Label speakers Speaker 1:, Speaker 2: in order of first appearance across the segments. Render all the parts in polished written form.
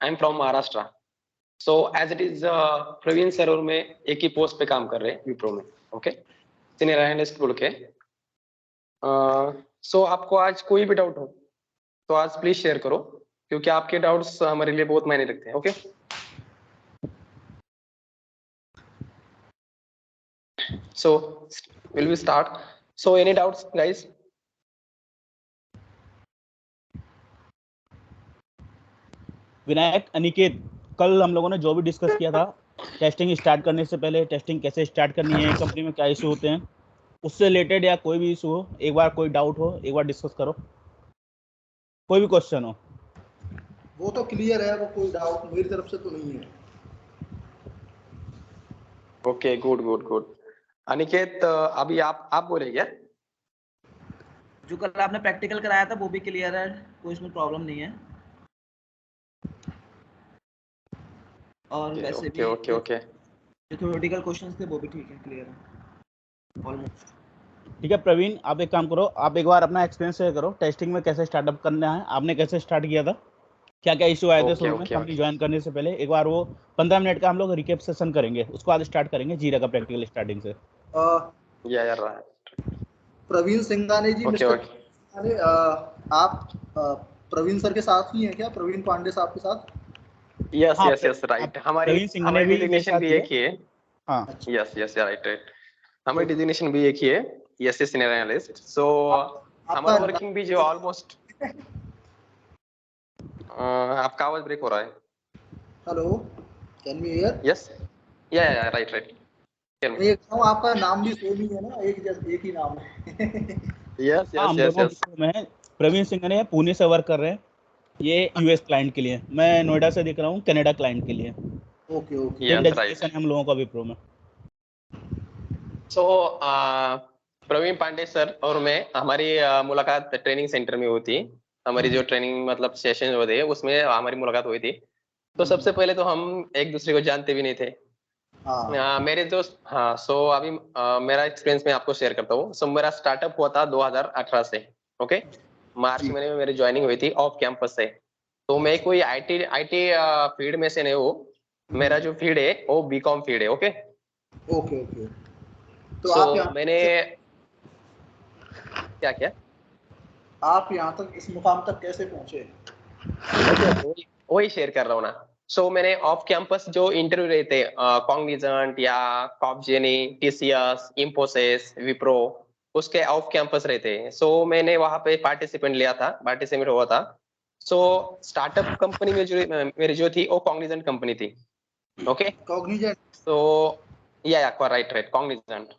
Speaker 1: I am from Maharashtra. So as it is Praveen sir और मैं एक ही पोस्ट पे काम कर रहे हैं विप्रो में। ओके, सीनियर एनालिस्ट बोल के। सो आपको आज कोई भी डाउट हो तो आज प्लीज शेयर करो, क्योंकि आपके डाउट्स हमारे लिए बहुत मायने रखते हैं। Okay, so will we start. So any doubts guys?
Speaker 2: Vinayak, Aniket, कल हम लोगों ने जो भी डिस्कस किया था टेस्टिंग स्टार्ट करने से पहले, टेस्टिंग कैसे स्टार्ट करनी है, कंपनी में क्या इशू होते हैं, उससे रिलेटेड या कोई भी इशू हो, एक बार कोई डाउट हो एक बार डिस्कस करो, कोई भी क्वेश्चन हो।
Speaker 3: वो तो क्लियर है, वो कोई डाउट मेरी तरफ से तो नहीं है।
Speaker 1: Okay, good good good. Aniket, अभी आप बोले क्या?
Speaker 4: जो कल आपने प्रैक्टिकल कराया था वो भी क्लियर है, कोई इसमें प्रॉब्लम नहीं है। और वैसे भी
Speaker 1: ओके
Speaker 4: जो थ्योरेटिकल क्वेश्चंस थे वो भी ठीक है, क्लियर है ऑलमोस्ट।
Speaker 2: ठीक है प्रवीण, आप एक काम करो, आप एक बार अपना एक्सपीरियंस शेयर करो, टेस्टिंग में कैसे स्टार्टअप करना है, आपने कैसे स्टार्ट किया था, क्या क्या इशू आए थे शुरू में कंपनी ज्वाइन करने से पहले। एक बार वो 15 मिनट का हम लोग रिकैप सेशन करेंगे, उसको आज स्टार्ट करेंगे जीरा का प्रैक्टिकल स्टार्टिंग से।
Speaker 3: प्रवीण सिंघाने जी, मिस्टर आप प्रवीण सर के साथ ही हैं क्या? प्रवीण पांडे साहब के साथ?
Speaker 1: Yes right. हमारी डिजिग्नेशन भी एक ही है।
Speaker 2: हाँ
Speaker 1: यस राइट। हमारी डिजिग्नेशन भी एक ही है, यस सीनियर एनालिस्ट। सो हमारा वर्किंग भी जो ऑलमोस्ट आपका आवाज ब्रेक हो रहा है।
Speaker 3: Hello, can you here?
Speaker 1: Yes या राइट।
Speaker 3: एक आपका नाम भी सेम ही है ना, एक ही नाम है।
Speaker 2: यस। मैं प्रवीण सिंघाने पुणे से वर्क कर रहे हैं, ये यूएस क्लाइंट के लिए, मैं नोएडा से दिख रहा हूँ कनाडा क्लाइंट के लिए।
Speaker 3: Okay
Speaker 1: yes right.
Speaker 2: हम लोगों का विप्रो में।
Speaker 1: सो प्रवीण पांडे सर और मैं, हमारी मुलाकात ट्रेनिंग सेंटर में हुई थी। हमारी जो ट्रेनिंग मतलब सेशन होते हैं उसमें हमारी मुलाकात हुई थी। तो सबसे पहले तो हम एक दूसरे को जानते भी नहीं थे। मेरे दोस्त, हाँ। सो अभी मेरा एक्सपीरियंस मैं आपको शेयर करता हूँ। सो मेरा स्टार्टअप हुआ था 2018 से। ओके, मार्च महीने में मेरी ज्वाइनिंग हुई थी ऑफ कैंपस से। तो मैं कोई आईटी फील्ड में से नहीं हूँ, मेरा जो फील्ड है वो बीकॉम फील्ड है। ओके
Speaker 3: तो आप
Speaker 1: मैंने क्या
Speaker 3: आप यहाँ तक इस मुकाम तक कैसे पहुंचे?
Speaker 1: वही शेयर कर रहा हूँ ना। सो मैंने ऑफ कैंपस जो इंटरव्यू रहते कॉग्निजेंट या कॉपजेनी, टीसीएस, इंफोसिस, विप्रो, उसके ऑफ कैंपस रहते हैं। सो मैंने वहां पे पार्टिसिपेट हुआ था। सो स्टार्टअप कंपनी में जो मेरी जो थी वो कॉग्निजेंट कंपनी थी। Okay,
Speaker 3: Cognizant.
Speaker 1: तो या राइट कॉग्निजेंट।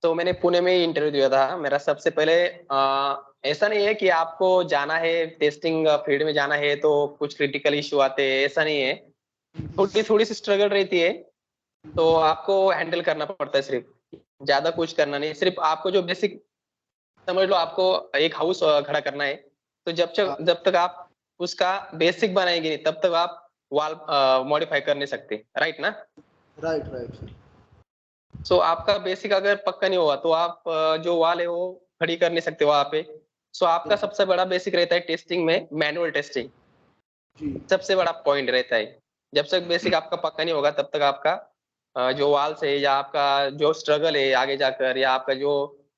Speaker 1: तो मैंने पुणे में ही इंटरव्यू दिया था मेरा सबसे पहले। ऐसा नहीं है कि आपको जाना है टेस्टिंग फील्ड में जाना है तो कुछ क्रिटिकल इशू आते हैं, ऐसा नहीं है। थोड़ी सी स्ट्रगल रहती है, तो आपको हैंडल करना पड़ता है। सिर्फ ज्यादा कुछ करना नहीं, सिर्फ आपको जो बेसिक समझ लो, आपको एक हाउस खड़ा करना है। तो जब तक आप उसका बेसिक बनाएंगे नहीं तब तक आप वॉल मॉडिफाई कर नहीं सकते, राइट ना?
Speaker 3: राइट।
Speaker 1: सो आपका बेसिक अगर पक्का नहीं हुआ तो आप जो वॉल है वो खड़ी कर नहीं सकते वहां पे। सो आपका सबसे बड़ा बेसिक रहता है टेस्टिंग में मैनुअल टेस्टिंग, सबसे बड़ा पॉइंट रहता है। जब तक बेसिक आपका पक्का नहीं होगा तब तक आपका जो वॉल से या आपका जो स्ट्रगल है आगे जाकर, या आपका जो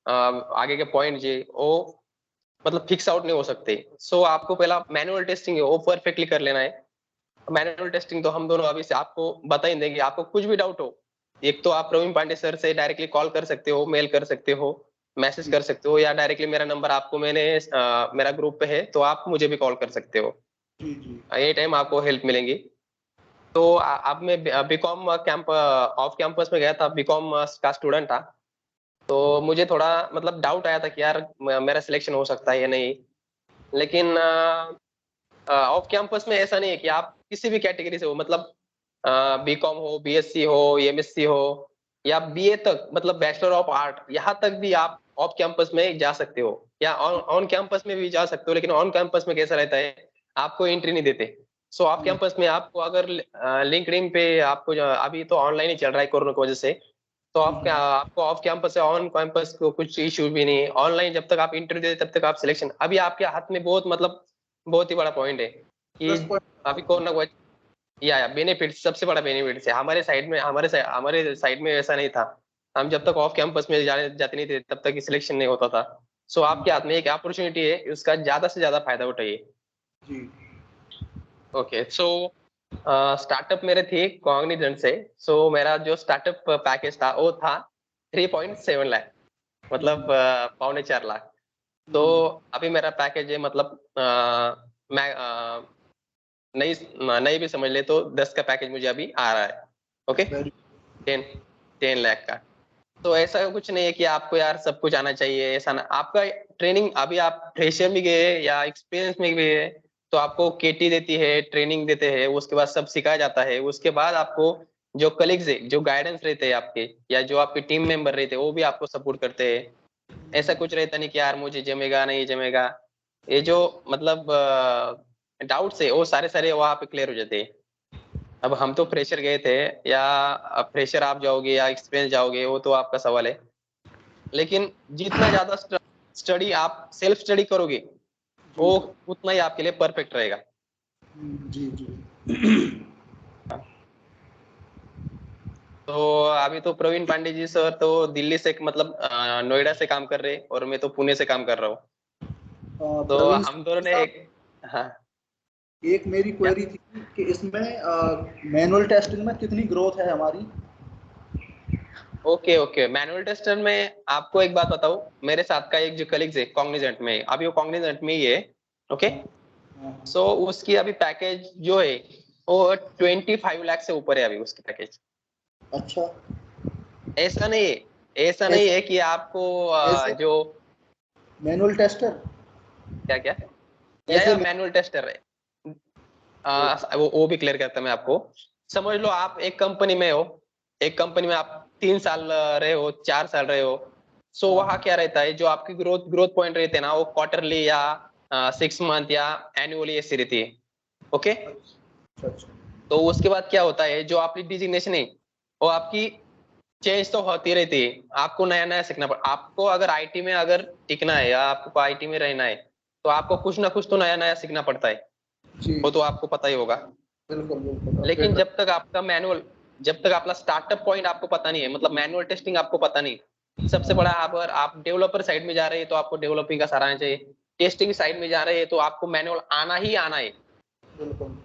Speaker 1: आगे के पॉइंट है वो मतलब फिक्स आउट नहीं हो सकते। सो आपको पहला मैनुअल टेस्टिंग है वो परफेक्टली कर लेना है। मैनुअल टेस्टिंग तो हम दोनों अभी से आपको बता ही देंगे। आपको कुछ भी डाउट हो, एक तो आप प्रवीण पांडे सर से डायरेक्टली कॉल कर सकते हो, मेल कर सकते हो, मैसेज कर सकते हो, या डायरेक्टली मेरा नंबर आपको मेरा ग्रुप पे है तो आप मुझे भी कॉल कर सकते हो। एनी टाइम आपको हेल्प मिलेंगी। तो अब मैं बीकॉम ऑफ कैंपस में गया था, बीकॉम का स्टूडेंट था। तो मुझे थोड़ा मतलब डाउट आया था कि यार मेरा सिलेक्शन हो सकता है या नहीं। लेकिन ऑफ कैंपस में ऐसा नहीं है कि आप किसी भी कैटेगरी से हो, मतलब बीकॉम हो, बीएससी हो, एमएससी हो, या बीए तक, मतलब बैचलर ऑफ आर्ट, यहाँ तक भी आप ऑफ कैंपस में जा सकते हो, या ऑन कैंपस में भी जा सकते हो। लेकिन ऑन कैंपस में कैसा रहता है, आपको एंट्री नहीं देते। सो ऑफ कैंपस में आपको अगर लिंक्डइन पे आपको अभी तो ऑनलाइन ही चल रहा है कोरोना की वजह से, तो आपको ऑफ कैंपस से ऑन कैंपस को कुछ इश्यू भी नहीं है। ऑनलाइन जब तक आप इंटरव्यू देते तब तक आप सिलेक्शन, अभी आपके हाथ में बहुत ही बड़ा पॉइंट है कि अभी कौन ना कोई या बेनिफिट, सबसे बड़ा बेनिफिट है हमारे साइड में ऐसा नहीं था। हम जब तक ऑफ कैंपस में जाते नहीं थे तब तक सिलेक्शन नहीं होता था। सो आपके हाथ में एक अपॉर्चुनिटी है, उसका ज्यादा से ज्यादा फायदा उठाइए।
Speaker 3: जी।
Speaker 1: ओके, सो स्टार्टअप मेरे थे कॉग्निजेंट से। सो मेरा जो स्टार्टअप पैकेज था वो था 3.7 लाख, मतलब 3.25 लाख। तो अभी मेरा पैकेज है, मतलब मैं नहीं नहीं भी समझ ले तो 10 का पैकेज मुझे अभी आ रहा है। ओके, 10 लाख का। तो ऐसा कुछ नहीं है कि आपको यार सब कुछ आना चाहिए, ऐसा ना। आपका ट्रेनिंग, अभी आप फ्रेशर में गए या एक्सपीरियंस में गए तो आपको केटी देती है, ट्रेनिंग देते हैं, उसके बाद सब सिखाया जाता है। उसके बाद आपको जो कलीग्स है, जो गाइडेंस रहते हैं आपके, या जो आपके टीम मेंबर रहते हैं, वो भी आपको सपोर्ट करते हैं। ऐसा कुछ रहता नहीं कि यार मुझे जमेगा नहीं जमेगा। ये जो मतलब डाउट्स है वो सारे सारे वहां पे क्लियर हो जाते हैं। अब हम तो फ्रेशर गए थे, या फ्रेशर आप जाओगे या एक्सपीरियंस जाओगे वो तो आपका सवाल है। लेकिन जितना ज्यादा स्टडी आप सेल्फ स्टडी करोगे वो उतना ही आपके लिए परफेक्ट रहेगा।
Speaker 3: जी जी।
Speaker 1: तो अभी तो प्रवीण पांडे जी सर तो दिल्ली से, मतलब नोएडा से काम कर रहे हैं, और मैं तो पुणे से काम कर रहा हूँ। तो
Speaker 3: प्रवीण
Speaker 1: हम दोनों ने एक, हाँ,
Speaker 3: एक मेरी क्वेरी थी कि इसमें मैनुअल टेस्टिंग में कितनी ग्रोथ है हमारी?
Speaker 1: ओके ओके, मैनुअल टेस्टर में आपको एक बात बताऊं, मेरे साथ का एक जो कलीग्स है कॉग्निजेंट में, अभी वो कॉग्निजेंट में ही है। ओके, सो उसकी अभी पैकेज जो है वो 25 लाख से ऊपर है अभी उसकी पैकेज।
Speaker 3: अच्छा,
Speaker 1: ऐसा नहीं है, ऐसा नहीं है कि आपको जो
Speaker 3: मैनुअल टेस्टर
Speaker 1: क्या क्या
Speaker 3: ऐसे
Speaker 1: या मैनुअल टेस्टर है, वो भी क्लियर करता मैं आपको। समझ लो आप एक कंपनी में हो, एक कंपनी में आप 3 साल रहे हो, 4 साल रहे हो। सो वहाँ क्या रहता है, जो आपकी ग्रोथ ग्रोथ पॉइंट रहते हैं ना, वो क्वार्टरली या 6 मंथ या एनुअली ऐसी रहती है। ओके,
Speaker 3: अच्छा अच्छा।
Speaker 1: तो उसके बाद क्या होता है, जो आपकी डिजिग्नेशन है वो आपकी चेंज तो होती रहती है। आपको नया नया सीखना पड़, आपको अगर आईटी में अगर टिकना है या आपको आईटी में रहना है तो आपको कुछ ना कुछ तो नया नया सीखना पड़ता है,
Speaker 3: जी,
Speaker 1: वो तो आपको पता ही होगा।
Speaker 3: बिल्कुल बिल्कुल।
Speaker 1: लेकिन जब तक आपका मैनुअल, जब तक आपका स्टार्टअप पॉइंट आपको पता नहीं है, मतलब मैनुअल टेस्टिंग आपको पता नहीं, सबसे बड़ा, अगर आप डेवलपर साइड में जा रहे हैं तो आपको डेवलपिंग का सराहना चाहिए। टेस्टिंग साइड में जा रहे हैं तो आपको मैनुअल आना ही आना है।
Speaker 3: बिल्कुल।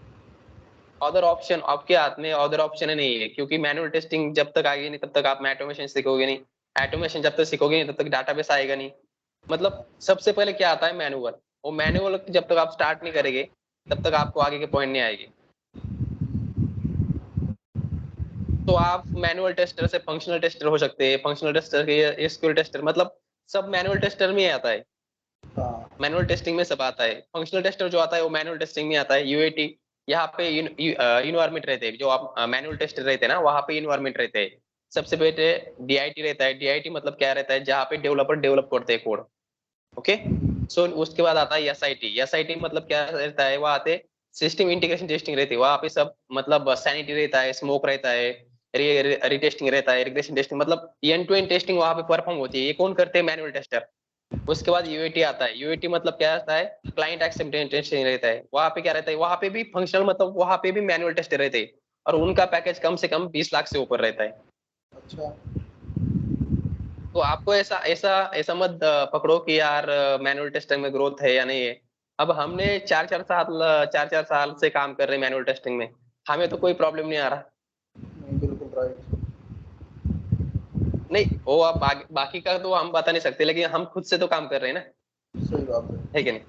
Speaker 1: अदर ऑप्शन आपके हाथ में, अदर ऑप्शन नहीं है, क्योंकि मैनुअल टेस्टिंग जब तक आएगी नहीं तब तक आप ऑटोमेशन सीखोगे नहीं। ऑटोमेशन जब तक सीखोगे नहीं तब तक डाटाबेस आएगा नहीं। मतलब सबसे पहले क्या आता है, मैनुअल। वो मैनुअल जब तक आप स्टार्ट नहीं करेंगे तब तक आपको आगे के पॉइंट नहीं आएगी। तो आप मैनुअल टेस्टर से फंक्शनल टेस्टर हो सकते हैं, फंक्शनल टेस्टर के एसक्यूएल टेस्टर, मतलब सब मैनुअल टेस्टर में ही आता है।
Speaker 3: हाँ,
Speaker 1: मैनुअल टेस्टिंग में सब आता है। फंक्शनल टेस्टर जो आता है वो मैनुअल टेस्टिंग में आता है। यूएटी, यहाँ पे इन्वायरमेंट रहते हैं, जो आप मैनुअल टेस्टर रहते हैं ना वहाँ पे इन्वायरमेंट रहते हैं। सबसे पहले डीआईटी रहता है। डीआईटी मतलब क्या रहता है, जहाँ पे डेवलपर डेवलप करते हैं कोड। ओके, सो उसके बाद आता है एसआईटी। एसआईटी मतलब क्या रहता है, वहाँ आते सिस्टम इंटीग्रेशन टेस्टिंग रहती है। वहाँ पे सब मतलब सैनिटी रहता है, स्मोक रहता है, रीटेस्टिंग रहता है, रिग्रेशन टेस्टिंग, मतलब एंड टू एंड टेस्टिंग वहाँ पे परफॉर्म होती है। ये कौन करते हैं, मैनुअल टेस्टर। उसके बाद यूएटी आता है। यूएटी मतलब क्या रहता है, क्लाइंट एक्सेप्टेंस टेस्टिंग रहता है। वहाँ पे क्या रहता है, वहाँ पे भी फंक्शनल, मतलब वहाँ पे भी मैनुअल टेस्टर रहते हैं, और उनका पैकेज कम से कम 20 लाख से ऊपर रहता है।
Speaker 3: अच्छा।
Speaker 1: तो आपको ऐसा ऐसा ऐसा मत पकड़ो कि यार मैनुअल टेस्टिंग में ग्रोथ है या नहीं है। अब हमने 4-4 साल से काम कर रहे हैं मैनुअल टेस्टिंग में, हमें तो कोई प्रॉब्लम नहीं आ रहा।
Speaker 3: नहीं, बिल्कुल राइट।
Speaker 1: नहीं, वो आप बाकी का तो हम बता नहीं सकते, लेकिन हम खुद से तो काम कर रहे हैं ना,
Speaker 3: सही बात
Speaker 1: है कि नहीं।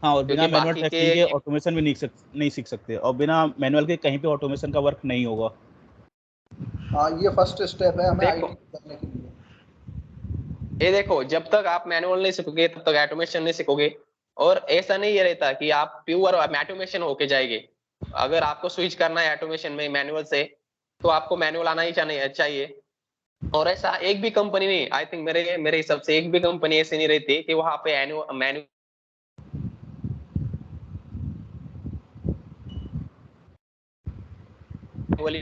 Speaker 2: हाँ, और बिना
Speaker 1: क्योंकि
Speaker 2: मैनुअल
Speaker 1: बाकी के,
Speaker 2: टेस्टिंग के ऑटोमेशन भी नहीं सीख सकते, और बिना मैनुअल के कहीं पे ऑटोमेशन का वर्क नहीं होगा।
Speaker 3: हाँ, ये फर्स्ट स्टेप है हमें
Speaker 1: देखो
Speaker 3: आईटी करने के लिए।
Speaker 1: ये देखो, जब तक आप मैनुअल नहीं सीखोगे तब तक ऑटोमेशन नहीं सीखोगे। और ऐसा नहीं ये रहता कि आप प्योर ऑटोमेशन होके जाएंगे। अगर आपको स्विच करना है ऑटोमेशन में मैनुअल से, तो आपको मैनुअल आना ही चाहिए। और ऐसा एक भी कंपनी नहीं, आई थिंक मेरे मेरे हिसाब से एक भी कंपनी ऐसी नहीं रहती कि वहां पे मैनुअली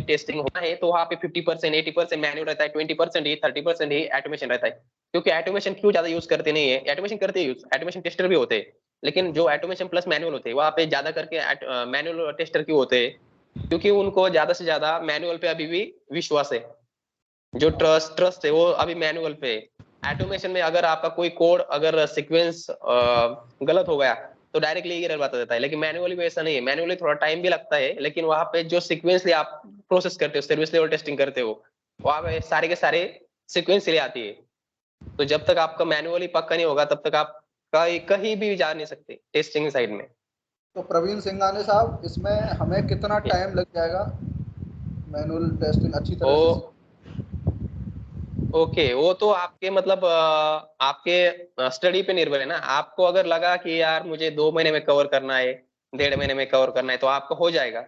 Speaker 1: टेस्टिंग होना है तो वहां पे 50% 80% मैनुअल रहता है, 20% ही 30% ही ऑटोमेशन रहता है। क्योंकि ऑटोमेशन क्यों ज्यादा यूज करते नहीं है, ऑटोमेशन करते हैं यूज, ऑटोमेशन टेस्टर भी होते हैं, लेकिन जो ऑटोमेशन प्लस मैनुअल होते हैं वहाँ पे ज्यादा करके मैनुअल टेस्टर क्यों होते हैं, क्योंकि उनको ज्यादा से ज्यादा मैनुअल पे अभी भी विश्वास है, जो ट्रस्ट है वो अभी मैनुअल पे है। ऑटोमेशन में अगर आपका कोई कोड अगर सीक्वेंस गलत हो गया तो डायरेक्टली एरर बता देता है, लेकिन मैनुअली में ऐसा नहीं है। मैनुअली थोड़ा टाइम भी लगता है, लेकिन वहाँ पे जो सीक्वेंसली आप प्रोसेस करते हो, सर्विस लेवल टेस्टिंग करते हो, वहाँ पे सारे के सारे सीक्वेंसली आती है। तो जब तक आपका मैनुअली पक्का नहीं होगा तब तक आप कहीं भी जा नहीं सकते टेस्टिंग साइड में।
Speaker 3: तो प्रवीण सिंघानिया साहब, इसमें हमें कितना टाइम लग जाएगा मैनुअल टेस्टिंग अच्छी तरह
Speaker 1: ओ
Speaker 3: से?
Speaker 1: ओके, वो तो आपके मतलब आपके स्टडी पे निर्भर है ना। आपको अगर लगा कि यार मुझे 2 महीने में कवर करना है, 1.5 महीने में कवर करना है, तो आपको हो जाएगा।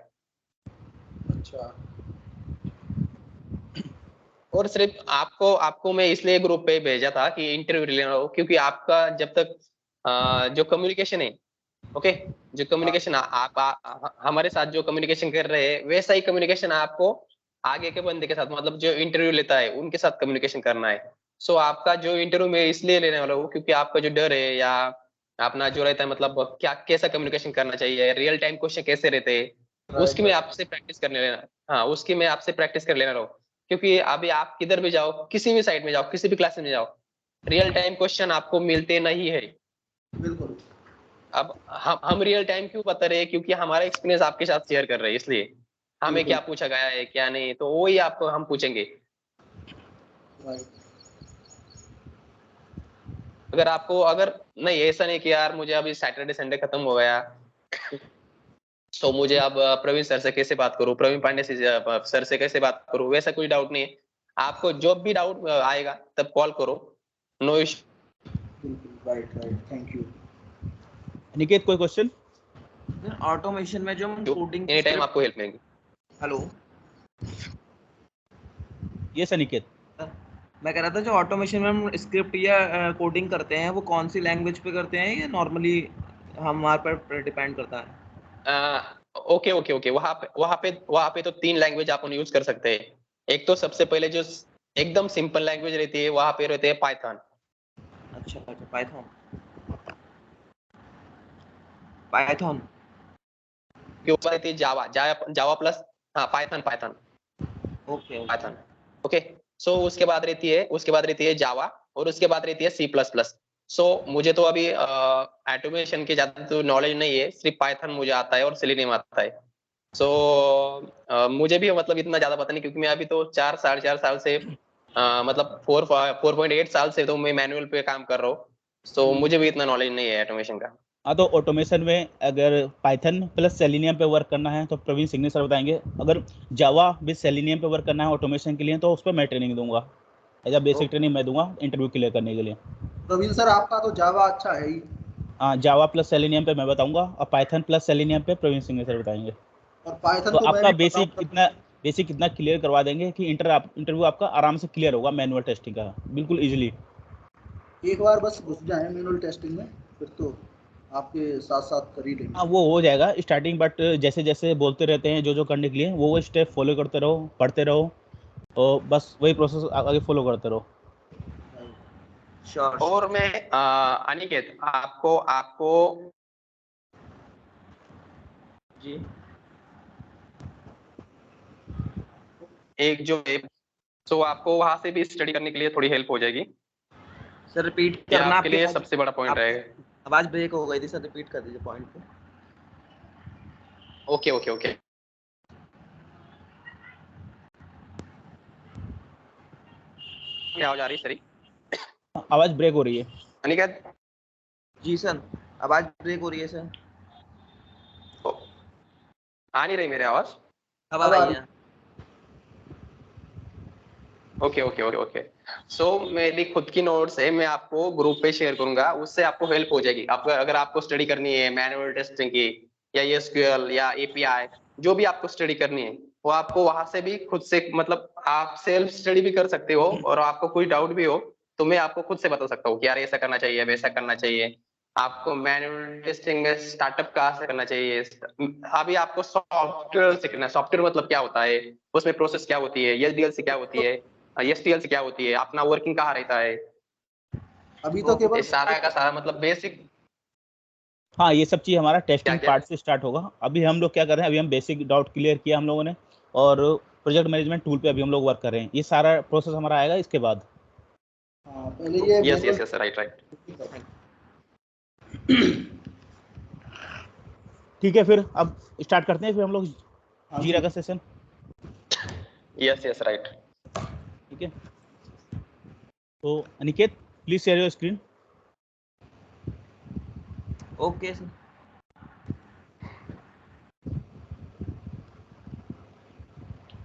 Speaker 3: अच्छा।
Speaker 1: और सिर्फ आपको आपको मैं इसलिए ग्रुप पे भेजा था कि इंटरव्यू लेना हो, क्योंकि आपका जब तक जो कम्युनिकेशन है, ओके, जो कम्युनिकेशन हमारे साथ जो कम्युनिकेशन कर रहे हैं वैसा ही कम्युनिकेशन आपको आगे के बंदे के साथ, मतलब जो इंटरव्यू लेता है उनके साथ कम्युनिकेशन करना है। सो आपका जो इंटरव्यू में इसलिए लेने वाला हूँ क्योंकि आपका जो डर है या अपना जो रहता है, मतलब क्या कैसा कम्युनिकेशन करना चाहिए, रियल टाइम क्वेश्चन कैसे रहते हैं,
Speaker 3: राइट
Speaker 1: उसकी मैं
Speaker 3: राइट।
Speaker 1: आपसे प्रैक्टिस करने लेना। हाँ, उसकी मैं आपसे प्रैक्टिस कर लेना रहा हूँ। क्योंकि अभी आप किधर भी जाओ, किसी भी साइड में जाओ, किसी भी क्लास में जाओ, रियल टाइम क्वेश्चन आपको मिलते नहीं है।
Speaker 3: बिल्कुल।
Speaker 1: अब हम रियल टाइम क्यों बता रहे हैं, क्योंकि हमारा एक्सपीरियंस आपके साथ शेयर कर रहे हैं, इसलिए हमें
Speaker 3: बिल्कुल।
Speaker 1: क्या पूछा गया है क्या नहीं, तो वही आपको हम पूछेंगे।
Speaker 3: राइट।
Speaker 1: अगर आपको अगर नहीं, ऐसा नहीं कि यार मुझे अभी सैटरडे संडे खत्म हो गया तो मुझे अब प्रवीण सर से कैसे बात करूं, प्रवीण पांडे से सर से कैसे बात करूं, वैसा कोई डाउट नहीं है। आपको जब भी डाउट आएगा तब कॉल करो, नो इश्यू।
Speaker 3: बिल्कुल। Right right, thank you.
Speaker 2: Aniket कोई क्वेश्चन?
Speaker 4: ऑटोमेशन में जो हम कोडिंग की
Speaker 1: एनी टाइम
Speaker 4: स्क्रिप्ट,
Speaker 1: आपको हेल्प मिलेगी।
Speaker 4: Hello,
Speaker 2: yes Aniket.
Speaker 4: मैं कह रहा था जो ऑटोमेशन में हम स्क्रिप्ट या कोडिंग करते हैं वो कौन सी लैंग्वेज पे करते हैं या नॉर्मली हमारे पर डिपेंड करता है?
Speaker 1: ओके ओके ओके, वहां पे तो 3 लैंग्वेज अपन यूज कर सकते हैं। एक तो सबसे पहले जो एकदम सिंपल लैंग्वेज रहती है वहां पे रहते हैं पाइथन,
Speaker 4: अच्छा अच्छा, पाइथन, पाइथन।
Speaker 1: के ऊपर रहती है जावा, जावा प्लस, हाँ Python Python
Speaker 4: okay okay.
Speaker 1: Python. Okay, so उसके बाद रहती है जावा, और उसके बाद रहती है सी प्लस प्लस। सो मुझे तो अभी ऑटोमेशन की ज्यादा तो नॉलेज नहीं है, सिर्फ पाइथन मुझे आता है और सेलेनियम आता है। सो मुझे भी मतलब इतना ज्यादा पता नहीं, क्योंकि मैं अभी तो 4 साढ़े 4 साल से मतलब 4.8 साल से तो मैं मैनुअल पे काम कर रहा हूँ। सो मुझे भी इतना नॉलेज नहीं है ऑटोमेशन का।
Speaker 2: हाँ, तो ऑटोमेशन में अगर पाइथन प्लस सेलेनियम पे वर्क करना है तो प्रवीण सिंह सर बताएंगे। अगर जावा विद सेलेनियम पे वर्क करना है ऑटोमेशन के लिए तो उस पर मैं ट्रेनिंग दूंगा, एज बेसिक ट्रेनिंग मैं दूंगा इंटरव्यू क्लियर करने के लिए।
Speaker 3: प्रवीण सर, आपका तो जावा अच्छा है ही।
Speaker 2: हाँ, जावा प्लस सेलेनियम पे मैं बताऊंगा और पाइथन प्लस सेलेनियम पे प्रवीण सिंह सर बताएंगे।
Speaker 3: और पाइथन
Speaker 2: तो
Speaker 3: तो मैं
Speaker 2: आपका
Speaker 3: भी बताऊंगा।
Speaker 2: बेसिक कितना क्लियर करवा देंगे कि इंटरव्यू आपका आराम से क्लियर होगा मैनुअल टेस्टिंग का, बिल्कुल इजीली।
Speaker 3: एक बार बस घुस जाए मैनुअल टेस्टिंग में, फिर तो आपके साथ साथ कर ही
Speaker 2: हाँ,
Speaker 3: लेंगे।
Speaker 2: वो हो जाएगा स्टार्टिंग, बट जैसे जैसे बोलते रहते हैं जो जो करने के लिए वो स्टेप फॉलो करते रहो, पढ़ते रहो, और बस वही प्रोसेस आगे फॉलो करते रहो।
Speaker 4: श्योर
Speaker 1: और
Speaker 4: श्योर।
Speaker 1: मैं अनिकेत आपको आपको
Speaker 4: जी
Speaker 1: एक जो है, सो आपको वहां से भी स्टडी करने के लिए थोड़ी हेल्प हो जाएगी।
Speaker 4: सर, रिपीट
Speaker 1: ये
Speaker 4: करना,
Speaker 1: आपके
Speaker 4: आपकी
Speaker 1: लिए
Speaker 4: आवाज,
Speaker 1: सबसे बड़ा पॉइंट
Speaker 4: आपकी
Speaker 1: रहेगा।
Speaker 4: आवाज ब्रेक हो गई थी सर, रिपीट कर दीजिए पॉइंट को।
Speaker 1: ओके ओके ओके, क्या आवाज आ रही है सरी?
Speaker 2: आवाज ब्रेक हो रही है।
Speaker 1: अनिकेत,
Speaker 4: जी सर, आवाज ब्रेक हो रही है सर।
Speaker 1: आ नहीं रही मेरी आवाज?
Speaker 4: अब
Speaker 3: अब
Speaker 4: आ
Speaker 3: आ
Speaker 4: रही
Speaker 3: रही।
Speaker 4: है।
Speaker 1: Okay okay okay okay. So मेरी खुद की नोट्स है, मैं आपको ग्रुप पे शेयर करूंगा, उससे आपको हेल्प हो जाएगी। आपको अगर आपको स्टडी करनी है मैनुअल टेस्टिंग की या एसक्यूएल या एपीआई, जो भी आपको स्टडी करनी है वो आपको वहां से भी खुद से, मतलब आप सेल्फ स्टडी भी कर सकते हो, और आपको कोई डाउट भी हो तो मैं आपको खुद से बता सकता हूँ कि यार ऐसा करना चाहिए वैसा करना चाहिए। आपको मैनुअल टेस्टिंग में स्टार्टअप कहाँ से करना चाहिए, अभी आपको सॉफ्टवेयर सीखना है। सॉफ्टवेयर मतलब क्या होता है, उसमें प्रोसेस क्या होती है, एसडीएलसी क्या होती है, एसटीएलसी क्या होती है, अपना वर्किंग कहाँ रहता है,
Speaker 3: अभी तो
Speaker 1: तो
Speaker 3: केवल
Speaker 1: ये सारा का सारा मतलब बेसिक।
Speaker 2: हाँ, ये सब चीज़ हमारा
Speaker 1: क्या
Speaker 2: टेस्टिंग
Speaker 1: क्या?
Speaker 2: पार्ट से स्टार्ट होगा। अभी हम लोग क्या कर रहे हैं, अभी हम बेसिक डाउट क्लियर किया हम लोगों ने, और प्रोजेक्ट मैनेजमेंट टूल पे अभी हम लोग वर्क कर रहे हैं। ये सारा प्रोसेस हमारा आएगा इसके बाद।
Speaker 3: हाँ, पहले ये
Speaker 1: yes
Speaker 3: manual
Speaker 1: yes yes, right right.
Speaker 2: ठीक है, फिर अब स्टार्ट करते हैं फिर हम लोग
Speaker 3: हाँ
Speaker 2: जीरा
Speaker 3: जी।
Speaker 2: का सेशन।
Speaker 1: Yes yes, right.
Speaker 2: ठीक है, तो Aniket please share your screen.
Speaker 4: Okay sir.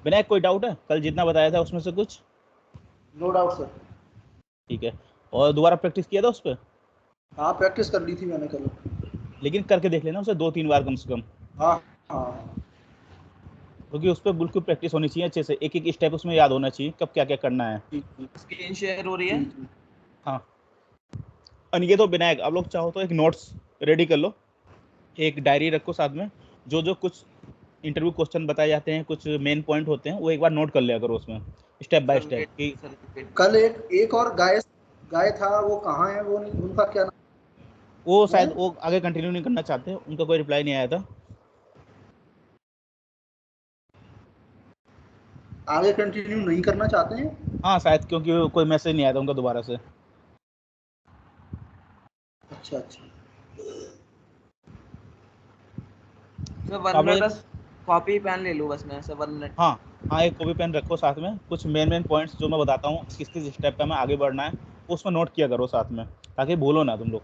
Speaker 2: Vinayak कोई डाउट है कल जितना बताया था उसमें से कुछ?
Speaker 3: No doubt sir.
Speaker 2: ठीक है, और दोबारा प्रैक्टिस किया था उस पर?
Speaker 3: हाँ, प्रैक्टिस कर ली थी मैंने कल।
Speaker 2: लेकिन करके देख लेना उसे 2-3 बार कम से कम,
Speaker 3: हाँ हाँ।
Speaker 2: क्योंकि उस पर बिल्कुल प्रैक्टिस होनी चाहिए अच्छे से, एक एक स्टेप उसमें याद होना चाहिए कब क्या क्या करना है।
Speaker 3: जी जी
Speaker 4: स्क्रीन शेयर हो रही
Speaker 3: जी
Speaker 4: है?
Speaker 3: जी।
Speaker 2: हाँ, अनिकेत तो विनायक आप लोग चाहो तो एक नोट्स रेडी कर लो, एक डायरी रखो साथ में, जो जो कुछ इंटरव्यू क्वेश्चन बताए जाते हैं, कुछ मेन पॉइंट होते हैं, वो एक बार नोट कर लिया करो उसमें step by
Speaker 4: sir
Speaker 2: step
Speaker 4: wait
Speaker 2: कि
Speaker 4: सर वेट।
Speaker 3: कल एक और गाय गाय था, वो कहाँ है? वो नहीं, उनका क्या
Speaker 2: वो
Speaker 3: नाम है?
Speaker 2: शायद वो आगे कंटिन्यू नहीं करना चाहते, उनका कोई रिप्लाई नहीं आया था।
Speaker 3: आगे कंटिन्यू नहीं करना चाहते हैं?
Speaker 2: हाँ शायद, क्योंकि कोई मैसेज नहीं आया था उनका दोबारा से।
Speaker 3: अच्छा अच्छा।
Speaker 4: सर
Speaker 2: तो
Speaker 4: 1
Speaker 2: आप
Speaker 4: मिनट
Speaker 2: लोग,
Speaker 4: बस कॉपी पेन ले लूँ बस मैं सर 1 मिनट।
Speaker 2: हाँ हाँ, एक कॉपी पेन रखो साथ में, कुछ मेन पॉइंट्स जो मैं बताता हूँ किस किस स्टेप पे हमें आगे बढ़ना है, वो उसमें नोट किया करो साथ में, ताकि भूलो ना तुम लोग।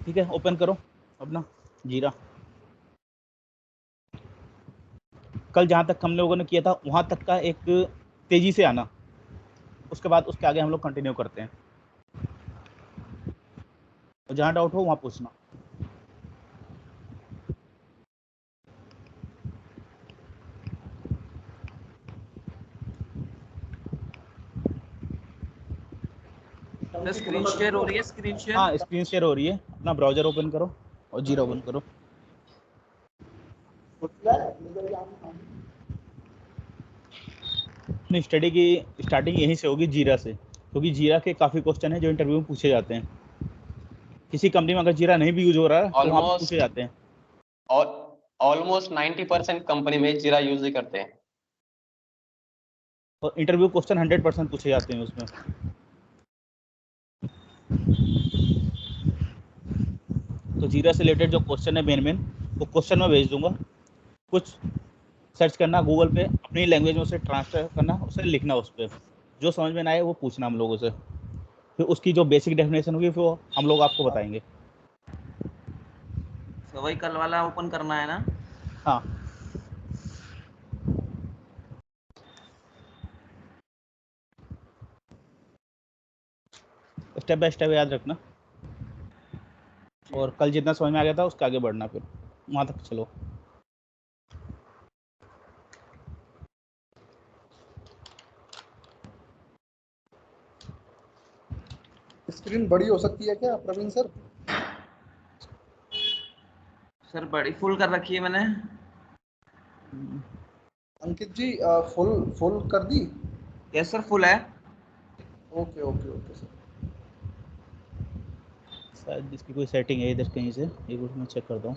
Speaker 2: ठीक है, ओपन करो अपना जीरा। कल जहाँ तक हम लोगों ने किया था वहाँ तक का एक तेजी से आना, उसके बाद उसके आगे हम लोग कंटिन्यू करते हैं, और जहाँ डाउट हो वहाँ पूछना।
Speaker 4: सर स्क्रीन शेयर हो रही है? Screen share?
Speaker 2: हाँ, स्क्रीन शेयर हो रही है, अपना ब्राउजर ओपन करो और जीरा ओपन करो। अपनी स्टडी की स्टार्टिंग यहीं से होगी, जीरा से, क्योंकि जीरा के काफ़ी क्वेश्चन हैं जो इंटरव्यू में पूछे जाते हैं। किसी कंपनी में अगर जीरा नहीं भी यूज हो रहा है तो वहाँ पे पूछे
Speaker 1: ऑलमोस्ट
Speaker 2: जाते हैं।
Speaker 1: ऑलमोस्ट 90% कंपनी में जीरा यूज ही करते हैं।
Speaker 2: और इंटरव्यू क्वेश्चन 100% पूछे जाते हैं उसमें। तो जीरा से रिलेटेड जो क्वेश्चन है मेन वो क्वेश्चन मैं भेज दूंगा, कुछ सर्च करना गूगल पे, अपनी लैंग्वेज में उसे ट्रांसफर करना, उसे लिखना उस पर, जो समझ में ना आए वो पूछना हम लोगों से, फिर उसकी जो बेसिक डेफिनेशन होगी फिर वो हम लोग आपको बताएंगे।
Speaker 4: सर वही कल वाला ओपन करना है ना?
Speaker 2: हाँ, स्टेप बाय स्टेप याद रखना, और कल जितना समझ में आ गया था उसके आगे बढ़ना, फिर वहाँ तक चलो।
Speaker 3: स्क्रीन बड़ी हो सकती है क्या प्रवीण सर?
Speaker 4: सर बड़ी फुल कर रखी है मैंने।
Speaker 3: अंकित जी, फुल फुल कर दी?
Speaker 4: यस सर फुल है।
Speaker 3: Okay okay okay sir.
Speaker 2: शायद इसकी कोई सेटिंग है इधर कहीं से, एक मिनट मैं चेक करता हूँ।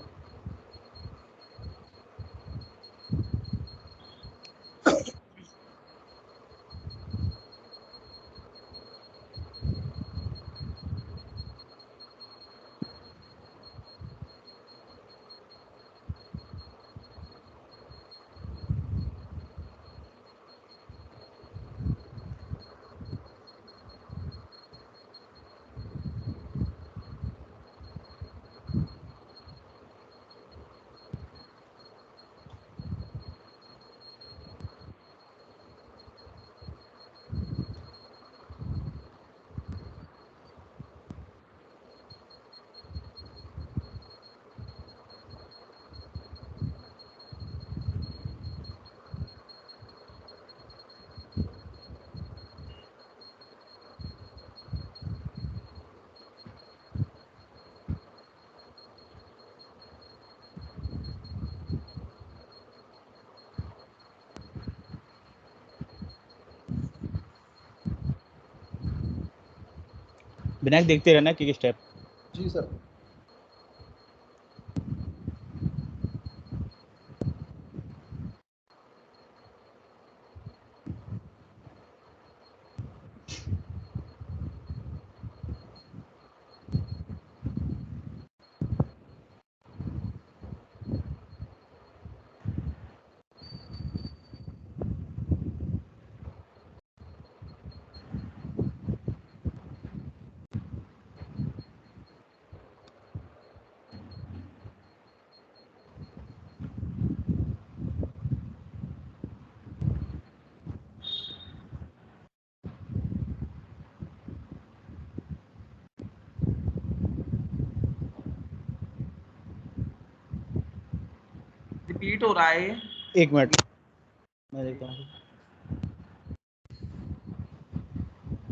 Speaker 2: विनायक देखते रहना कि स्टेप।
Speaker 3: जी सर।
Speaker 4: रिपीट हो रहा है ये।
Speaker 2: 1 मिनट मैं देखता हूँ।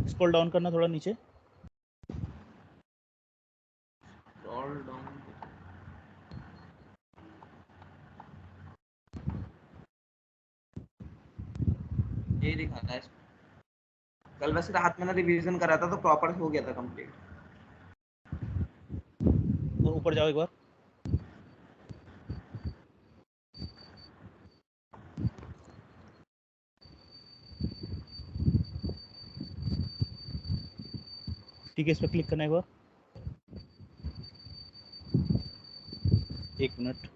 Speaker 2: स्क्रॉल डाउन करना थोड़ा नीचे।
Speaker 4: Scroll down. ये दिखा रहा है। कल वैसे रात मैंने रिवीजन करा था तो प्रॉपर हो गया था कंप्लीट।
Speaker 2: तो ऊपर जाओ एक बार। ठीक है, इस पर क्लिक करना एक बार। 1 मिनट,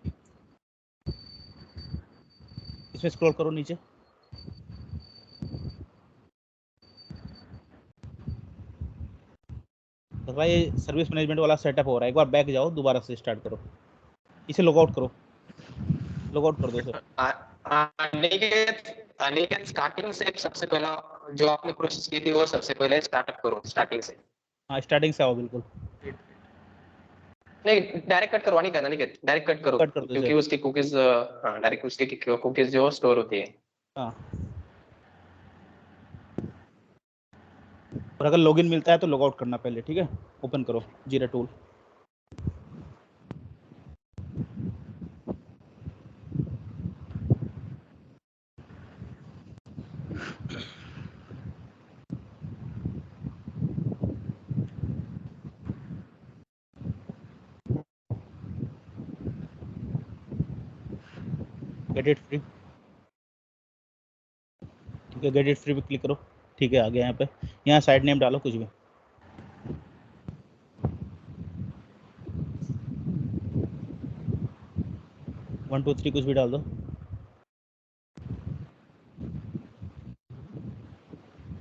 Speaker 2: इसमें स्क्रॉल करो नीचे। तो भाई सर्विस मैनेजमेंट वाला सेटअप हो रहा है, एक बार बैक जाओ, दोबारा से स्टार्ट करो, इसे लॉगआउट करो, लॉगआउट कर दो सर।
Speaker 1: अनिकेत स्टार्टिंग से सबसे पहला जो आपने प्रोसेस की थी वो सबसे पहले स्टार्टअप करो स्टार्टिंग से।
Speaker 2: हाँ स्टार्टिंग से आओ बिल्कुल।
Speaker 1: नहीं डायरेक्ट कट करवा नहीं करना, नहीं डायरेक्ट कट करो
Speaker 2: कट कर दो
Speaker 1: क्योंकि
Speaker 2: इसे।
Speaker 1: उसकी कुकीज, हाँ डायरेक्ट उसकी कुकीज जो स्टोर होती है।
Speaker 2: हाँ, और अगर लॉगिन मिलता है तो लॉगआउट करना पहले, ठीक है। ओपन करो जीरा टूल। गेट इट फ्री, ठीक है, गेट इट फ्री पे क्लिक करो। ठीक है, आ गया यहाँ पे। यहाँ साइड नेम डालो कुछ भी। 1 2 3 कुछ भी डाल दो।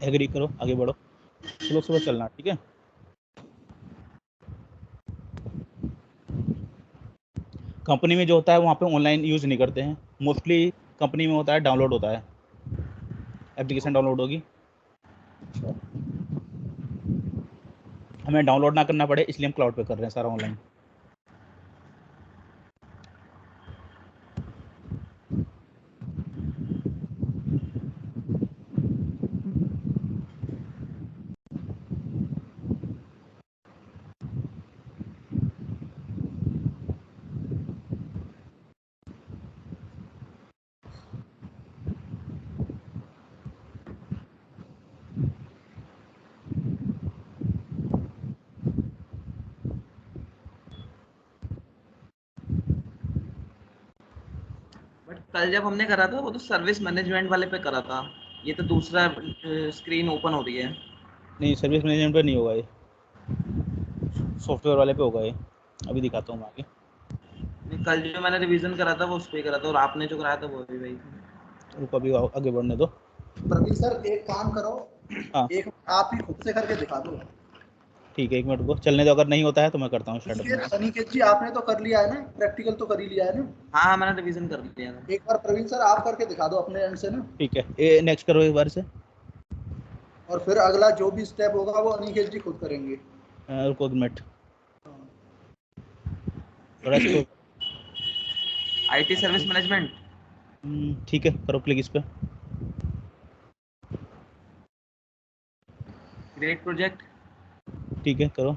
Speaker 2: एग्री करो, आगे बढ़ो, स्लो स्लो चलना, ठीक है। कंपनी में जो होता है वहाँ पे ऑनलाइन यूज़ नहीं करते हैं मोस्टली। कंपनी में होता है डाउनलोड होता है, एप्लीकेशन डाउनलोड होगी। हमें डाउनलोड ना करना पड़े इसलिए हम क्लाउड पे कर रहे हैं सारा ऑनलाइन।
Speaker 4: बट कल जब हमने करा था वो तो सर्विस मैनेजमेंट वाले पे करा था, ये तो दूसरा स्क्रीन ओपन हो रही है।
Speaker 2: नहीं, सर्विस मैनेजमेंट पे नहीं होगा ये, सॉफ्टवेयर वाले पे होगा ये। अभी दिखाता हूँ मैं आगे।
Speaker 4: नहीं, कल जो मैंने रिवीजन करा था वो उस पे करा था और आपने जो कराया था वो भी वही।
Speaker 2: रुको, अभी आगे बढ़ने दो।
Speaker 3: प्रवीण सर एक काम करो,
Speaker 2: हाँ
Speaker 3: एक आप ही खुद से करके दिखा दो।
Speaker 2: ठीक है, 1 मिनट रुको, चलने दो, अगर नहीं होता है तो मैं करता हूँ स्टार्ट अपने
Speaker 3: अनिकेत
Speaker 2: से।
Speaker 3: अनिकेत जी आपने तो कर लिया है ना, प्रैक्टिकल तो कर ही लिया है ना।
Speaker 4: हाँ हाँ, मैंने रिवीजन कर लिया था।
Speaker 3: एक बार प्रवीण सर आप करके दिखा दो अपने एंड से ना,
Speaker 2: ठीक है, ये नेक्स्ट करो एक बार से।
Speaker 3: और फिर अगला जो भी स्टेप होगा वो अनिकेत जी खुद करेंगे।
Speaker 2: रुको 1 मिनट, थोड़ा स्क्रॉल।
Speaker 4: IT service management.
Speaker 2: ठीक है, करो क्लिक इस पर।
Speaker 4: Create project.
Speaker 2: ठीक है, करो।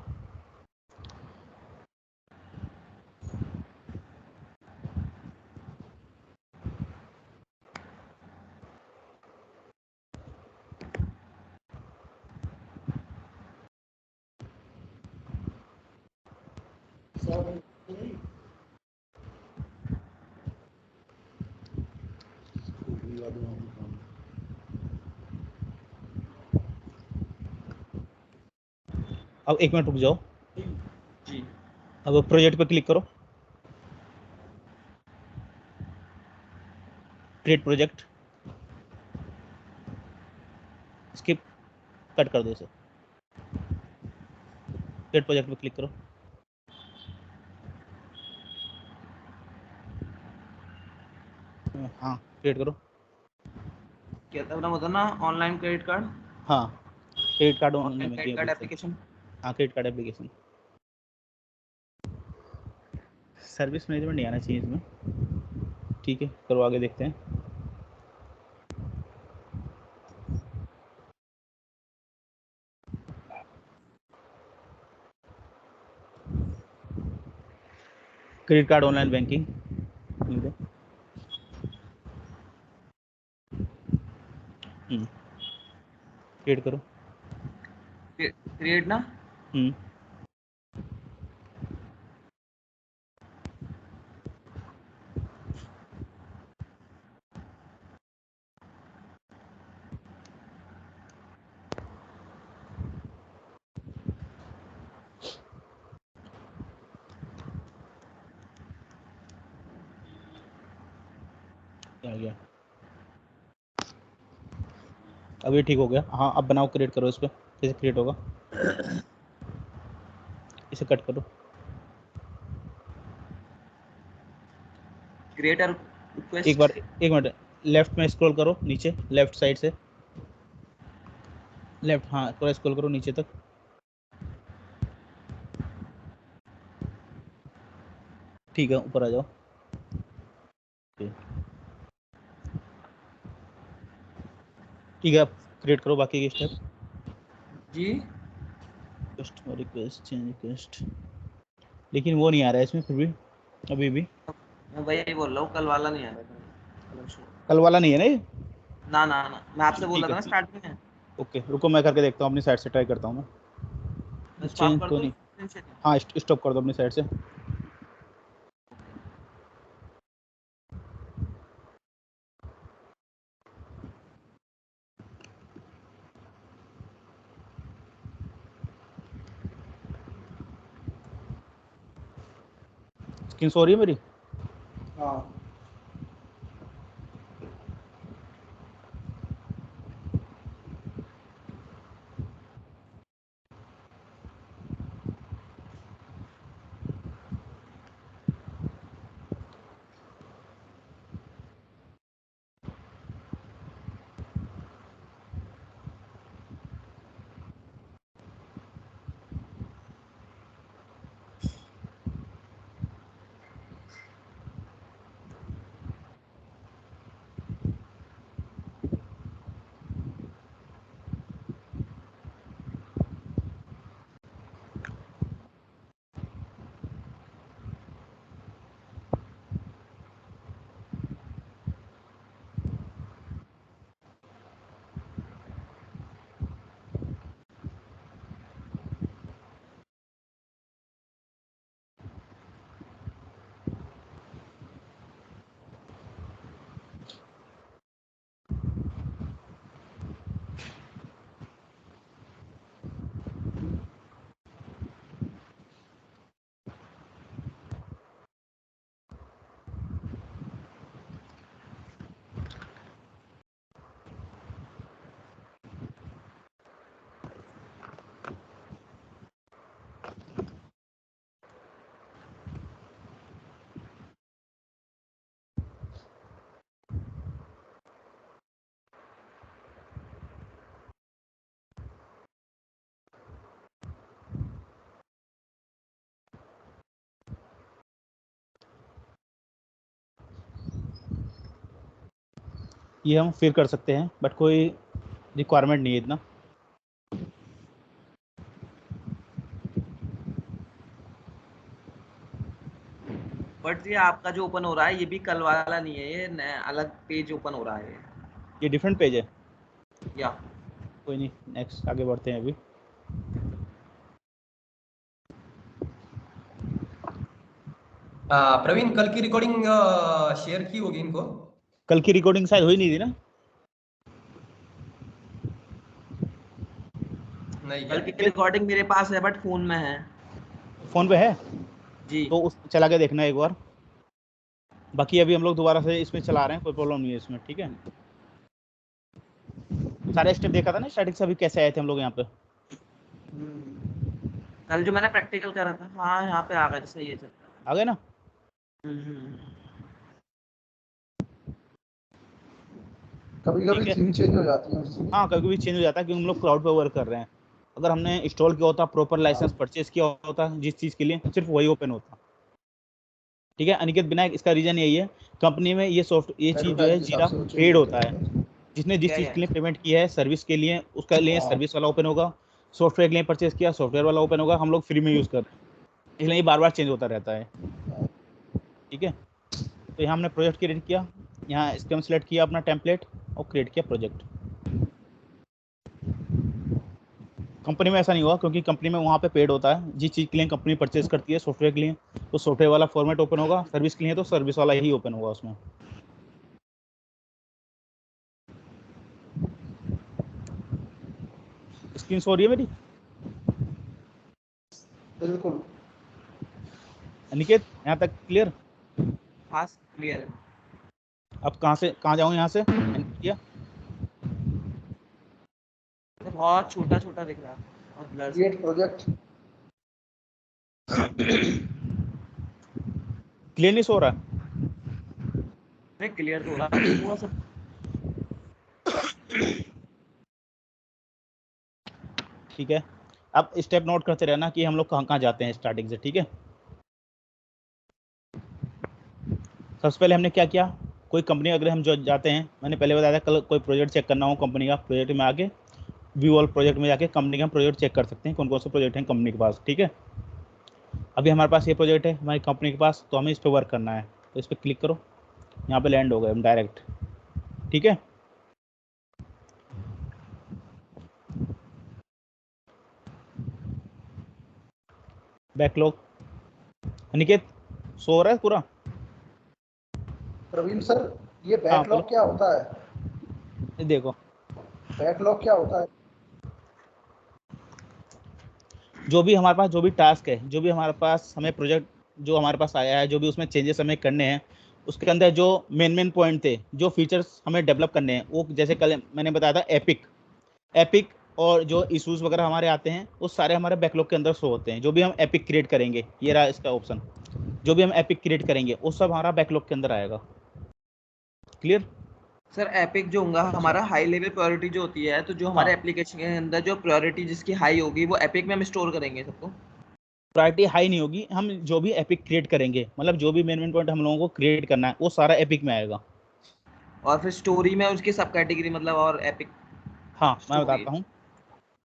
Speaker 2: अब 1 मिनट रुक जाओ
Speaker 4: जी।
Speaker 2: अब प्रोजेक्ट पे क्लिक करो, क्रिएट प्रोजेक्ट, स्किप, कट कर दो इसे, क्रिएट प्रोजेक्ट पे क्लिक करो। हाँ क्रिएट करो।
Speaker 4: क्या था अपना बताना, ऑनलाइन क्रेडिट कार्ड?
Speaker 2: हाँ credit card
Speaker 4: online credit card application.
Speaker 2: हाँ credit card application. Service management नहीं आना चाहिए इसमें, ठीक है करो, आगे देखते हैं। क्रेडिट कार्ड ऑनलाइन बैंकिंग, ठीक है। क्रिएट करो।
Speaker 4: क्रिएट ना।
Speaker 2: आ गया, अब ये ठीक हो गया। हाँ अब बनाओ, क्रिएट करो इस पर, कैसे क्रिएट होगा, इसे कट करो।
Speaker 4: Creator request.
Speaker 2: एक बार 1 मिनट, लेफ्ट में स्क्रॉल करो नीचे, लेफ्ट साइड से लेफ्ट, हाँ थोड़ा स्क्रॉल करो नीचे तक। ठीक है ऊपर आ जाओ। ठीक है अब क्रिएट करो बाकी के स्टेप।
Speaker 4: जी।
Speaker 2: कस्टमर रिक्वेस्ट, चेंज रिक्वेस्ट, लेकिन वो नहीं आ रहा है इसमें फिर भी, अभी भी।
Speaker 4: मैं वही बोल रहा हूँ, कल वाला नहीं आ रहा था।
Speaker 2: कल वाला नहीं है ना ये?
Speaker 4: ना ना ना, मैं आपसे बोल
Speaker 2: ठीक
Speaker 4: रहा था
Speaker 2: है
Speaker 4: ना स्टार्टिंग में।
Speaker 2: ओके रुको, मैं करके देखता हूँ अपनी साइड से, ट्राई करता हूँ मैं।
Speaker 4: मैं स्टॉप
Speaker 2: चेंज
Speaker 4: कर
Speaker 2: तो
Speaker 4: दूँ?
Speaker 2: नहीं, हाँ स्टॉप कर दो अपनी साइड से। स्क्रीन सो रही है मेरी?
Speaker 3: हाँ
Speaker 2: ये हम फिर कर सकते हैं बट कोई रिक्वायरमेंट नहीं है इतना।
Speaker 4: बट ये आपका जो ओपन हो रहा है ये भी कल वाला नहीं है, ये अलग पेज ओपन हो रहा है
Speaker 2: ये डिफरेंट पेज है।
Speaker 4: या।
Speaker 2: कोई नहीं, नेक्स्ट आगे बढ़ते हैं अभी।
Speaker 5: प्रवीण, कल की रिकॉर्डिंग शेयर की होगी इनको?
Speaker 2: कल की रिकॉर्डिंग शायद हुई नहीं थी ना?
Speaker 5: नहीं,
Speaker 4: कल की रिकॉर्डिंग मेरे पास है बट फोन में है।
Speaker 2: फोन पे है
Speaker 4: जी।
Speaker 2: तो उस चला के देखना एक बार। बाकी अभी हम लोग दोबारा से इसमें चला रहे हैं, कोई प्रॉब्लम नहीं है इसमें, ठीक है। सारे स्टेप देखा था ना स्टार्टिंग से, अभी कैसे आए थे हम लोग यहाँ पे?
Speaker 4: कल जो मैंने प्रैक्टिकल करा था, हाँ यहाँ पे आ गए, सही है सर।
Speaker 2: आ गए ना?
Speaker 3: कभी-कभी थीम चेंज हो जाती है।
Speaker 2: हाँ, कभी भी चेंज हो जाता है क्योंकि हम लोग क्लाउड पे वर्क कर रहे हैं। अगर हमने इंस्टॉल किया होता, प्रॉपर लाइसेंस परचेज किया होता जिस चीज़ के लिए, सिर्फ वही ओपन होता। ठीक है अनिकेत विनायक, इसका रीजन यही है, कंपनी में ये चीज़ जो है जीरा पेड होता है। जिसने जिस चीज़ के लिए पेमेंट किया है सर्विस के लिए, उसका लिए सर्विस वाला ओपन होगा। सॉफ्टवेयर के लिए परचेज किया, सॉफ्टवेयर वाला ओपन होगा। हम लोग फ्री में यूज़ कर रहे हैं, इसलिए ये बार बार चेंज होता रहता है। ठीक है, तो यहाँ हमने प्रोजेक्ट क्रिएट किया, यहाँ स्कीम सेलेक्ट किया अपना टेम्पलेट और क्रिएट किया प्रोजेक्ट। कंपनी में ऐसा नहीं हुआ क्योंकि कंपनी में वहाँ पे पेड होता है। जिस चीज़ के लिए कंपनी परचेज करती है सॉफ्टवेयर के लिए, तो सॉफ्टवेयर वाला फॉर्मेट ओपन होगा, सर्विस के लिए तो सर्विस वाला ही ओपन होगा उसमें। स्क्रीन शो हो रही है मेरी?
Speaker 3: बिल्कुल।
Speaker 2: अनिकेत यहाँ तक क्लियर?
Speaker 4: हाँ क्लियर।
Speaker 2: अब कहाँ जाऊँ यहाँ से? किया
Speaker 4: बहुत छोटा छोटा दिख रहा है और ब्लर।
Speaker 3: Create project.
Speaker 2: क्लियर नहीं सो रहा?
Speaker 4: नहीं क्लियर तो हो रहा है पूरा सब।
Speaker 2: ठीक है, अब स्टेप नोट करते रहना कि हम लोग कहाँ कहाँ जाते हैं स्टार्टिंग से। ठीक है, सबसे पहले हमने क्या किया, कोई कंपनी अगर हम जो जाते हैं, मैंने पहले बताया था कल कोई प्रोजेक्ट चेक करना हो कंपनी का, प्रोजेक्ट में आके व्यू ऑल प्रोजेक्ट में जाके कंपनी का प्रोजेक्ट चेक कर सकते हैं, कौन कौन से प्रोजेक्ट हैं कंपनी के पास। ठीक है, अभी हमारे पास ये प्रोजेक्ट है हमारी कंपनी के पास, तो हमें इस पर वर्क करना है। तो इस पर क्लिक करो, यहाँ पे लैंड हो गए हम डायरेक्ट। ठीक है, बैकलॉग अनिकेत सो हो रहा है पूरा?
Speaker 3: प्रवीण सर, ये बैकलॉग क्या होता है?
Speaker 2: ये देखो,
Speaker 3: बैकलॉग क्या होता है?
Speaker 2: जो भी हमारे पास जो भी टास्क है, जो भी हमारे पास हमें प्रोजेक्ट जो हमारे पास आया है, जो भी उसमें चेंजेस हमें करने हैं, उसके अंदर जो मेन पॉइंट थे, जो फीचर्स हमें डेवलप करने हैं, वो जैसे कल मैंने बताया था एपिक और जो इशूज़ वगैरह हमारे आते हैं वो सारे हमारे बैकलॉग के अंदर शो होते हैं। जो भी हम एपिक क्रिएट करेंगे, ये रहा इसका ऑप्शन, जो भी हम एपिक क्रिएट करेंगे वो सब हमारा बैकलॉग के अंदर आएगा। Clear
Speaker 4: sir? एपिक जो होगा हमारा हाई लेवल प्रायोरिटी जो होती है, तो जो हमारे एप्लीकेशन के अंदर जो प्रायोरिटी जिसकी हाई होगी वो एपिक में हम स्टोर करेंगे सबको।
Speaker 2: प्रायोरिटी हाई नहीं होगी, हम जो भी एपिक क्रिएट करेंगे, मतलब जो भी मेन पॉइंट हम लोगों को क्रिएट करना है वो सारा एपिक में आएगा।
Speaker 4: और फिर स्टोरी में उसकी सब कैटेगरी मतलब और एपिक।
Speaker 2: हाँ मैं बताता हूँ,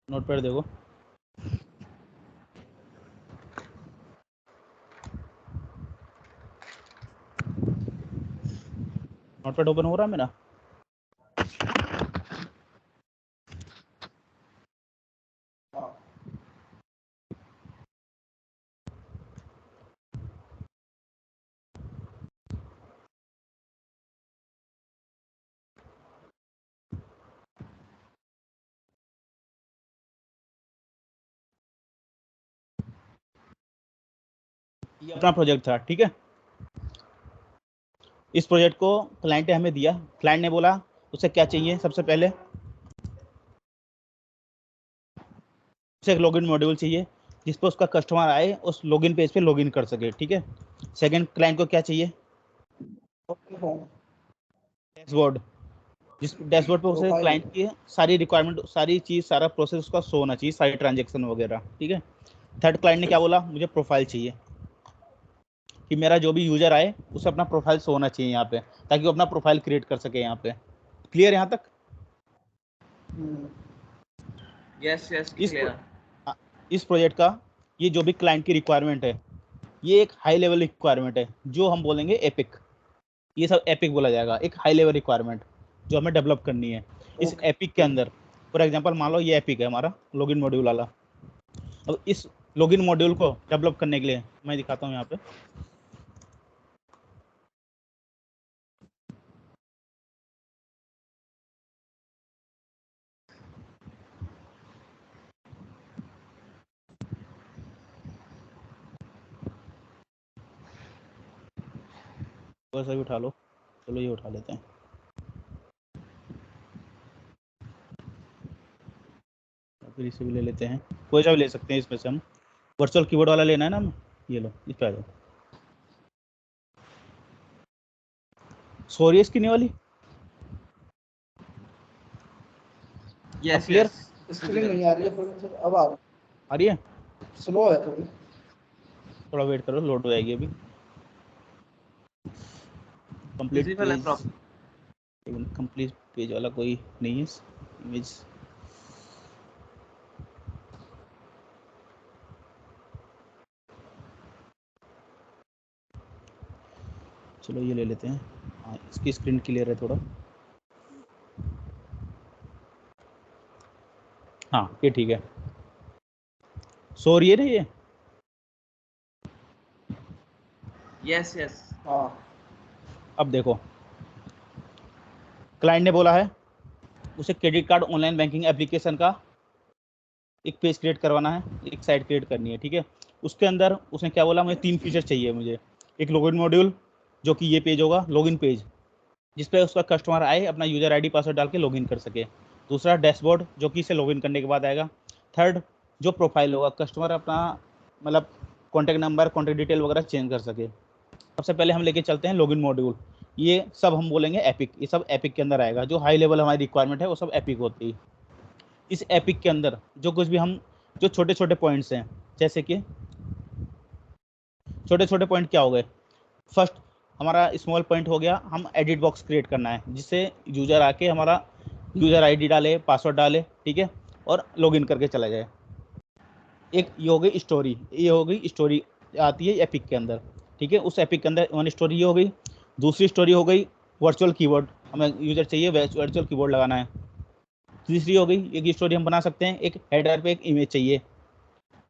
Speaker 2: नोटपैड देखो, नोटपैड ओपन हो रहा है मेरा? ये अपना प्रोजेक्ट था। ठीक है, इस प्रोजेक्ट को क्लाइंट ने हमें दिया, क्लाइंट ने बोला उसे क्या चाहिए, सबसे पहले उसे एक लॉगिन मॉड्यूल चाहिए जिस पर उसका कस्टमर आए उस लॉगिन पेज पे लॉगिन कर सके। ठीक है, सेकंड क्लाइंट को क्या चाहिए, डैशबोर्ड, जिस डैशबोर्ड पे उसे क्लाइंट की सारी रिक्वायरमेंट, सारी चीज़, सारा प्रोसेस उसका शो होना चाहिए, सारी ट्रांजेक्शन वगैरह। ठीक है, थर्ड क्लाइंट ने क्या बोला, मुझे प्रोफाइल चाहिए कि मेरा जो भी यूजर आए उसे अपना प्रोफाइल शो होना चाहिए यहाँ पे, ताकि वो अपना प्रोफाइल क्रिएट कर सके यहाँ पे। क्लियर यहाँ तक?
Speaker 4: Yes clear.
Speaker 2: इस प्रोजेक्ट का ये जो भी क्लाइंट की रिक्वायरमेंट है, ये एक हाई लेवल रिक्वायरमेंट है जो हम बोलेंगे एपिक। ये सब एपिक बोला जाएगा, एक हाई लेवल रिक्वायरमेंट जो हमें डेवलप करनी है। इस एपिक के अंदर फॉर एग्जांपल मान लो ये एपिक है हमारा लॉगिन मॉड्यूल वाला। अब इस लॉगिन मॉड्यूल को डेवलप करने के लिए मैं दिखाता हूँ यहाँ पे, कोई सा भी उठा लो, चलो ये उठा लेते हैं। फिर इसे भी ले लेते हैं, कोई सा भी ले सकते हैं इसमें से हम। वर्चुअल कीबोर्ड वाला लेना है ना हमें, ये लो इस पे आ जाओ। सॉरी स्क्रीन वाली
Speaker 4: यस
Speaker 2: clear?
Speaker 4: यस
Speaker 3: स्क्रीन नहीं आ रही है थोड़ी सी, अब
Speaker 2: आ रही है,
Speaker 3: स्लो है थोड़ी।
Speaker 2: थोड़ा वेट करो, लोड हो जाएगी अभी। कंप्लीट
Speaker 4: विजिबल है
Speaker 2: पेज,
Speaker 4: प्रॉपर।
Speaker 2: कंप्लीट पेज वाला कोई नहीं है इमेज। चलो ये ले लेते हैं। हाँ, इसकी स्क्रीन क्लियर है थोड़ा। हाँ ये ठीक है, सो रही है ना ये।
Speaker 4: Yes yes.
Speaker 3: हाँ
Speaker 2: अब देखो, क्लाइंट ने बोला है उसे credit card online banking application का एक पेज क्रिएट करवाना है, एक साइट क्रिएट करनी है, ठीक है। उसके अंदर उसने क्या बोला, मुझे 3 फीचर चाहिए मुझे। एक लॉगिन मॉड्यूल, जो कि ये पेज होगा, लॉगिन पेज, जिस पे उसका कस्टमर आए अपना यूजर आईडी पासवर्ड डाल के लॉगिन कर सके। दूसरा डैशबोर्ड, जो कि इसे लॉगिन करने के बाद आएगा। थर्ड, जो प्रोफाइल होगा, कस्टमर अपना मतलब कॉन्टैक्ट नंबर, कॉन्टैक्ट डिटेल वगैरह चेंज कर सके। सबसे पहले हम लेके चलते हैं लॉगिन मॉड्यूल। ये सब हम बोलेंगे एपिक, ये सब एपिक के अंदर आएगा। जो हाई लेवल हमारी रिक्वायरमेंट है वो सब एपिक होती है। इस एपिक के अंदर जो कुछ भी हम, जो छोटे छोटे पॉइंट्स हैं, जैसे कि छोटे छोटे पॉइंट क्या हो गए। फर्स्ट हमारा स्मॉल पॉइंट हो गया, हम एडिट बॉक्स क्रिएट करना है जिससे यूजर आके हमारा यूजर आईडी डाले, पासवर्ड डाले, ठीक है, और लॉगिन करके चला जाए। एक ये हो गई स्टोरी, ये हो गई स्टोरी आती है एपिक के अंदर, ठीक है। उस एपिक के अंदर वन स्टोरी ये हो गई। दूसरी स्टोरी हो गई वर्चुअल कीबोर्ड, हमें यूजर चाहिए वर्चुअल कीबोर्ड लगाना है। तीसरी हो गई एक स्टोरी हम बना सकते हैं, एक हेडर पे एक इमेज चाहिए,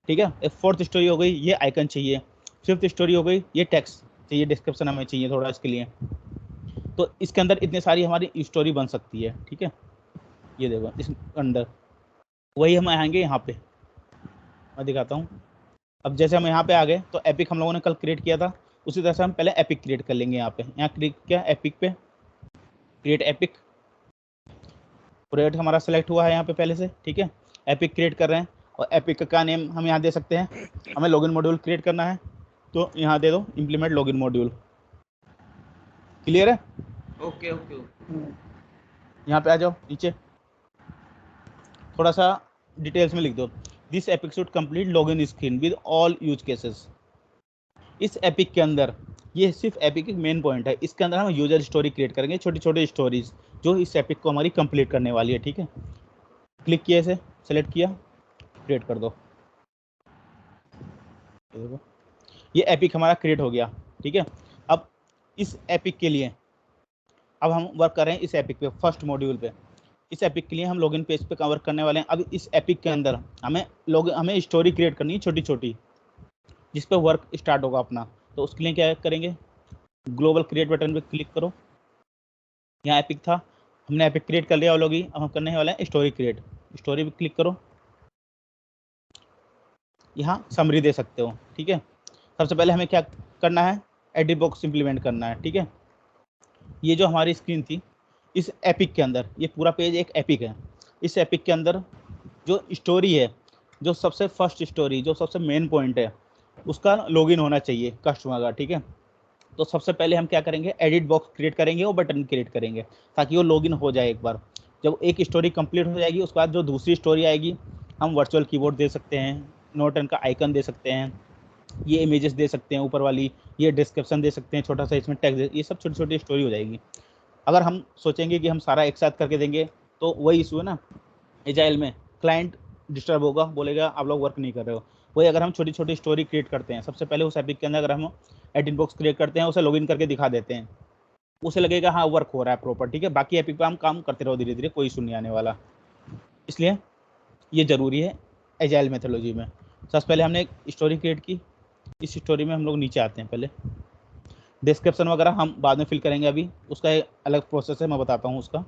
Speaker 2: ठीक है। एक फोर्थ स्टोरी हो गई ये आइकन चाहिए। फिफ्थ स्टोरी हो गई ये टेक्स्ट चाहिए, डिस्क्रिप्शन हमें चाहिए थोड़ा इसके लिए। तो इसके अंदर इतनी सारी हमारी स्टोरी बन सकती है, ठीक है। ये देखो इस अंदर वही हम आएंगे यहाँ पे, मैं दिखाता हूँ। अब जैसे हम यहाँ पे आ गए तो एपिक हम लोगों ने कल क्रिएट किया था, उसी तरह से हम पहले एपिक क्रिएट कर लेंगे। यहाँ पे यहाँ क्लिक किया एपिक पे, क्रिएट एपिक, प्रोजेक्ट हमारा सेलेक्ट हुआ है यहाँ पे पहले से, ठीक है। एपिक क्रिएट कर रहे हैं और एपिक का नेम हम यहाँ दे सकते हैं। हमें लॉगिन मॉड्यूल क्रिएट करना है तो यहाँ दे दो इम्प्लीमेंट लॉगिन मॉड्यूल। क्लियर है?
Speaker 4: Okay okay.
Speaker 2: यहाँ पे आ जाओ नीचे, थोड़ा सा डिटेल्स में लिख दो, this epic should complete login screen with all use cases. इस एपिक के अंदर ये सिर्फ एपिक की मेन पॉइंट है, इसके अंदर हम यूजर स्टोरी क्रिएट करेंगे, छोटी छोटी स्टोरीज जो इस एपिक को हमारी कंप्लीट करने वाली है, ठीक है। क्लिक किया, इसे सेलेक्ट किया, क्रिएट कर दो। ये एपिक हमारा क्रिएट हो गया, ठीक है। अब इस एपिक के लिए अब हम वर्क कर रहे हैं इस एपिक पे, फर्स्ट मॉड्यूल पे। इस एपिक के लिए हम लॉगिन पेज पे वर्क करने वाले हैं। अब इस एपिक के अंदर हमें स्टोरी क्रिएट करनी है छोटी छोटी, जिस पे वर्क स्टार्ट होगा अपना। तो उसके लिए क्या करेंगे, ग्लोबल क्रिएट बटन पे क्लिक करो। यहाँ एपिक था, हमने एपिक क्रिएट कर लिया ऑलरेडी। अब हम करने वाले हैं स्टोरी क्रिएट। स्टोरी पे क्लिक करो, यहाँ समरी दे सकते हो, ठीक है। सबसे पहले हमें क्या करना है, एडिट बॉक्स इंप्लीमेंट करना है, ठीक है। ये जो हमारी स्क्रीन थी इस एपिक के अंदर, ये पूरा पेज एक एपिक है। इस एपिक के अंदर जो स्टोरी है, जो सबसे फर्स्ट स्टोरी, जो सबसे मेन पॉइंट है, उसका लॉगिन होना चाहिए कस्टमर का, ठीक है। तो सबसे पहले हम क्या करेंगे, एडिट बॉक्स क्रिएट करेंगे और बटन क्रिएट करेंगे ताकि वो लॉगिन हो जाए एक बार। जब एक स्टोरी कंप्लीट हो जाएगी उसके बाद जो दूसरी स्टोरी आएगी, हम वर्चुअल कीबोर्ड दे सकते हैं, नोटन का आइकन दे सकते हैं, ये इमेजेस दे सकते हैं ऊपर वाली, ये डिस्क्रिप्शन दे सकते हैं छोटा सा, इसमें टेक्स्ट, ये सब छोटी छोटी स्टोरी हो जाएगी। अगर हम सोचेंगे कि हम सारा एक साथ करके देंगे तो वही इशू है ना, एजाइल में क्लाइंट डिस्टर्ब होगा, बोलेगा आप लोग वर्क नहीं कर रहे हो। वही अगर हम छोटी छोटी स्टोरी क्रिएट करते हैं, सबसे पहले उस एपिक के अंदर अगर हम एडिट बॉक्स क्रिएट करते हैं, उसे लॉगिन करके दिखा देते हैं, उसे लगेगा हाँ वर्क हो रहा है प्रॉपर, ठीक है। बाकी एपिक पे हम काम करते रहो धीरे धीरे, कोई इशू नहीं आने वाला। इसलिए ये ज़रूरी है एजाइल मेथोलॉजी में। सबसे पहले हमने एक स्टोरी क्रिएट की, इस स्टोरी में हम लोग नीचे आते हैं। पहले डिस्क्रिप्शन वगैरह हम बाद में फिल करेंगे, अभी उसका एक अलग प्रोसेस है, मैं बताता हूँ उसका।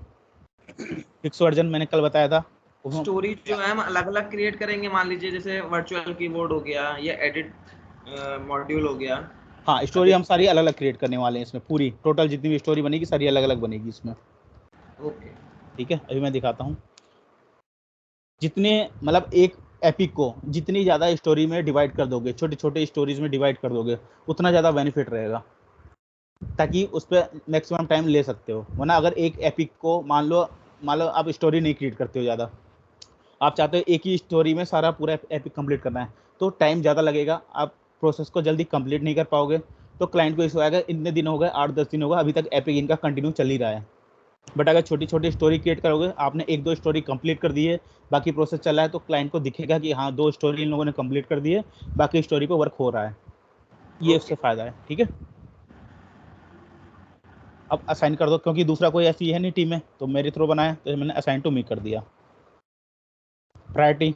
Speaker 2: फिक्स वर्जन मैंने कल बताया था।
Speaker 4: स्टोरी जो है हम अलग अलग क्रिएट करेंगे, मान लीजिए जैसे वर्चुअल कीबोर्ड हो गया या एडिट मॉड्यूल हो गया,
Speaker 2: हाँ, स्टोरी हम सारी अलग अलग क्रिएट करने वाले हैं इसमें, पूरी टोटल जितनी भी स्टोरी बनेगी सारी अलग अलग बनेगी इसमें।
Speaker 4: ओके
Speaker 2: ठीक है, अभी मैं दिखाता हूँ। जितने मतलब एक एपिक को जितनी ज़्यादा स्टोरी में डिवाइड कर दोगे, छोटे छोटे स्टोरीज में डिवाइड कर दोगे, उतना ज़्यादा बेनिफिट रहेगा, ताकि उस पर मैक्सिमम टाइम ले सकते हो। वरना अगर एक एपिक को मान लो आप स्टोरी नहीं क्रिएट करते हो ज़्यादा, आप चाहते हो एक ही स्टोरी में सारा पूरा एपिक कंप्लीट करना है, तो टाइम ज़्यादा लगेगा, आप प्रोसेस को जल्दी कंप्लीट नहीं कर पाओगे, तो क्लाइंट को इशू आएगा, इतने दिन हो गए, 8-10 दिन हो गए, अभी तक एपिक इनका कंटिन्यू चल ही रहा है। बट अगर छोटी छोटी स्टोरी क्रिएट करोगे, आपने 1-2 स्टोरी कंप्लीट कर दी है, बाकी प्रोसेस चल रहा है, तो क्लाइंट को दिखेगा कि हाँ 2 स्टोरी इन लोगों ने कंप्लीट कर दी है, बाकी स्टोरी पे वर्क हो रहा है। ये उससे फ़ायदा है। ठीक है, अब असाइन कर दो, क्योंकि दूसरा कोई ऐसी है नहीं टीम में, तो मेरे थ्रू बनाया तो मैंने असाइन टू मी कर दिया। प्रायोरिटी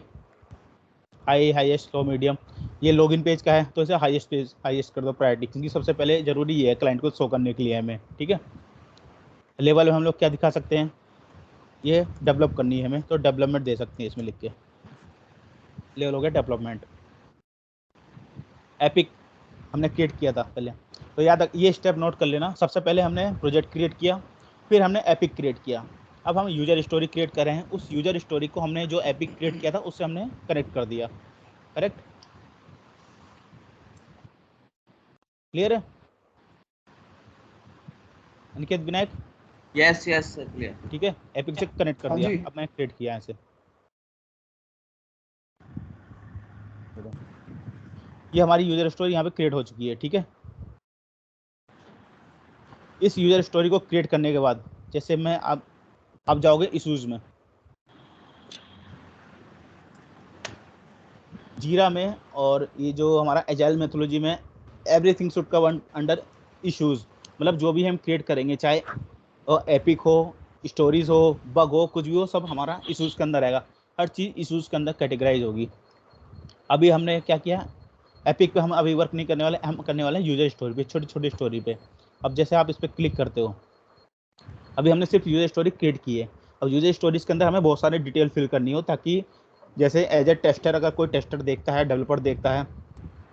Speaker 2: हाई, हाईएस्ट, लो, मीडियम। ये लॉगिन पेज का है तो इसे हाईएस्ट कर दो प्रायोरिटी, क्योंकि सबसे पहले जरूरी ये है क्लाइंट को शो करने के लिए हमें। ठीक है, लेवल में हम लोग क्या दिखा सकते हैं, ये डेवलप करनी है हमें, तो डेवलपमेंट दे सकते हैं इसमें लिख के, लेवल हो गया डेवलपमेंट। एपिक हमने क्रिएट किया था पहले, तो याद ये स्टेप नोट कर लेना। सबसे पहले हमने प्रोजेक्ट क्रिएट किया, फिर हमने एपिक क्रिएट किया, अब हम यूजर स्टोरी क्रिएट कर रहे हैं। उस यूजर स्टोरी को हमने जो एपिक क्रिएट किया था उससे हमने कनेक्ट कर दिया। करेक्ट, क्लियर है Aniket, Vinayak?
Speaker 4: Yes yes clear.
Speaker 2: ठीक है, एपिक से कनेक्ट कर
Speaker 3: हाँ
Speaker 2: दिया,
Speaker 3: जी।
Speaker 2: अब मैंने क्रिएट किया ऐसे। ये हमारी यूजर स्टोरी यहाँ पे क्रिएट हो चुकी है। ठीक है, इस यूजर स्टोरी को क्रिएट करने के बाद जैसे मैं आप जाओगे इशूज में, जीरा में, और ये जो हमारा एजाइल मेथोलॉजी में everything should come under issues, मतलब जो भी हम क्रिएट करेंगे, चाहे एपिक हो, स्टोरीज हो, बग हो, कुछ भी हो, सब हमारा इश्यूज के अंदर आएगा। हर चीज़ इश्यूज के अंदर कैटेगराइज होगी। अभी हमने क्या किया, एपिक पे हम अभी वर्क नहीं करने वाले, हम करने वाले हैं यूजर स्टोरी पे, छोटी छोटी स्टोरी पे। अब जैसे आप इस पर क्लिक करते हो, अभी हमने सिर्फ यूजर स्टोरी क्रिएट की है। अब यूजर स्टोरीज के अंदर हमें बहुत सारी डिटेल फिल करनी हो, ताकि जैसे एज ए टेस्टर, अगर कोई टेस्टर देखता है, डेवलपर देखता है,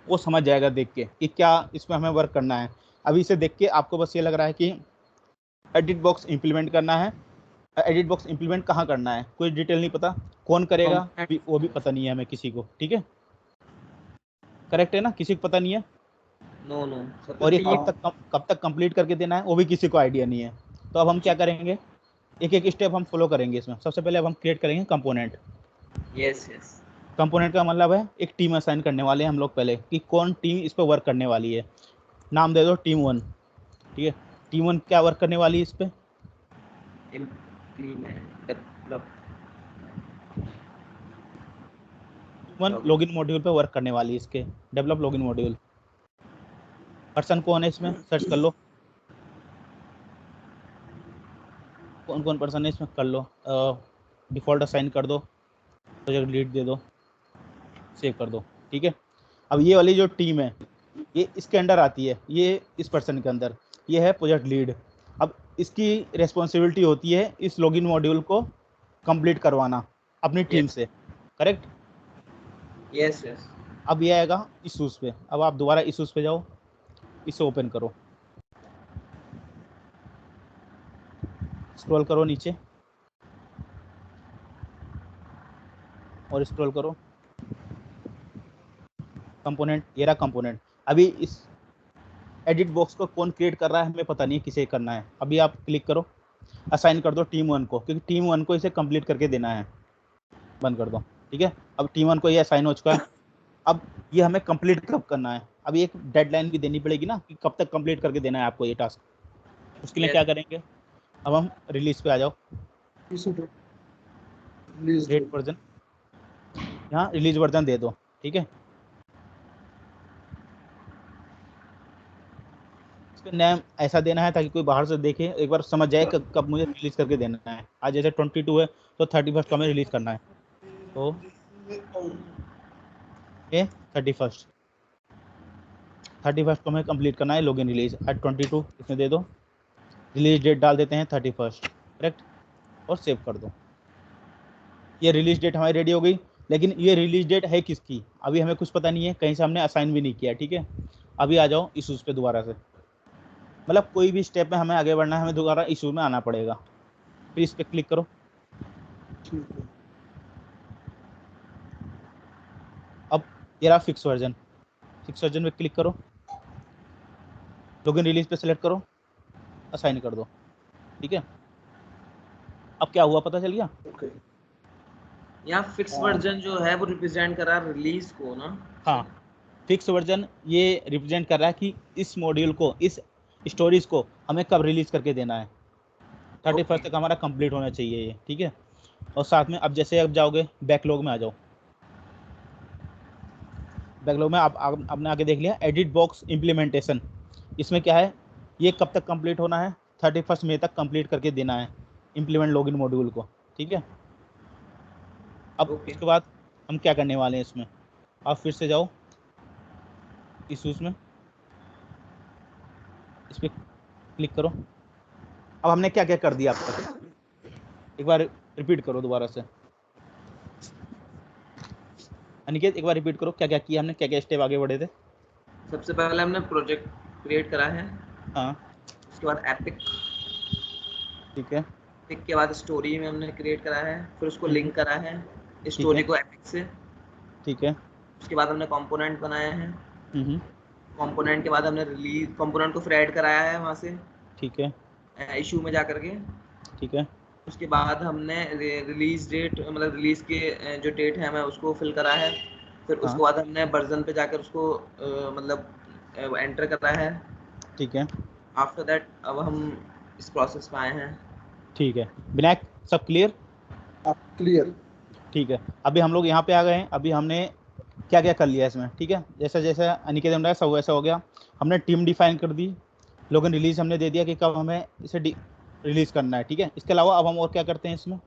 Speaker 2: वो समझ जाएगा देख के कि क्या इसमें हमें वर्क करना है। अभी इसे देख के आपको बस ये लग रहा है कि एडिट बॉक्स इंप्लीमेंट करना है। एडिट बॉक्स इंप्लीमेंट कहाँ करना है, कोई डिटेल नहीं पता, कौन करेगा वो भी पता नहीं है हमें किसी को। ठीक है, करेक्ट है ना, किसी को पता नहीं है।
Speaker 4: नो नो
Speaker 2: और ये कब तक कंप्लीट करके देना है वो भी किसी को आइडिया नहीं है। तो अब हम क्या करेंगे, एक एक स्टेप हम फॉलो करेंगे इसमें। सबसे पहले अब हम क्रिएट करेंगे कंपोनेंट।
Speaker 4: यस यस
Speaker 2: कंपोनेंट का मतलब है एक टीम असाइन करने वाले हैं हम लोग पहले, कि कौन टीम इस पर वर्क करने वाली है। नाम दे दो टीम 1। ठीक है, टीम 1 क्या वर्क करने वाली है इस पर, लॉगिन मॉड्यूल पे वर्क करने वाली है, इसके डेवलप लॉगिन मॉड्यूल। पर्सन कौन है इसमें, सर्च कर लो कौन कौन पर्सन है इसमें, कर लो। डिफ़ॉल्ट असाइन कर दो, प्रोजेक्ट लीड दे दो, सेव कर दो। ठीक है, अब ये वाली जो टीम है ये इसके अंडर आती है, ये इस पर्सन के अंदर, ये है प्रोजेक्ट लीड। अब इसकी रिस्पॉन्सिबिलिटी होती है इस लॉगिन मॉड्यूल को कंप्लीट करवाना अपनी टीम से। करेक्ट,
Speaker 4: यस यस
Speaker 2: अब ये आएगा इशूज़ पे। अब आप दोबारा इशूज़ पे जाओ, इसे ओपन करो, स्क्रॉल करो नीचे और स्क्रॉल करो, कंपोनेंट, ये रहा कंपोनेंट। अभी इस एडिट बॉक्स को कौन क्रिएट कर रहा है हमें पता नहीं है, किसे करना है। अभी आप क्लिक करो, असाइन कर दो टीम 1 को, क्योंकि टीम 1 को इसे कंप्लीट करके देना है। बंद कर दो। ठीक है, अब टीम 1 को ये असाइन हो चुका है। अब ये हमें कंप्लीट कब करना है, अभी एक डेडलाइन भी देनी पड़ेगी ना, कि कब तक कंप्लीट करके देना है आपको ये टास्क। उसके लिए क्या करेंगे, अब हम रिलीज पे आ जाओ, डेट वर्जन, यहाँ रिलीज वर्जन दे दो। ठीक है, इसका नेम ऐसा देना है ताकि कोई बाहर से देखे, एक बार समझ जाए कब मुझे रिलीज करके देना है। आज जैसे 22 है तो 31 को हमें रिलीज करना है, तो ये 31 को हमें कंप्लीट करना है लॉगिन रिलीज। आज 22 इसमें दे दो, रिलीज डेट डाल देते हैं 31, करेक्ट, और सेव कर दो। ये रिलीज डेट हमारी रेडी हो गई, लेकिन ये रिलीज डेट है किसकी अभी हमें कुछ पता नहीं है, कहीं से हमने असाइन भी नहीं किया। ठीक है, अभी आ जाओ इशूज़ पे दोबारा से, मतलब कोई भी स्टेप में हमें आगे बढ़ना है, हमें दोबारा इशू में आना पड़ेगा। फिर इस पर क्लिक करो।
Speaker 3: ठीक है।
Speaker 2: अब ये रहा फिक्स वर्जन में क्लिक करो, लॉगिन रिलीज पे सेलेक्ट करो, असाइन कर दो। ठीक है, अब क्या हुआ पता चल गया?
Speaker 3: ओके।
Speaker 4: यहाँ फिक्स वर्जन जो है वो रिप्रेजेंट कर रहा है रिलीज को ना?
Speaker 2: हाँ, फिक्स वर्जन ये रिप्रेजेंट कर रहा है कि इस मॉड्यूल को, इस स्टोरीज को हमें कब रिलीज करके देना है। 31 तक हमारा कंप्लीट होना चाहिए ये। ठीक है, और साथ में अब जैसे अब जाओगे बैकलॉग में आ जाओ। बैकलॉग में आप आपने आगे देख लिया एडिट बॉक्स इम्प्लीमेंटेशन। इसमें क्या है, ये कब तक कंप्लीट होना है? 31 मई तक कंप्लीट करके देना है इम्प्लीमेंट लॉगिन मॉड्यूल को। ठीक है, अब उसके बाद हम क्या करने वाले हैं इसमें, आप फिर से जाओ इशूज में, इस पर क्लिक करो। अब हमने क्या क्या कर दिया अब तक, एक बार रिपीट करो दोबारा से। अनिकेत एक बार रिपीट करो, क्या क्या किया हमने, क्या क्या स्टेप आगे बढ़े थे?
Speaker 4: सबसे पहले हमने प्रोजेक्ट क्रिएट करा है।
Speaker 2: हाँ,
Speaker 4: उसके बाद एपिक।
Speaker 2: ठीक है,
Speaker 4: एपिक के बाद स्टोरी में हमने क्रिएट करा है, फिर उसको लिंक करा है स्टोरी को एपिक से।
Speaker 2: ठीक है,
Speaker 4: उसके बाद हमने कंपोनेंट बनाए हैं। कंपोनेंट के बाद हमने रिलीज कंपोनेंट को फिर ऐड कराया है वहाँ से।
Speaker 2: ठीक है,
Speaker 4: इशू में जा करके।
Speaker 2: ठीक है,
Speaker 4: उसके बाद हमने रिलीज डेट, मतलब रिलीज के जो डेट है हमें उसको फिल करा है। फिर
Speaker 2: हाँ,
Speaker 4: उसके बाद हमने वर्जन पे जाकर उसको मतलब एंटर करा है।
Speaker 2: ठीक है,
Speaker 4: आफ्टर दैट अब हम इस प्रोसेस पे आए हैं।
Speaker 2: ठीक है। विनायक सब क्लियर?
Speaker 3: क्लियर।
Speaker 2: ठीक है, अभी हम लोग यहाँ पे आ गए हैं। अभी हमने क्या क्या कर लिया इसमें। ठीक है, जैसा जैसा अनिकेत ने बताया सब वैसा हो गया। हमने टीम डिफाइन कर दी, लॉगिन रिलीज हमने दे दिया कि कब हमें इसे रिलीज करना है। ठीक है, इसके अलावा अब हम और क्या करते हैं इसमें,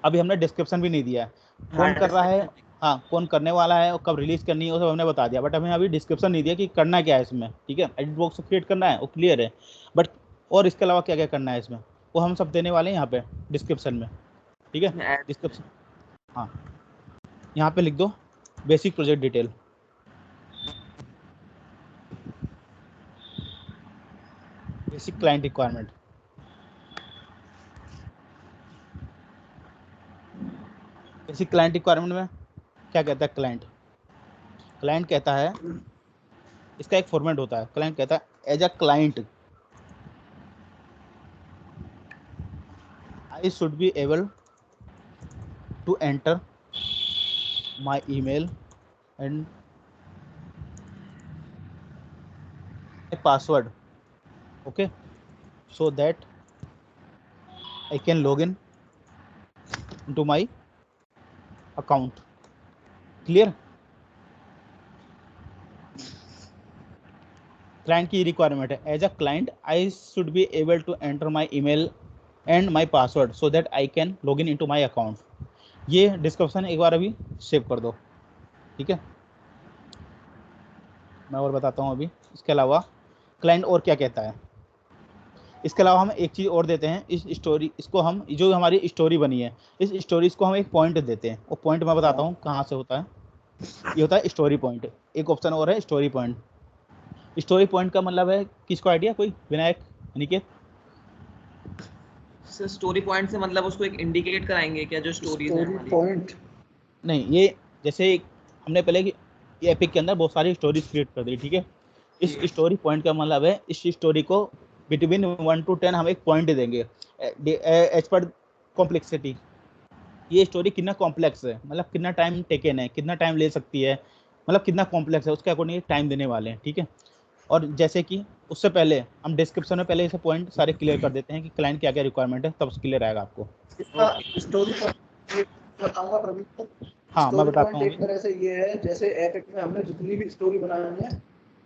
Speaker 2: अभी हमने डिस्क्रिप्शन भी नहीं दिया है, कौन कर रहा है, हाँ कौन करने वाला है और कब रिलीज करनी है वो सब हमने बता दिया, बट हमें अभी डिस्क्रिप्शन नहीं दिया कि करना क्या है इसमें। ठीक है, एडिट बॉक्स क्रिएट करना है वो क्लियर है, बट और इसके अलावा क्या क्या करना है इसमें वो हम सब देने वाले हैं यहाँ पे डिस्क्रिप्शन में। ठीक है, डिस्क्रिप्शन, हाँ यहाँ पे लिख दो basic project detail. Basic client requirement, basic client requirement में क्या कहता है क्लाइंट कहता है, इसका एक फॉर्मेट होता है। क्लाइंट कहता है as a client I should be able to enter my email and password, okay, so that I can log in into my account. Clear? Client की रिक्वायरमेंट है, as a client I should be able to enter my email and my password so that I can log in into my account. ये description एक बार अभी save कर दो। ठीक है, मैं और बताता हूँ अभी। इसके अलावा क्लाइंट और क्या कहता है, इसके अलावा हम एक चीज़ और देते हैं, इस स्टोरी, इसको हम जो हमारी स्टोरी बनी है इस स्टोरीज को हम एक पॉइंट देते हैं। वो पॉइंट मैं बताता हूँ कहाँ से होता है, ये होता है स्टोरी पॉइंट। एक ऑप्शन और है स्टोरी पॉइंट। स्टोरी पॉइंट का मतलब है, किसको आइडिया, कोई? विनायक, अनिकेत?
Speaker 4: स्टोरी पॉइंट से मतलब उसको एक इंडिकेट कराएंगे क्या जो स्टोरीज है हमारी?
Speaker 3: पॉइंट
Speaker 2: नहीं, ये जैसे हमने पहले ये एपिक के अंदर बहुत सारी स्टोरीज क्रिएट कर दी। ठीक है, इस स्टोरी पॉइंट का मतलब है इस स्टोरी को बिटवीन 1 to 10 हम एक पॉइंट देंगे एज पर कॉम्प्लेक्सिटी। ये स्टोरी कितना कॉम्प्लेक्स है, मतलब कितना टाइम टेकन है, कितना टाइम ले सकती है, मतलब कितना कॉम्प्लेक्स है, उसके अकॉर्डिंग टाइम देने वाले हैं। ठीक है, और जैसे कि उससे पहले हम डिस्क्रिप्शन में पहले इसे पॉइंट सारे क्लियर कर देते हैं कि क्लाइंट क्या क्या रिक्वायरमेंट है, तब क्लियर आएगा आपको।
Speaker 3: स्टोरी बताऊंगा प्रवीण।
Speaker 2: हाँ मैं
Speaker 3: स्टोरी
Speaker 2: बताता
Speaker 3: पॉइंट
Speaker 2: हूँ।
Speaker 3: एक तरह से ये है, जैसे एपिक में हमने जितनी भी स्टोरी बनाई है,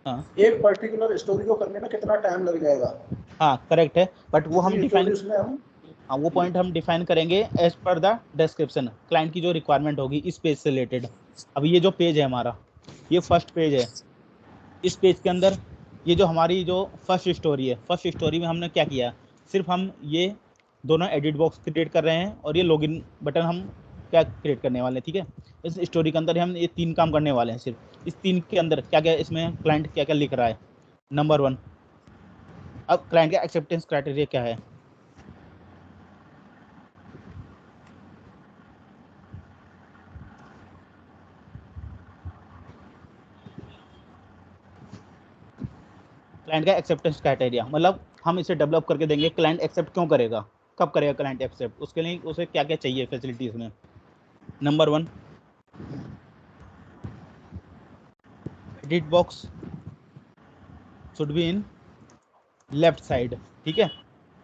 Speaker 2: हाँ
Speaker 3: एक पर्टिकुलर स्टोरी को करने में कितना टाइम लग जाएगा।
Speaker 2: हाँ करेक्ट है, बट वो हम
Speaker 3: जितनी
Speaker 2: डिफाइन,
Speaker 3: स्टोरीज में हम
Speaker 2: हाँ वो पॉइंट हम डिफाइन करेंगे as per the description, client की जो रिक्वायरमेंट होगी इस पेज से रिलेटेड। अब ये जो पेज है हमारा, ये फर्स्ट पेज है। इस पेज के अंदर ये जो हमारी जो फर्स्ट स्टोरी है, फर्स्ट स्टोरी में हमने क्या किया, सिर्फ हम ये दोनों एडिट बॉक्स क्रिएट कर रहे हैं और ये लॉगिन बटन हम क्या क्रिएट करने वाले हैं, ठीक है। इस स्टोरी के अंदर हम ये 3 काम करने वाले हैं सिर्फ। इस 3 के अंदर क्या क्या इसमें क्लाइंट क्या क्या लिख रहा है। नंबर 1, अब क्लाइंट का एक्सेप्टेंस क्राइटेरिया क्या है। क्लाइंट का एक्सेप्टेंस क्राइटेरिया मतलब हम इसे डेवलप करके देंगे, क्लाइंट एक्सेप्ट क्यों करेगा, कब करेगा क्लाइंट एक्सेप्ट, उसके लिए उसे क्या क्या चाहिए फैसिलिटीज में। Number 1, edit box should be in left side, ठीक है।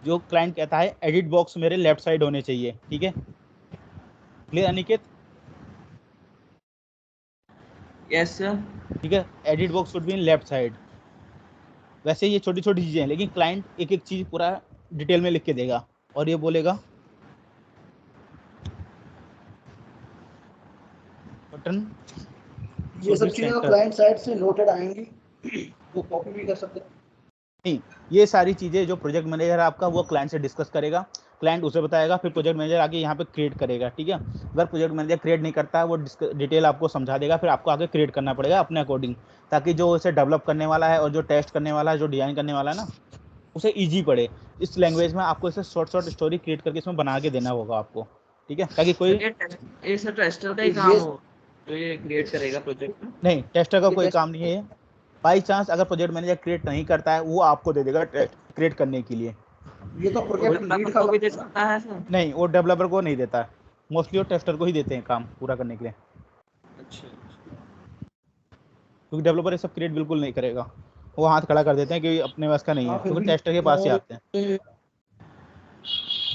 Speaker 2: जो क्लाइंट कहता है एडिट बॉक्स मेरे लेफ्ट साइड होने चाहिए, ठीक है। क्लियर अनिकेत?
Speaker 4: Yes sir.
Speaker 2: ठीक है, edit box should be in left side. वैसे ये छोटी छोटी चीजें हैं, लेकिन क्लाइंट एक एक चीज पूरा डिटेल में लिख के देगा और ये बोलेगा बटन
Speaker 3: ये सब चीजें क्लाइंट साइड से नोटेड आएंगी, वो कॉपी भी कर सकते हैं।
Speaker 2: नहीं, ये सारी चीजें जो प्रोजेक्ट मैनेजर आपका वो क्लाइंट से डिस्कस करेगा, क्लाइंट उसे बताएगा, फिर प्रोजेक्ट मैनेजर आके यहाँ पे क्रिएट करेगा, ठीक है। अगर प्रोजेक्ट मैनेजर क्रिएट नहीं करता है वो डिटेल आपको समझा देगा, फिर आपको आगे क्रिएट करना पड़ेगा अपने अकॉर्डिंग, ताकि जो उसे डेवलप करने वाला है और जो टेस्ट करने वाला है, जो डिजाइन करने वाला है ना, उसे ईजी पड़े। इस लैंग्वेज में आपको इसे शॉर्ट शॉर्ट स्टोरी क्रिएट करके इसमें बना के देना होगा आपको, ठीक है, ताकि कोई
Speaker 4: ये सर टेस्टर का ही काम हो तो ये क्रिएट करेगा प्रोजेक्ट।
Speaker 2: नहीं, टेस्टर का कोई काम नहीं है। बाई चांस अगर प्रोजेक्ट मैनेजर क्रिएट नहीं करता है वो आपको दे देगा क्रिएट करने के लिए।
Speaker 3: ये तो प्रोजेक्ट लीड का
Speaker 4: भी दे सकता है सर?
Speaker 2: नहीं, वो डेवलपर को नहीं देता है, मोस्टली वो टेस्टर को ही देते हैं काम पूरा करने के लिए।
Speaker 4: अच्छा,
Speaker 2: क्योंकि डेवलपर ये सब क्रिएट बिल्कुल नहीं करेगा, वो हाथ खड़ा कर देते हैं कि अपने पास का नहीं है, क्योंकि टेस्टर के पास ही आते हैं।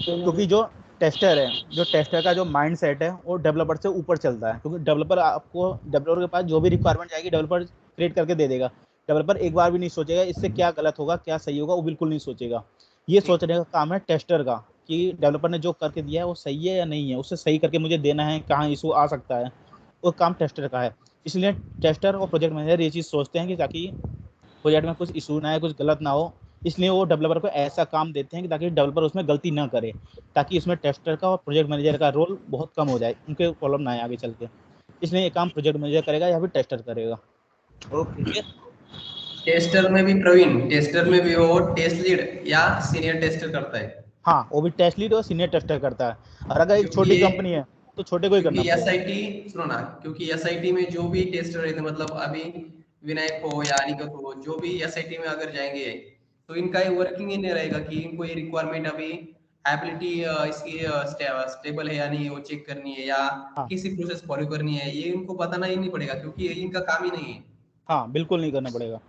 Speaker 2: क्योंकि जो टेस्टर है, जो टेस्टर का जो माइंड सेट है वो डेवलपर से ऊपर चलता है, क्योंकि डेवलपर के पास जो भी रिक्वायरमेंट जाएगी डेवलपर क्रिएट करके दे देगा। डेवलपर एक बार भी नहीं सोचेगा इससे क्या गलत होगा क्या सही होगा, वो बिल्कुल नहीं सोचेगा। ये सोचने का काम है टेस्टर का कि डेवलपर ने जो करके दिया है वो सही है या नहीं है, उससे सही करके मुझे देना है, कहाँ इशू आ सकता है, वो काम टेस्टर का है। इसलिए टेस्टर और प्रोजेक्ट मैनेजर ये चीज़ सोचते हैं कि ताकि प्रोजेक्ट में कुछ इशू ना आए, कुछ गलत ना हो, इसलिए वो डेवलपर को ऐसा काम देते हैं कि ताकि डेवलपर उसमें गलती ना करे, ताकि इसमें टेस्टर का और प्रोजेक्ट मैनेजर का रोल बहुत कम हो जाए, उनके प्रॉब्लम ना आए आगे चल के। इसलिए ये काम प्रोजेक्ट मैनेजर करेगा या फिर टेस्टर करेगा।
Speaker 4: ओके।
Speaker 5: टेस्टर में भी प्रवीण, टेस्टर में भी वो टेस्ट लीड या सीनियर टेस्टर करता है।
Speaker 2: हाँ, वो भी टेस्ट लीड और सीनियर टेस्टर करता है। और अगर एक छोटी कंपनी है तो छोटे को ही करना
Speaker 5: क्योंकि
Speaker 2: पड़ेगा।
Speaker 5: SIT सुनो ना, क्योंकि SIT में जो भी टेस्टर रहते मतलब अभी विनायक हो या अनिकेत हो, जो भी SIT में अगर जाएंगे तो इनका ये वर्किंग ही नहीं रहेगा कि इनको ये रिक्वायरमेंट अभी एबिलिटी इसकी स्टेबल है या नहीं वो चेक करनी है, या
Speaker 2: हाँ
Speaker 5: किसी प्रोसेस फॉलो करनी है, ये इनको बताना ही नहीं पड़ेगा क्योंकि ये इनका काम ही नहीं है।
Speaker 2: हाँ, बिल्कुल नहीं करना पड़ेगा,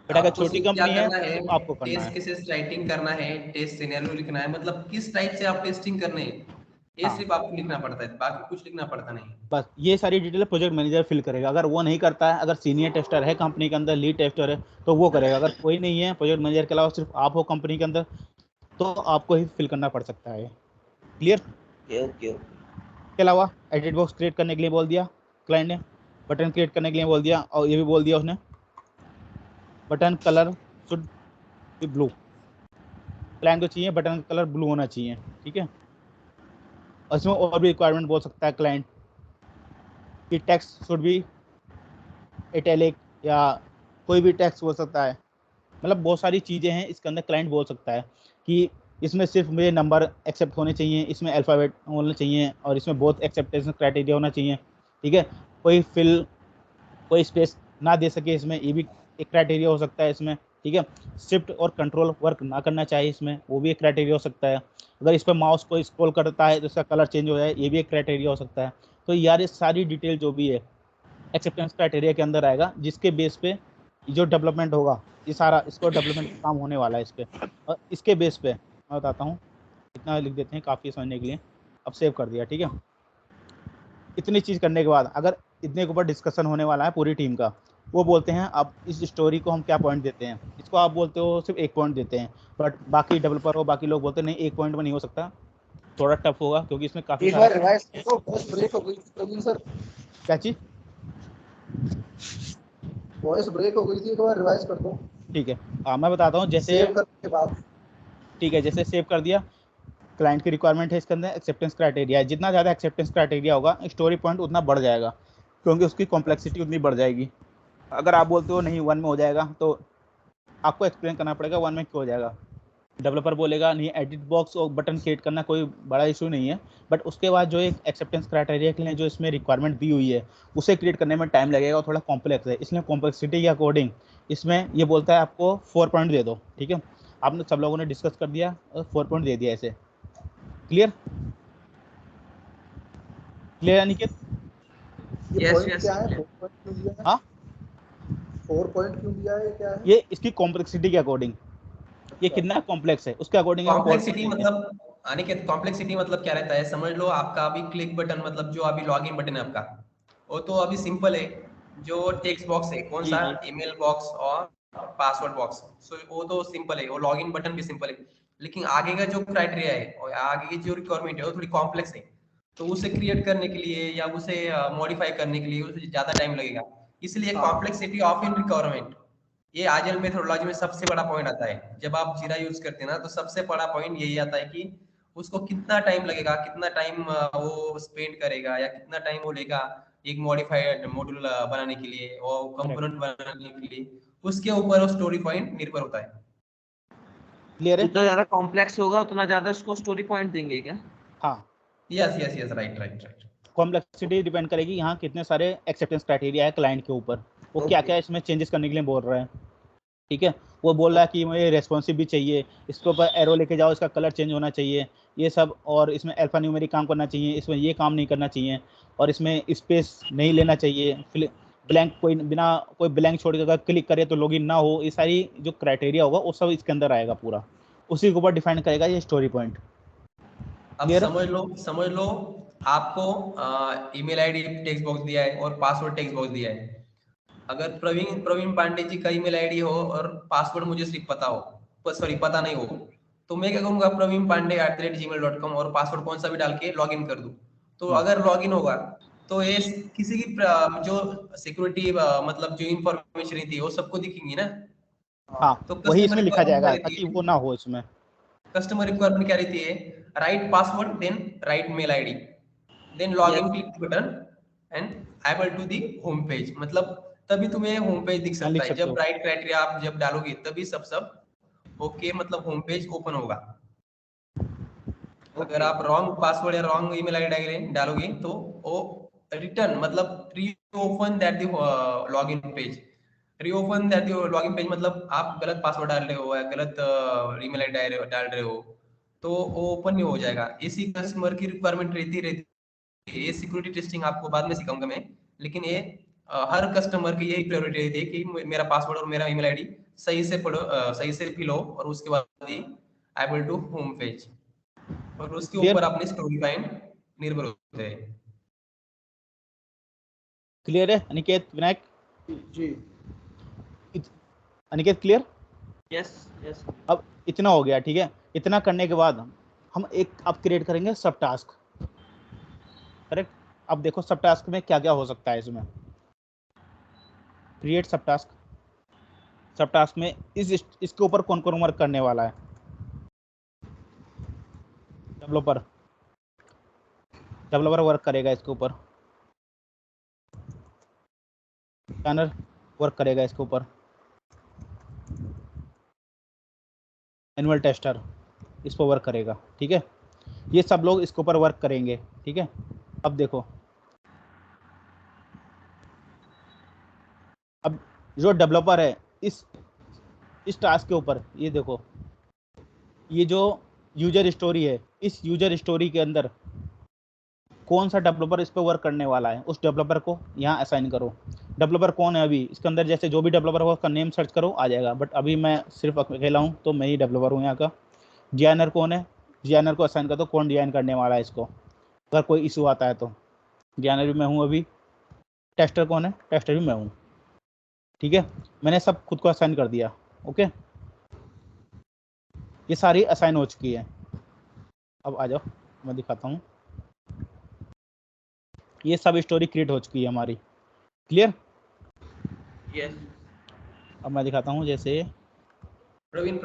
Speaker 2: बट अगर
Speaker 5: आपको
Speaker 2: छोटी
Speaker 5: सिर्फ क्या
Speaker 2: कंपनी है
Speaker 5: करना है,
Speaker 2: तो आपको करना
Speaker 5: टेस्ट
Speaker 2: है।
Speaker 5: केसेस राइटिंग करना है, टेस्ट सिनेरियो लिखना है, मतलब किस टाइप से आप टेस्टिंग करने हैं ये
Speaker 2: हाँ,
Speaker 5: सिर्फ आपको लिखना पड़ता है, बाकी कुछ लिखना पड़ता नहीं।
Speaker 2: बस ये सारी डिटेल प्रोजेक्ट मैनेजर फिल करेगा। अगर वो नहीं करता है, अगर सीनियर टेस्टर है कंपनी के अंदर, लीड टेस्टर है, तो वो करेगा। अगर कोई नहीं है प्रोजेक्ट मैनेजर के अलावा सिर्फ आप हो कंपनी के अंदर, तो आपको ही फिल करना पड़ सकता है। क्लियर?
Speaker 4: ओके।
Speaker 2: इसके अलावा एडिट बॉक्स क्रिएट करने के लिए बोल दिया क्लाइंट ने, बटन क्रिएट करने के लिए बोल दिया, और ये भी बोल दिया उसने button colour should be blue. Client को चाहिए बटन का कलर ब्लू होना चाहिए, ठीक है। और इसमें और भी रिक्वायरमेंट बोल सकता है क्लाइंट कि टेक्स्ट शुड बी इटैलिक, या कोई भी टेक्स्ट बोल सकता है। मतलब बहुत सारी चीज़ें हैं इसके अंदर क्लाइंट बोल सकता है कि इसमें सिर्फ मेरे नंबर एक्सेप्ट होने चाहिए, इसमें अल्फ़ाबेट होने चाहिए, और इसमें बहुत एक्सेप्टेंस क्राइटेरिया होना चाहिए, ठीक है। कोई फिल कोई स्पेस ना दे सके इसमें, ये भी एक क्राइटेरिया हो सकता है इसमें, ठीक है। शिफ्ट और कंट्रोल वर्क ना करना चाहिए इसमें, वो भी एक क्राइटेरिया हो सकता है। अगर इस पर माउस को स्क्रॉल करता है तो इसका कलर चेंज हो जाए, ये भी एक क्राइटेरिया हो सकता है। तो यार ये सारी डिटेल जो भी है एक्सेप्टेंस क्राइटेरिया के अंदर आएगा, जिसके बेस पे जो डेवलपमेंट होगा, ये सारा इसको डेवलपमेंट का काम होने वाला है इस पे। और इसके बेस पे मैं बताता हूँ, इतना लिख देते हैं काफ़ी समझने के लिए। अब सेव कर दिया, ठीक है। इतनी चीज़ करने के बाद अगर इतने के ऊपर डिस्कशन होने वाला है पूरी टीम का, वो बोलते हैं अब इस स्टोरी को हम क्या पॉइंट देते हैं। इसको आप बोलते हो सिर्फ 1 पॉइंट देते हैं, बट बाकी डेवलपर हो, बाकी लोग बोलते हैं नहीं 1 पॉइंट में नहीं हो सकता, थोड़ा टफ होगा, क्योंकि इसमें काफ़ी
Speaker 3: एक बार रिवाइज करो, वॉइस ब्रेक हो गई थी प्रवीण सर।
Speaker 2: क्या चीज़?
Speaker 3: वॉइस ब्रेक हो गई थी, एक बार रिवाइज कर दो।
Speaker 2: ठीक है, मैं बताता हूँ। जैसे
Speaker 3: सेव करने के बाद
Speaker 2: ठीक है, जैसे सेव कर दिया, क्लाइंट की रिक्वायरमेंट है, इसके अंदर एक्सेप्टेंस क्राइटेरिया है। जितना ज़्यादा एक्सेप्टेंस क्राइटेरिया होगा स्टोरी पॉइंट उतना बढ़ जाएगा, क्योंकि उसकी कॉम्प्लेक्सिटी उतनी बढ़ जाएगी। अगर आप बोलते हो नहीं 1 में हो जाएगा, तो आपको एक्सप्लेन करना पड़ेगा 1 में क्यों हो जाएगा। डेवलपर बोलेगा नहीं, एडिट बॉक्स और बटन क्रिएट करना कोई बड़ा इशू नहीं है, बट उसके बाद जो एक एक्सेप्टेंस क्राइटेरिया के लिए जो इसमें रिक्वायरमेंट दी हुई है उसे क्रिएट करने में टाइम लगेगा और थोड़ा कॉम्प्लेक्स है, इसलिए कॉम्प्लेक्सिटी के अकॉर्डिंग इसमें ये बोलता है आपको 4 पॉइंट दे दो। ठीक है, आपने सब लोगों ने डिस्कस कर दिया और 4 पॉइंट दे दिया ऐसे। Clear clear Aniket?
Speaker 3: ये
Speaker 4: Yes,
Speaker 3: पॉइंट
Speaker 4: yes,
Speaker 3: क्या है?
Speaker 4: yes.
Speaker 3: 4 पॉइंट क्यों दिया है?
Speaker 2: हाँ,
Speaker 3: 4 पॉइंट क्यों दिया है? क्या है
Speaker 2: ये इसकी कॉम्प्लेक्सिटी के अकॉर्डिंग, ये कितना कॉम्प्लेक्स है उसके अकॉर्डिंग है।
Speaker 5: कॉम्प्लेक्सिटी मतलब अनिकेत, कॉम्प्लेक्सिटी मतलब क्या रहता है, समझ लो आपका अभी क्लिक बटन मतलब जो अभी लॉगिन बटन है आपका, वो तो अभी सिंपल है। जो टेक्स्ट बॉक्स है कौन सा, ईमेल बॉक्स और पासवर्ड बॉक्स, सो वो तो सिंपल है, वो लॉगिन बटन भी सिंपल है। लेकिन आगे का जो क्राइटेरिया है और आगे की जो रिक्वायरमेंट है वो थोड़ी कॉम्प्लेक्स है, तो उसे क्रिएट करने के लिए या उसे मॉडिफाई करने के लिए उसे ज्यादा टाइम लगेगा। इसलिए कॉम्प्लेक्सिटी ऑफ इन रिक्वायरमेंट, ये आजल मेथोडोलॉजी में सबसे बड़ा पॉइंट आता है। जब आप जीरा यूज करते हैं ना, तो सबसे बड़ा पॉइंट यही आता है कि उसको कितना टाइम लगेगा, कितना टाइम वो स्पेंड करेगा, या कितना टाइम वो लेगा एक मॉडिफाइड मॉड्यूल बनाने के लिए और कंपोनेंट बनाने के लिए, उसके ऊपर वो स्टोरी पॉइंट निर्भर होता है।
Speaker 2: क्लियर है?
Speaker 4: जितना ज्यादा कॉम्प्लेक्स होगा उतना ज्यादा इसको स्टोरी पॉइंट देंगे क्या?
Speaker 2: हाँ,
Speaker 5: yes yes yes, right right right.
Speaker 2: Complexity depend करेगी यहाँ कितने सारे एक्सेप्टेंस क्राइटेरिया है क्लाइंट के ऊपर, वो क्या क्या इसमें चेंजेस करने के लिए बोल रहा है। ठीक है, वो बोल रहा है कि मुझे रेस्पॉन्सिव भी चाहिए, इसके ऊपर एरो लेके जाओ, इसका कलर चेंज होना चाहिए, ये सब, और इसमें अल्फा न्यूमेरिक काम करना चाहिए, इसमें ये काम नहीं करना चाहिए, और इसमें स्पेस नहीं लेना चाहिए, ब्लैंक कोई बिना कोई ब्लैंक छोड़ के अगर क्लिक करे तो लॉगिन ना हो। ये सारी जो क्राइटेरिया होगा वो सब इसके अंदर आएगा पूरा, उसी के ऊपर डिफाइन करेगा ये स्टोरी पॉइंट।
Speaker 5: अब समझ लो आपको ईमेल आईडी टेक्स्ट बॉक्स दिया है और पासवर्ड टेक्स्ट बॉक्स दिया है। अगर प्रवीण पांडे जी का ईमेल आईडी हो और पासवर्ड मुझे सिर्फ पता हो, सॉरी पता नहीं हो, तो मैं क्या करूंगा, praveen.pandey@gmail.com और पासवर्ड कौन सा भी डाल के लॉगिन कर दूं। तो अगर लॉगिन होगा तो ये किसी की जो सिक्योरिटी मतलब जो इंफॉर्मेशन रहती है वो सबको दिखेंगी ना।
Speaker 2: हाँ,
Speaker 5: तो
Speaker 2: वही
Speaker 5: कस्टमर
Speaker 2: इसमें लिखा
Speaker 5: रिक्वायरमेंट क्या
Speaker 2: जाएगा
Speaker 5: रहती
Speaker 2: ताकि
Speaker 5: है,
Speaker 2: वो ना हो इसमें।
Speaker 5: कस्टमर रिक्वायरमेंट क्या रहती है, write password then write mail ID then login click button and able to the home page. मतलब तभी तुम्हें होम पेज दिख
Speaker 2: हाँ,
Speaker 5: सकता
Speaker 2: लिख
Speaker 5: है,
Speaker 2: सकते
Speaker 5: जब
Speaker 2: हो।
Speaker 5: राइट क्राइटेरिया आप जब डालोगे तभी सब ओके, मतलब होम पेज ओपन होगा। अगर आप रॉन्ग पासवर्ड या रॉन्ग ईमेल आईडी डालोगे तो वो रिटर्न मतलब reopen that the login page, reopen that the login page मतलब आप गलत पासवर्ड डाल रहे हो या गलत ईमेल आईडी डाल रहे हो तो वो ओपन नहीं हो जाएगा। इसी कस्टमर की रिक्वायरमेंट रहती रहती ये सिक्योरिटी टेस्टिंग आपको बाद में सिखाऊंगा मैं, लेकिन ये हर कस्टमर की यही प्रायोरिटी रहती है कि मेरा पासवर्ड और मेरा ईमेल आईडी सही से पढ़ो, सही से फिल हो, और उसके बाद ही एबल टू होम पेज, और उसके
Speaker 2: क्लियर
Speaker 5: ऊपर अपने स्टोरी लाइन निर्भर होते हैं।
Speaker 2: क्लियर है अनिकेत, विनायक?
Speaker 3: जी
Speaker 2: अनिकेत क्लियर?
Speaker 4: Yes yes.
Speaker 2: अब इतना हो गया, ठीक है। इतना करने के बाद हम एक अब क्रिएट करेंगे सब टास्क, करेक्ट। अब देखो सब टास्क में क्या क्या हो सकता है इसमें। क्रिएट सब टास्क, सब टास्क में इसके ऊपर कौन कौन वर्क करने वाला है। डेवलपर वर्क करेगा इसके ऊपर, प्लानर वर्क करेगा इसके ऊपर, एनुअल टेस्टर इस पर वर्क करेगा, ठीक है। ये सब लोग इसके ऊपर वर्क करेंगे, ठीक है। अब देखो, अब जो डेवलपर है इस टास्क के ऊपर, ये देखो, ये जो यूजर स्टोरी है, इस यूजर स्टोरी के अंदर कौन सा डेवलपर इस पर वर्क करने वाला है, उस डेवलपर को यहाँ असाइन करो। डेवलपर कौन है अभी इसके अंदर, जैसे जो भी डेवलपर होगा उसका नेम सर्च करो आ जाएगा, बट अभी मैं सिर्फ अकेला हूँ तो मैं ही डेवलपर हूँ यहाँ का। डिजाइनर कौन है, डिजाइनर को असाइन कर दो, कौन डिजाइन करने वाला है इसको, अगर कोई इशू आता है तो। डिजाइनर भी मैं हूँ अभी। टेस्टर कौन है, टेस्टर भी मैं हूँ, ठीक है। मैंने सब खुद को असाइन कर दिया, ओके। ये सारी असाइन हो चुकी है। अब आ जाओ मैं दिखाता हूँ, ये सब स्टोरी क्रिएट हो चुकी है हमारी, क्लियर।
Speaker 4: यस।
Speaker 2: अब मैं दिखाता हूँ, जैसे
Speaker 5: प्रवीण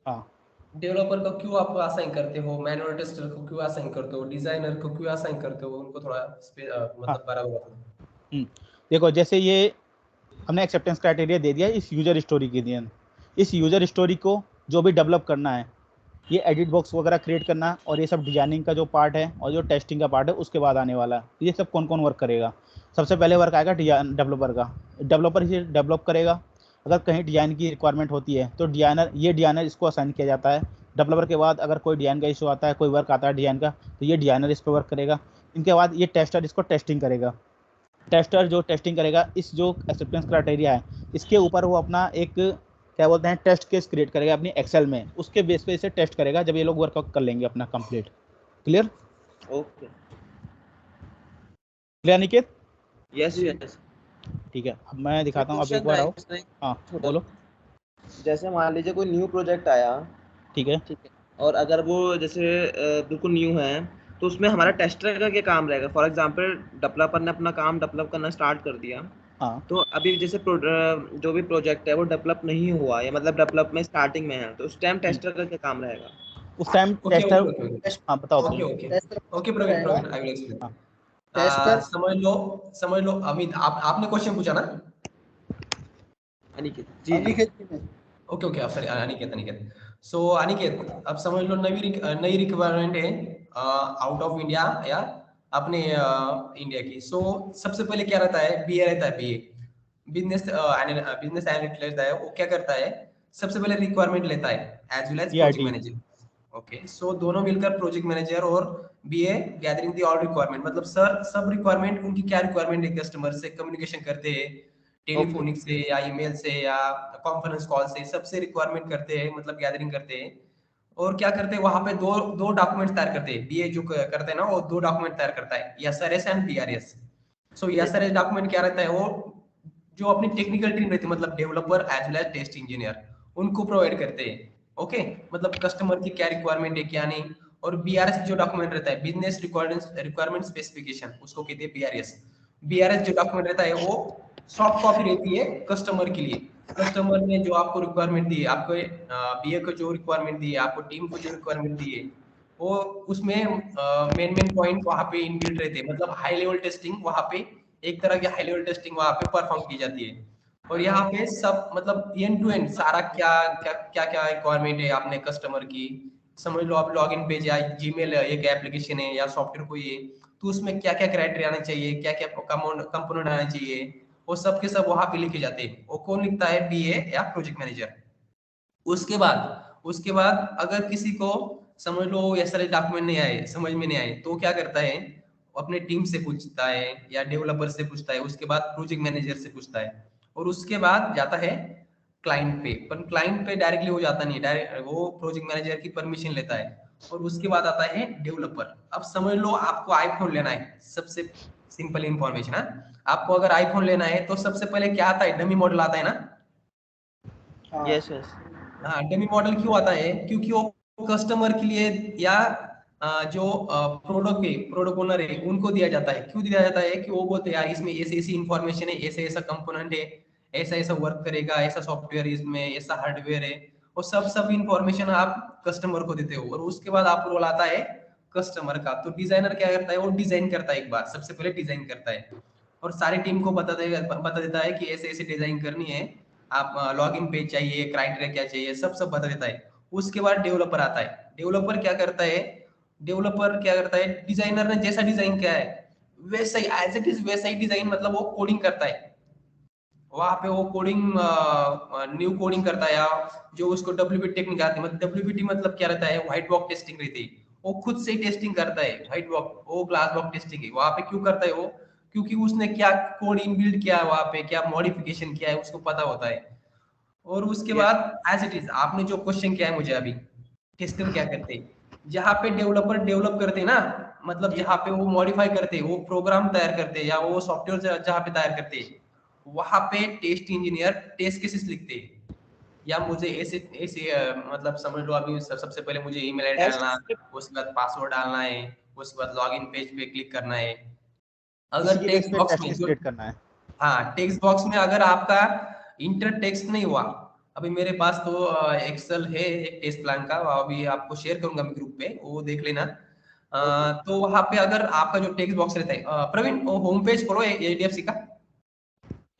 Speaker 2: हाँ,
Speaker 5: डेवलपर को क्यों आप असाइन करते हो, मैनुअल टेस्टर को क्यों असाइन करते हो, डिजाइनर को क्यों असाइन करते हो, उनको थोड़ा मतलब बराबर बताओ।
Speaker 2: देखो जैसे ये हमने एक्सेप्टेंस क्राइटेरिया दे दिया इस यूजर स्टोरी के लिए, इस यूजर स्टोरी को जो भी डेवलप करना है, ये एडिट बॉक्स वगैरह क्रिएट करना और ये सब डिजाइनिंग का जो पार्ट है और जो टेस्टिंग का पार्ट है उसके बाद आने वाला है। ये सब कौन कौन वर्क करेगा? सबसे पहले वर्क आएगा डेवलपर का। डेवलपर इसे डेवलप करेगा। अगर कहीं डिजाइन की रिक्वायरमेंट होती है तो डिजाइनर इसको असाइन किया जाता है। डेवलपर के बाद अगर कोई डिजाइन का इशू आता है, कोई वर्क आता है डिजाइन का, तो ये डिजाइनर इस पर वर्क करेगा। इनके बाद ये टेस्टर इसको टेस्टिंग करेगा। टेस्टर जो टेस्टिंग करेगा इस जो एक्सेप्टेंस क्राइटेरिया है इसके ऊपर वो अपना एक क्या बोलते हैं टेस्ट केस क्रिएट करेगा अपनी एक्सेल में, उसके बेस पे इसे टेस्ट करेगा जब ये लोग वर्कआउट कर लेंगे अपना complete. Clear?
Speaker 4: Okay,
Speaker 2: clear Niket?
Speaker 4: Yes yes.
Speaker 2: ठीक है, अब मैं दिखाता हूँ, अब एक बार आओ। हाँ बोलो।
Speaker 4: जैसे मान लीजिए कोई न्यू प्रोजेक्ट आया,
Speaker 2: ठीक है,
Speaker 4: और अगर वो जैसे बिल्कुल न्यू है तो उसमें हमारा टेस्टर का क्या काम रहेगा? फॉर एग्जांपल डेवलपर ने अपना काम डेवलप करना स्टार्ट कर दिया,
Speaker 2: हाँ,
Speaker 4: तो अभी जैसे जो भी प्रोजेक्ट है वो डेवलप नहीं हुआ या मतलब डेवलप में स्टार्टिंग में है, तो उस टाइम टेस्टर का क्या काम रहेगा?
Speaker 2: उस टाइम
Speaker 5: ओके
Speaker 2: टेस्टर।
Speaker 5: ओके
Speaker 2: हाँ बताओ
Speaker 5: ओके
Speaker 2: तुम।
Speaker 5: Okay okay Praveen I will explain.
Speaker 2: हाँ,
Speaker 3: टेस्टर
Speaker 5: समझ लो अमित, आपने क्वेश्चन पूछा ना?
Speaker 4: अनिकेत जी जी।
Speaker 3: अनिकेत जी ने
Speaker 5: ओके ओके सॉरी अनिकेत। सो अनिकेत, अब समझ लो नई रिक्वायरमेंट है आउट ऑफ इंडिया या अपने इंडिया की। सो सबसे पहले क्या रहता है, बीए रहता है, बीए बिजनेस एनालिस्ट रहता है। वो क्या करता है, सबसे पहले रिक्वायरमेंट लेता है as well as project
Speaker 2: PRT।
Speaker 5: Manager. Okay, so दोनों मिलकर प्रोजेक्ट मैनेजर और BA gathering the all requirement, मतलब सर सब रिक्वायरमेंट उनकी क्या रिक्वायरमेंट है, कस्टमर से कम्युनिकेशन करते हैं, टेलीफोनिक से या ईमेल से या कॉन्फ्रेंस कॉल से, सबसे रिक्वायरमेंट करते हैं, मतलब गैदरिंग करते हैं। और क्या करते हैं वहां पे दो दो डॉक्यूमेंट तैयार करते हैं। बीए जो करते हैं ना वो दो डॉक्यूमेंट तैयार करता है, SRS and BRS. So SRS document क्या रहता है, वो जो अपनी टेक्निकल टीम रहती है, मतलब developer as well as test engineer, उनको प्रोवाइड करते हैं। ओके, मतलब कस्टमर की क्या रिक्वायरमेंट है क्या नहीं। और बीआरएस जो डॉक्यूमेंट रहता है, बिजनेस रिक्वायरमेंट स्पेसिफिकेशन, उसको कहते हैं बीआरएस। बीआरएस जो डॉक्यूमेंट रहता है वो सॉफ्ट कॉपी रहती है कस्टमर के लिए। कस्टमर ने जो आपको रिक्वायरमेंट दी है, आपको बीए को जो रिक्वायरमेंट दी है, आपको टीम को जो रिक्वायरमेंट दी है, वो उसमें मेन पॉइंट वहां पे इनबिल्ट रहते हैं। मतलब हाई लेवल टेस्टिंग वहां पे, एक तरह की हाई लेवल टेस्टिंग वहां पे परफॉर्म की जाती है। और यहाँ पे सब मतलब एंड टू एंड सारा क्या क्या क्या क्या रिक्वायरमेंट है आपने कस्टमर की। समझ लो आप लॉगिन पेज या जीमेल एक एप्लीकेशन है या सॉफ्टवेयर कोई है, तो उसमें क्या क्या क्राइटेरिया आना चाहिए, क्या क्या कंपोनेंट आना चाहिए, वो सब के सब वहां पे लिखे जाते हैं। वो कौन लिखता है, बीए या प्रोजेक्ट मैनेजर। उसके बाद अगर किसी को समझ लो ये सारे डॉक्यूमेंट नहीं आए, समझ में नहीं आए, तो क्या करता है, अपने टीम से पूछता है या डेवलपर से पूछता है, उसके बाद प्रोजेक्ट मैनेजर से पूछता है, और उसके बाद जाता है क्लाइंट पे। पर क्लाइंट पे डायरेक्टली हो जाता नहीं, डायरेक्ट वो प्रोजेक्ट मैनेजर की परमिशन लेता है। और उसके बाद आता है डेवलपर। अब समझ लो आपको आईफोन लेना है, सबसे सिंपल इंफॉर्मेशन है, आपको अगर आईफोन लेना है तो सबसे पहले क्या आता है, डमी मॉडल आता है ना।
Speaker 4: Yes yes.
Speaker 5: हाँ, डमी मॉडल क्यों आता है, क्योंकि वो कस्टमर के लिए या जो प्रोडक्ट ओनर है उनको दिया जाता है। क्यों दिया जाता है कि वो बोलते हैं यार इसमें ऐसी ऐसी इंफॉर्मेशन है, ऐसे ऐसा कंपोनेंट है, ऐसा ऐसा वर्क करेगा, ऐसा सॉफ्टवेयर इसमें, ऐसा हार्डवेयर है। और सब इंफॉर्मेशन आप कस्टमर को देते हो, और उसके बाद आप रोल आता है कस्टमर का। तो डिजाइनर क्या करता है, वो डिजाइन करता है, एक बार सबसे पहले डिजाइन करता है और सारी टीम को बता देता है कि ऐसे ऐसे डिजाइन करनी है, आप लॉगिन पेज चाहिए, क्राइटेरिया क्या चाहिए, सब बता देता है। उसके बाद डेवलपर आता है। डेवलपर क्या करता है, डिजाइनर ने जैसा डिजाइन किया है वैसा ही एज इट इज वैसा ही डिजाइन, मतलब वो कोडिंग करता है वहां पे। वो कोडिंग न्यू कोडिंग करता है, या जो उसको डब्ल्यूपी टेक्निक आती है। मतलब डब्ल्यूपीटी मतलब क्या रहता है, व्हाइट बॉक्स टेस्टिंग रहती है। वो खुद से ही टेस्टिंग करता है, व्हाइट बॉक्स, वो ग्लास बॉक्स टेस्टिंग है वहां पे। क्यों करता है वो, क्योंकि उसने क्या कोड इनबिल्ड किया है वहां पे, क्या मॉडिफिकेशन किया है, उसको पता होता है। और उसके
Speaker 4: यस
Speaker 5: बाद एज इट इज आपने जो क्वेश्चन किया है मुझे अभी, टेस्टर क्या करते हैं, जहाँ पे डेवलपर डेवलप करते हैं ना, मतलब जहाँ पे वो मॉडिफाई करते हैं, वो प्रोग्राम तैयार करते हैं या वो सॉफ्टवेयर जहाँ पे तैयार करते हैं, वहां पे टेस्ट इंजीनियर टेस्ट केसेस लिखते हैं। या मुझे ऐसे ऐसे मतलब समझ लो अभी सबसे पहले मुझे ईमेल आईडी डालना, उसके बाद पासवर्ड डालना है, उसके बाद लॉगिन पेज पे क्लिक करना है।
Speaker 2: इसी
Speaker 5: अगर
Speaker 2: के बेस
Speaker 5: टेक्स्ट
Speaker 2: पे
Speaker 5: बॉक्स
Speaker 2: टेस्ट
Speaker 5: में
Speaker 2: केस क्रिएट करना है।
Speaker 5: हाँ टेक्स्ट बॉक्स में अगर आपका इंटर टेक्स्ट नहीं हुआ, अभी मेरे पास तो एक्सेल है एक टेस्ट प्लान का, अभी आपको शेयर करूंगा मैं ग्रुप पे, वो देख लेना। तो वहां पे अगर आपका जो टेक्स्ट बॉक्स रहता है, प्रवीण होम पेज खोलो एचडीएफसी का,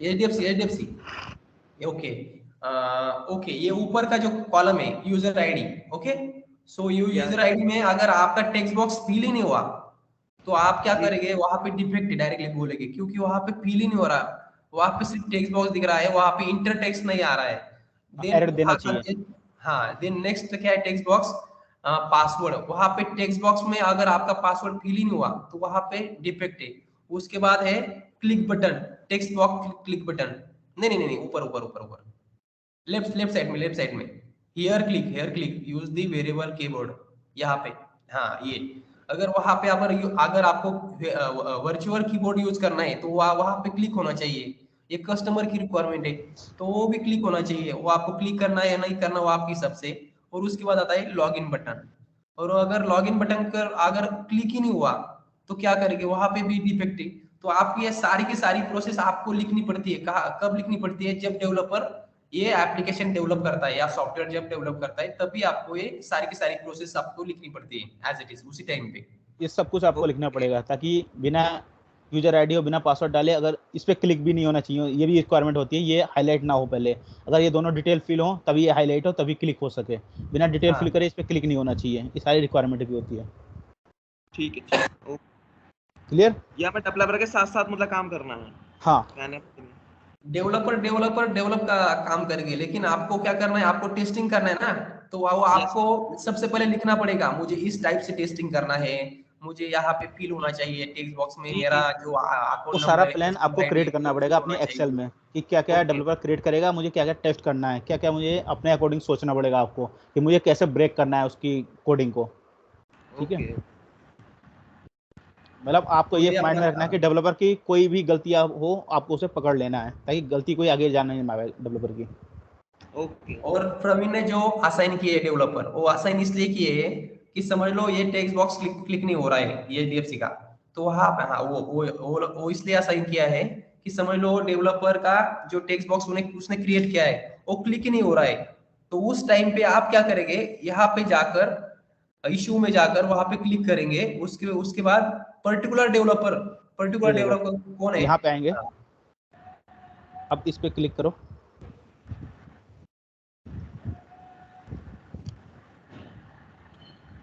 Speaker 5: एचडीएफसी ओके। ओके, ये ऊपर का जो कॉलम है यूजर आईडी, ओके। सो यूजर आईडी में अगर आपका टेक्स्ट बॉक्स फिल ही नहीं हुआ तो आप क्या करेंगे, वहां पे डिफेक्ट डायरेक्टली बोलेंगे, क्योंकि वहां पे फिल ही नहीं हो रहा, वहां पे सिर्फ टेक्स्ट बॉक्स दिख रहा है, वहां पे इंटर टेक्स्ट नहीं आ रहा है।
Speaker 2: एरर
Speaker 5: देन
Speaker 2: देना चाहिए।
Speaker 5: हाँ, देन नेक्स्ट क्या है, टेक्स्ट बॉक्स पासवर्ड, वहां पे टेक्स्ट बॉक्स में अगर आपका पासवर्ड फिल ही नहीं हुआ तो वहां पे डिफेक्ट है। उसके बाद है click button, text box click button, नहीं नहीं नहीं, ऊपर ऊपर ऊपर ऊपर, लेफ्ट लेफ्ट साइड में, लेफ्ट साइड में, here click use the variable keyboard, यहाँ पे। हाँ ये, अगर वहां पे अगर आपको वर्चुअल कीबोर्ड यूज करना है तो वहां पे क्लिक होना चाहिए, ये कस्टमर की रिक्वायरमेंट है, तो वो भी क्लिक होना चाहिए, वो आपको क्लिक करना है या नहीं करना वो आपकी सबसे। और उसके बाद आता है लॉग इन बटन, और अगर लॉग इन बटन कर अगर क्लिक ही नहीं हुआ तो क्या करेंगे, वहां पे भी डिफेक्ट है। तो आपकी ये सारी की सारी प्रोसेस आपको लिखनी पड़ती है, कहा कब लिखनी पड़ती है, जब डेवलपर ये एप्लीकेशन डेवलप करता है या सॉफ्टवेयर जब डेवलप करता है, तभी आपको ये सारी की सारी प्रोसेस आपको लिखनी पड़ती है एज इट इज उसी टाइम पे।
Speaker 2: ये सब कुछ आपको लिखना
Speaker 5: ओके
Speaker 2: पड़ेगा, ताकि बिना यूजर आईडी और बिना पासवर्ड डाले अगर इस पर क्लिक भी नहीं होना चाहिए, ये भी रिक्वायरमेंट होती है, ये हाईलाइट ना हो पहले। अगर ये दोनों डिटेल फिल हो तभी ये हाईलाइट हो, तभी क्लिक हो सके। बिना डिटेल
Speaker 5: हाँ
Speaker 2: फिल करे इस पर क्लिक नहीं होना चाहिए, ये सारी रिक्वायरमेंट भी होती है।
Speaker 4: ठीक है,
Speaker 2: क्लियर?
Speaker 4: या मैं डेवलपर के साथ साथ मतलब काम करना है?
Speaker 2: हाँ,
Speaker 4: मैंने
Speaker 5: डेवलपर का काम करेंगे, लेकिन आपको क्या करना है, आपको टेस्टिंग करना है ना, तो वो
Speaker 4: यस
Speaker 5: आपको सबसे पहले लिखना पड़ेगा, मुझे इस टाइप से टेस्टिंग करना है, मुझे यहाँ पे फिल होना चाहिए टेक्स्ट बॉक्स में,
Speaker 4: ठीक
Speaker 5: मेरा
Speaker 4: है,
Speaker 5: जो
Speaker 2: वो
Speaker 5: अकाउंट
Speaker 2: सारा
Speaker 5: नंबर है,
Speaker 2: प्लान आपको
Speaker 5: कस्टमर आईडी
Speaker 2: क्रिएट करना
Speaker 5: वो
Speaker 2: पड़ेगा
Speaker 5: फिल
Speaker 2: अपने
Speaker 5: होना
Speaker 2: एक्सेल
Speaker 5: चाहिए।
Speaker 2: में, कि क्या क्या
Speaker 5: ओके
Speaker 2: डेवलपर क्रिएट करेगा, मुझे क्या क्या टेस्ट करना है, क्या क्या मुझे अपने अकॉर्डिंग सोचना पड़ेगा आपको, कि मुझे कैसे ब्रेक करना है उसकी कोडिंग को। ठीक है,
Speaker 4: ओके।
Speaker 2: मतलब आपको
Speaker 5: तो
Speaker 2: ये
Speaker 5: ये
Speaker 2: माइंड
Speaker 5: अपना
Speaker 2: में रखना है कि डेवलपर की कोई भी गलतियां हो आपको उसे पकड़ लेना है, ताकि गलती कोई आगे जाना नहीं पाए डेवलपर की।
Speaker 4: ओके
Speaker 5: और प्रवीण ने जो असाइन किए डेवलपर, वो असाइन इसलिए किए कि समझ लो ये टेक्स्ट बॉक्स क्लिक नहीं हो रहा है ये डीएफसी का, तो वहां पे हाँ वो इसलिए असाइन किया है कि समझ लो डेवलपर का जो टेक्स्ट बॉक्स उसने क्रिएट किया है वो क्लिक ही नहीं हो रहा है। तो उस टाइम पे आप क्या करेंगे, यहाँ पे जाकर इशू में जाकर वहां पे क्लिक करेंगे, उसके उसके बाद पर्टिकुलर
Speaker 2: ये देखो,
Speaker 5: डेवलपर कौन है।
Speaker 2: यहाँ पे आएंगे,
Speaker 5: हाँ,
Speaker 2: अब इस पे क्लिक करो,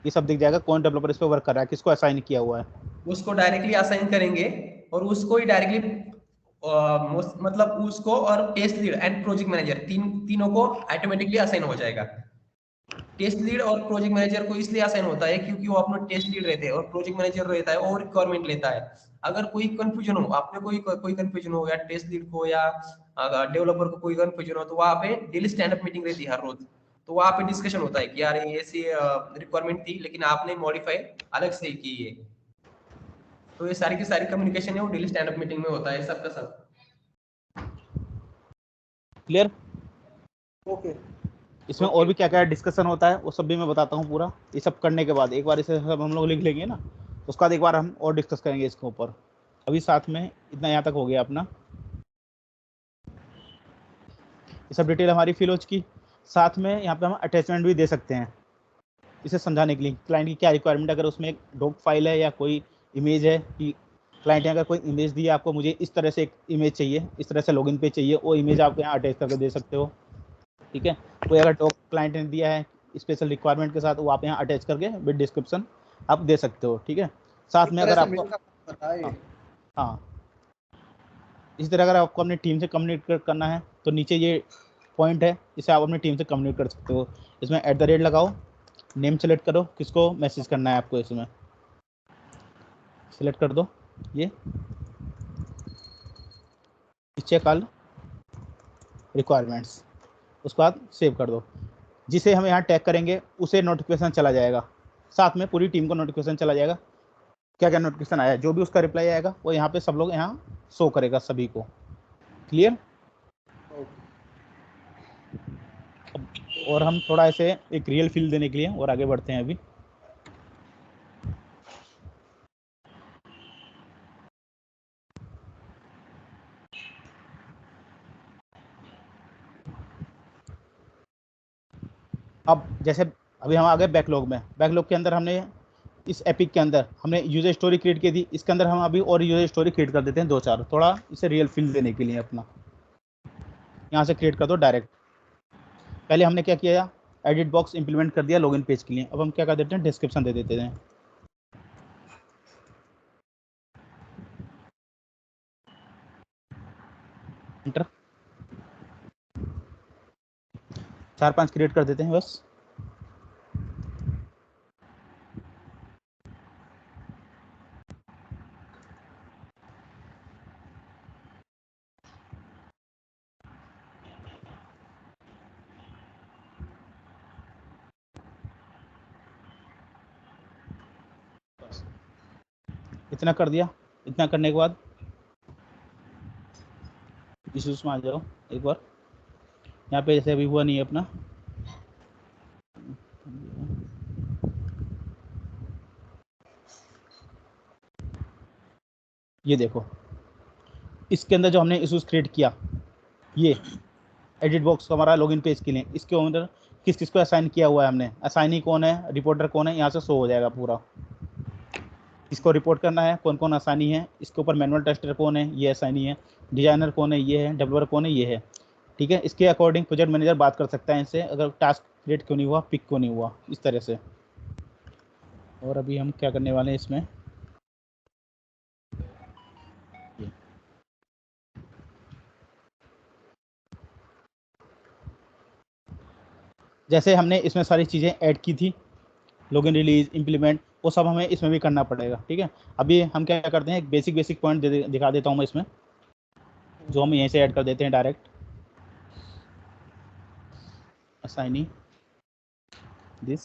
Speaker 2: ये सब दिख जाएगा कौन डेवलपर इस पे वर्क कर रहा है, किसको असाइन किया हुआ है।
Speaker 5: उसको डायरेक्टली असाइन करेंगे, और उसको ही डायरेक्टली मतलब उसको और test lead and project manager तीनों को ऑटोमेटिकली असाइन हो जाएगा। टेस्ट लीड और प्रोजेक्ट मैनेजर को इसलिए असाइन होता है क्योंकि वो अपना टेस्ट लीड रहते हैं, और प्रोजेक्ट मैनेजर रहता है वो रिक्वायरमेंट लेता है। अगर कोई कंफ्यूजन हो, आपने कोई कंफ्यूजन हो, या टेस्ट लीड को या डेवलपर को कोई कंफ्यूजन हो, तो वहां पे डेली स्टैंड अप मीटिंग रहती है हर रोज। तो वहां पे डिस्कशन होता है कि यार ये ऐसी रिक्वायरमेंट थी लेकिन आपने मॉडिफाई अलग से की है। तो ये सारी की सारी कम्युनिकेशन है वो डेली स्टैंड अप मीटिंग में होता है सबका सब।
Speaker 2: क्लियर?
Speaker 3: ओके।
Speaker 2: इसमें और
Speaker 4: ओके।
Speaker 2: भी क्या क्या डिस्कशन होता है वो सब भी मैं बताता हूँ पूरा। ये सब करने के बाद एक बार इसे सब हम लोग लिख लेंगे ना, उसके बाद एक बार हम और डिस्कस करेंगे इसके ऊपर। अभी साथ में इतना यहाँ तक हो गया अपना, ये सब डिटेल हमारी फिल हो चुकी। साथ में यहाँ पे हम अटैचमेंट भी दे सकते हैं इसे समझाने के लिए क्लाइंट की क्या रिक्वायरमेंट है। अगर उसमें एक डॉक फाइल है या कोई इमेज है, कि क्लाइंट ने अगर कोई इमेज दी है आपको, मुझे इस तरह से एक इमेज चाहिए, इस तरह से लॉगिन पे चाहिए, वो इमेज आप यहाँ अटैच करके दे सकते हो। ठीक है, कोई अगर डॉक क्लाइंट ने दिया है स्पेशल रिक्वायरमेंट के साथ, वो आप यहाँ अटैच करके विद डिस्क्रिप्शन आप दे सकते हो। ठीक है, साथ
Speaker 3: एक
Speaker 2: में
Speaker 3: तरह
Speaker 2: अगर
Speaker 3: से
Speaker 2: आपको,
Speaker 3: मिल का काम करता है ये।
Speaker 2: हाँ हाँ, इसी तरह अगर आपको अपनी टीम से कम्युनिकेट करना है तो नीचे ये पॉइंट है, इसे आप अपनी टीम से कम्युनिकेट कर सकते हो। इसमें @ लगाओ, नेम सेलेक्ट करो, किसको मैसेज करना है आपको, इसमें सेलेक्ट कर दो ये, चेक ऑल रिक्वायरमेंट्स, उसके बाद सेव कर दो। जिसे हम यहाँ टैग करेंगे उसे नोटिफिकेशन चला जाएगा, साथ में पूरी टीम को नोटिफिकेशन चला जाएगा, क्या क्या नोटिफिकेशन आया, जो भी उसका रिप्लाई आएगा वो यहाँ पे सब लोग यहाँ शो करेगा सभी को। क्लियर? और हम थोड़ा ऐसे एक रियल फील देने के लिए और आगे बढ़ते हैं अभी। अब जैसे अभी हम आ गए बैकलॉग में। बैकलॉग के अंदर हमने इस एपिक के अंदर हमने यूजर स्टोरी क्रिएट की थी, इसके अंदर हम अभी और यूजर स्टोरी क्रिएट कर देते हैं 2-4, थोड़ा इसे रियल फील देने के लिए अपना। यहाँ से क्रिएट कर दो डायरेक्ट। पहले हमने क्या किया, एडिट बॉक्स इंप्लीमेंट कर दिया लॉगिन पेज के लिए। अब हम क्या कर देते हैं, डिस्क्रिप्शन दे देते हैं। एंटर, 4-5 क्रिएट कर देते हैं बस। इतना कर दिया। इतना करने के बाद इश्यूज में आ जाओ एक बार। यहाँ पे जैसे अभी हुआ नहीं है अपना, ये देखो इसके अंदर जो हमने इश्यूज क्रिएट किया, ये एडिट बॉक्स हमारा लॉगिन पेज के लिए, इसके अंदर किस किस को असाइन किया हुआ है हमने, असाइनी कौन है, रिपोर्टर कौन है, यहाँ से शो हो जाएगा पूरा। इसको रिपोर्ट करना है कौन कौन असाइनी है, इसके ऊपर मैनुअल टेस्टर कौन है, ये असाइनी है, डिजाइनर कौन है, ये है, डेवलपर कौन है, ये है। ठीक है, इसके अकॉर्डिंग प्रोजेक्ट मैनेजर बात कर सकता है इनसे, अगर टास्क क्रिएट क्यों नहीं हुआ, पिक क्यों नहीं हुआ, इस तरह से। और अभी हम क्या करने वाले हैं इसमें, जैसे हमने इसमें सारी चीज़ें ऐड की थी, लॉगिन रिलीज इम्प्लीमेंट, वो सब हमें इसमें भी करना पड़ेगा। ठीक है, अभी हम क्या करते हैं, एक बेसिक पॉइंट दिखा देता हूँ मैं इसमें, जो हम यहीं से ऐड कर देते हैं direct. Assignee this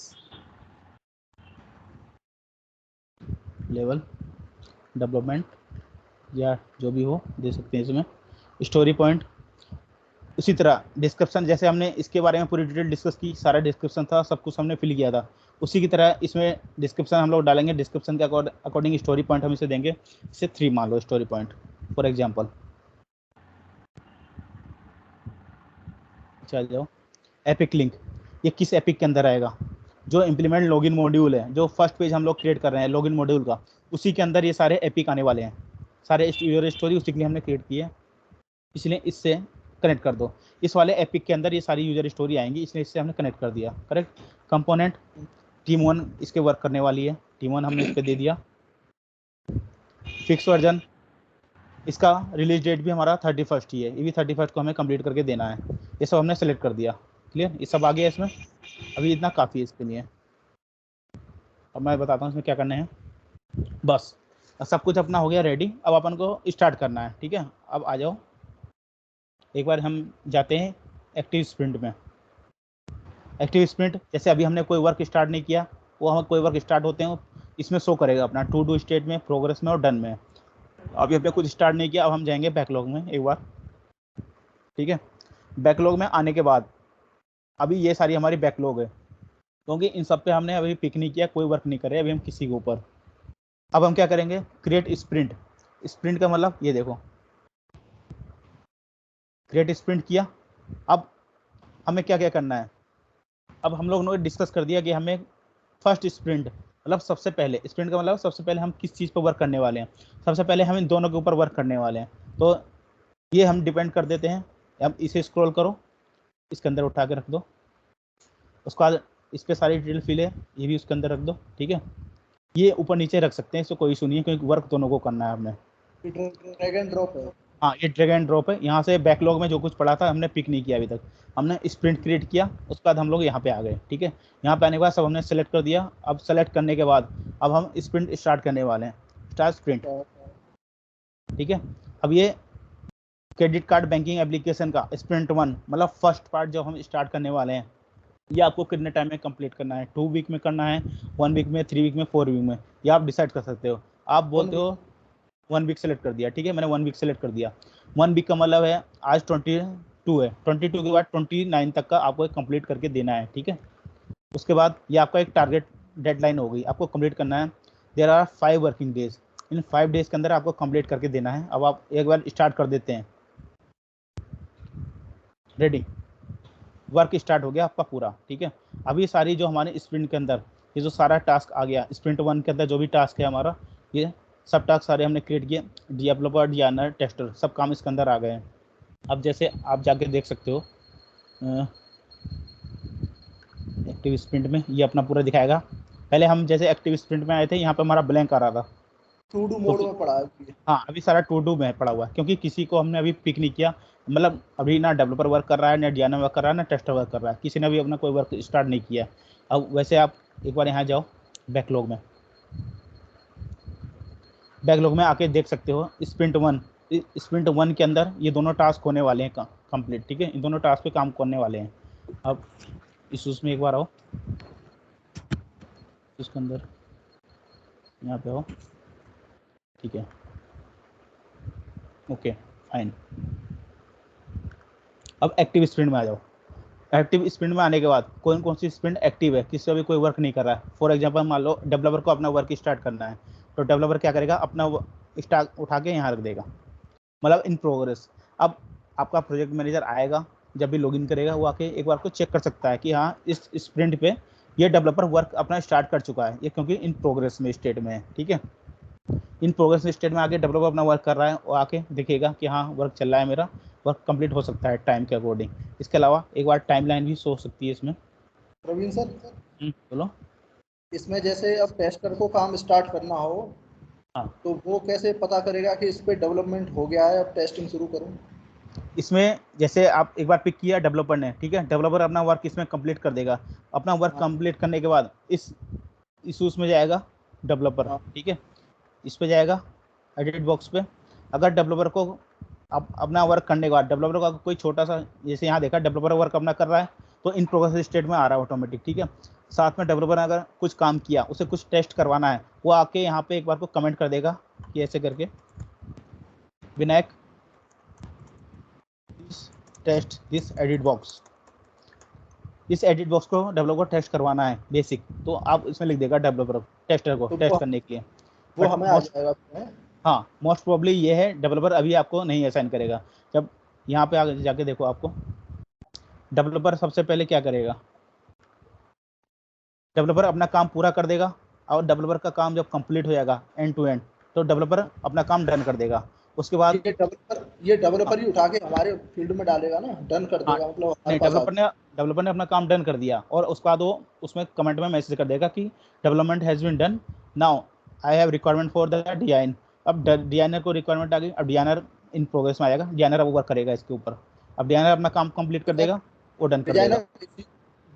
Speaker 2: level development या जो भी हो दे सकते हैं इसमें। स्टोरी पॉइंट उसी तरह, डिस्क्रिप्शन जैसे हमने इसके बारे में पूरी डिटेल डिस्कस की, सारा डिस्क्रिप्शन था, सब कुछ हमने फिल किया था, उसी की तरह इसमें डिस्क्रिप्शन हम लोग डालेंगे। डिस्क्रिप्शन के अकॉर्डिंग स्टोरी पॉइंट हम इसे देंगे, इसे 3 मान लो स्टोरी पॉइंट फॉर एग्जाम्पल। चल जाओ, एपिक लिंक, ये किस एपिक के अंदर आएगा, जो इम्प्लीमेंट लॉगिन मॉड्यूल है, जो फर्स्ट पेज हम लोग क्रिएट कर रहे हैं लॉगिन मॉड्यूल का, उसी के अंदर ये सारे एपिक आने वाले हैं। सारे यूजर स्टोरी उसी के लिए हमने क्रिएट की है, इसलिए इससे कनेक्ट कर दो। इस वाले एपिक के अंदर ये सारी यूजर स्टोरी आएंगी, इसलिए इससे हमने कनेक्ट कर दिया। करेक्ट। कंपोनेंट टीम 1 इसके वर्क करने वाली है, टीम 1 हमने इस पर दे दिया। फिक्स वर्जन, इसका रिलीज डेट भी हमारा 31 ही है, ये भी 31 को हमें कंप्लीट करके देना है। ये सब हमने सेलेक्ट कर दिया। क्लियर, ये सब आ गया इसमें, अभी इतना काफ़ी है इसके लिए। अब मैं बताता हूँ इसमें क्या करना है। बस सब कुछ अपना हो गया रेडी, अब अपन को स्टार्ट करना है। ठीक है, अब आ जाओ, एक बार हम जाते हैं एक्टिव स्प्रिंट में। एक्टिव स्प्रिंट, जैसे अभी हमने कोई वर्क स्टार्ट नहीं किया, वो हम कोई वर्क स्टार्ट होते हैं इसमें शो करेगा अपना टू डू स्टेट में, प्रोग्रेस में और डन में। अभी हमने कुछ स्टार्ट नहीं किया, अब हम जाएंगे बैकलॉग में एक बार। ठीक है, बैकलॉग में आने के बाद अभी ये सारी हमारी बैकलॉग है, क्योंकि इन सब पे हमने अभी पिक नहीं किया, कोई वर्क नहीं करे अभी हम किसी के ऊपर। अब हम क्या करेंगे, क्रिएट स्प्रिंट। स्प्रिंट का मतलब ये देखो, क्रिएट स्प्रिंट किया। अब हमें क्या क्या करना है, अब हम लोगों ने डिस्कस कर दिया कि हमें फर्स्ट स्प्रिंट मतलब सबसे पहले, स्प्रिंट का मतलब सबसे पहले हम किस चीज़ पर वर्क करने वाले हैं, सबसे पहले हम इन दोनों के ऊपर वर्क करने वाले हैं। तो ये हम डिपेंड कर देते हैं, अब इसे स्क्रॉल करो, इसके अंदर उठा के रख दो, उसके बाद इस पर सारी डिटेल फिल है, ये भी उसके अंदर रख दो। ठीक है, ये ऊपर नीचे रख सकते हैं, इससे कोई इशू नहीं है, क्योंकि वर्क दोनों को करना है हमें।
Speaker 3: ड्रैग एंड ड्रॉप है।
Speaker 2: हाँ, ये ड्रैग एंड ड्रॉप है। यहाँ से बैकलॉग में जो कुछ पड़ा था हमने पिक नहीं किया अभी तक, हमने स्प्रिंट क्रिएट किया, उसके बाद हम लोग यहाँ पे आ गए। ठीक है, यहाँ पे आने के बाद सब हमने सेलेक्ट कर दिया। अब सेलेक्ट करने के बाद अब हम स्प्रिंट स्टार्ट करने वाले हैं, स्टार्ट स्प्रिंट। ठीक है, अब ये क्रेडिट कार्ड बैंकिंग एप्लीकेशन का स्प्रिंट 1 मतलब फर्स्ट पार्ट जो हम स्टार्ट करने वाले हैं, ये आपको कितने टाइम में कंप्लीट करना है, 2 वीक में करना है, 1 वीक में, 3 वीक में, 4 वीक में, ये आप डिसाइड कर सकते हो। आप बोलते हो 1 वीक सेलेक्ट कर दिया, ठीक है, मैंने 1 वीक सेलेक्ट कर दिया। 1 वीक का मतलब है आज 22 है, 22 के बाद 29 तक का आपको कंप्लीट करके देना है। ठीक है, उसके बाद ये आपका एक टारगेट डेडलाइन हो गई, आपको कंप्लीट करना है। देयर आर 5 वर्किंग डेज, इन 5 डेज के अंदर आपको कंप्लीट करके देना है। अब आप एक बार स्टार्ट कर देते हैं, रेडी। वर्क स्टार्ट हो गया आपका पूरा, ठीक है। अभी सारी जो हमारे स्प्रिंट के अंदर ये जो सारा टास्क आ गया, स्प्रिंट 1 के अंदर जो भी टास्क है हमारा, ये सब टास्क सारे हमने क्रिएट किए, डेवलपर, डिजाइनर, टेस्टर, सब काम इसके अंदर आ गए हैं। अब जैसे आप जाके देख सकते हो एक्टिव स्प्रिंट में, ये अपना पूरा दिखाएगा। पहले हम जैसे एक्टिव स्प्रिंट में आए थे, यहाँ पे हमारा ब्लैंक आ रहा था,
Speaker 3: टू डू मोड में पड़ा है।
Speaker 2: हाँ, अभी सारा टू डू में पड़ा हुआ है, क्योंकि किसी को हमने अभी पिक नहीं किया, मतलब अभी ना डेवलपर वर्क कर रहा है, ना डिजाइनर वर्क कर रहा है, ना टेस्टर वर्क कर रहा है, किसी ने भी अपना कोई वर्क स्टार्ट नहीं किया। अब वैसे आप एक बार यहाँ जाओ बैकलॉग में, बैकलॉग में आके देख सकते हो स्प्रिंट 1 के अंदर ये दोनों टास्क होने वाले हैं कंप्लीट, ठीक है। इन दोनों टास्क पे काम करने वाले हैं। अब इस में एक बार आओ, इसके अंदर यहाँ पे आओ, ठीक है, ओके फाइन। अब एक्टिव स्प्रिंट में आ जाओ। एक्टिव स्प्रिंट में आने के बाद कौन कौन सी स्प्रिंट एक्टिव है, किससे भी कोई वर्क नहीं कर रहा है। फॉर एग्जांपल मान लो डेवलपर को अपना वर्क स्टार्ट करना है, तो डेवलपर क्या करेगा, अपना स्टार्ट उठा के यहाँ रख देगा, मतलब इन प्रोग्रेस। अब आपका प्रोजेक्ट मैनेजर आएगा, जब भी लॉगिन करेगा वो आके एक बार को चेक कर सकता है कि हाँ इस स्प्रिंट पे ये डेवलपर वर्क अपना स्टार्ट कर चुका है, ये क्योंकि इन प्रोग्रेस में स्टेट में है, ठीक है। इन प्रोग्रेस स्टेट में आके डेवलपर अपना वर्क कर रहा है, वो आके दिखेगा कि हाँ वर्क चल रहा है, मेरा वर्क कंप्लीट हो सकता है टाइम के अकॉर्डिंग। इसके अलावा एक बार टाइमलाइन भी शो हो सकती है इसमें।
Speaker 3: प्रवीण सर
Speaker 2: बोलो।
Speaker 3: इसमें जैसे अब टेस्टर को काम स्टार्ट करना हो,
Speaker 2: हाँ,
Speaker 3: तो वो कैसे पता करेगा कि इस पे डेवलपमेंट हो गया है, अब टेस्टिंग शुरू करूं?
Speaker 2: इसमें जैसे आप एक बार पिक किया डेवलपर ने, ठीक है, डेवलपर अपना वर्क इसमें कंप्लीट कर देगा। अपना वर्क कंप्लीट करने के बाद इस उसमें जाएगा डेवलपर, ठीक है, इस पे जाएगा एडिट बॉक्स पे। अगर डेवलपर को अपना वर्क करने के बाद डेवलपर का कोई छोटा सा, जैसे यहाँ देखा डेवलपर वर्क अपना कर रहा है, तो इन प्रोग्रेस स्टेट में आ रहा है ऑटोमेटिक, ठीक है। साथ में डेवलपर ने अगर कुछ काम किया, उसे कुछ टेस्ट करवाना है, वो आके यहाँ पे एक बार को कमेंट कर देगा कि ऐसे करके Vinayak test this edit box, इस एडिट बॉक्स को डेवलपर को टेस्ट करवाना है बेसिक, तो आप इसमें लिख देगा डेवलपर टेस्टर को टेस्ट करने के लिए,
Speaker 3: वो हमें आ जाएगा।
Speaker 2: हाँ, मोस्ट प्रोबेबली ये है डेवलपर अभी आपको नहीं असाइन करेगा। जब यहाँ पे आगे जाके देखो, आपको डेवलपर सबसे पहले क्या करेगा, डेवलपर अपना काम पूरा कर देगा, और डेवलपर का काम जब कंप्लीट हो जाएगा एंड टू एंड, तो डेवलपर अपना काम डन कर देगा। उसके बाद
Speaker 3: ये डेवलपर ही उठा के हमारे फील्ड में डालेगा ना, डन कर देगा, मतलब
Speaker 2: नहीं, डेवलपर ने अपना काम डन कर दिया, और उसके बाद वो उसमें कमेंट में मैसेज कर देगा कि development has been done, now I have requirement for the design. अब डिजाइनर को रिक्वायरमेंट आ गई, अब डिजाइनर इन प्रोग्रेस में आएगा, डिजाइनर अब वर्क करेगा इसके ऊपर। अब डिजाइनर अपना काम कंप्लीट कर देगा, वो डन कर देगा।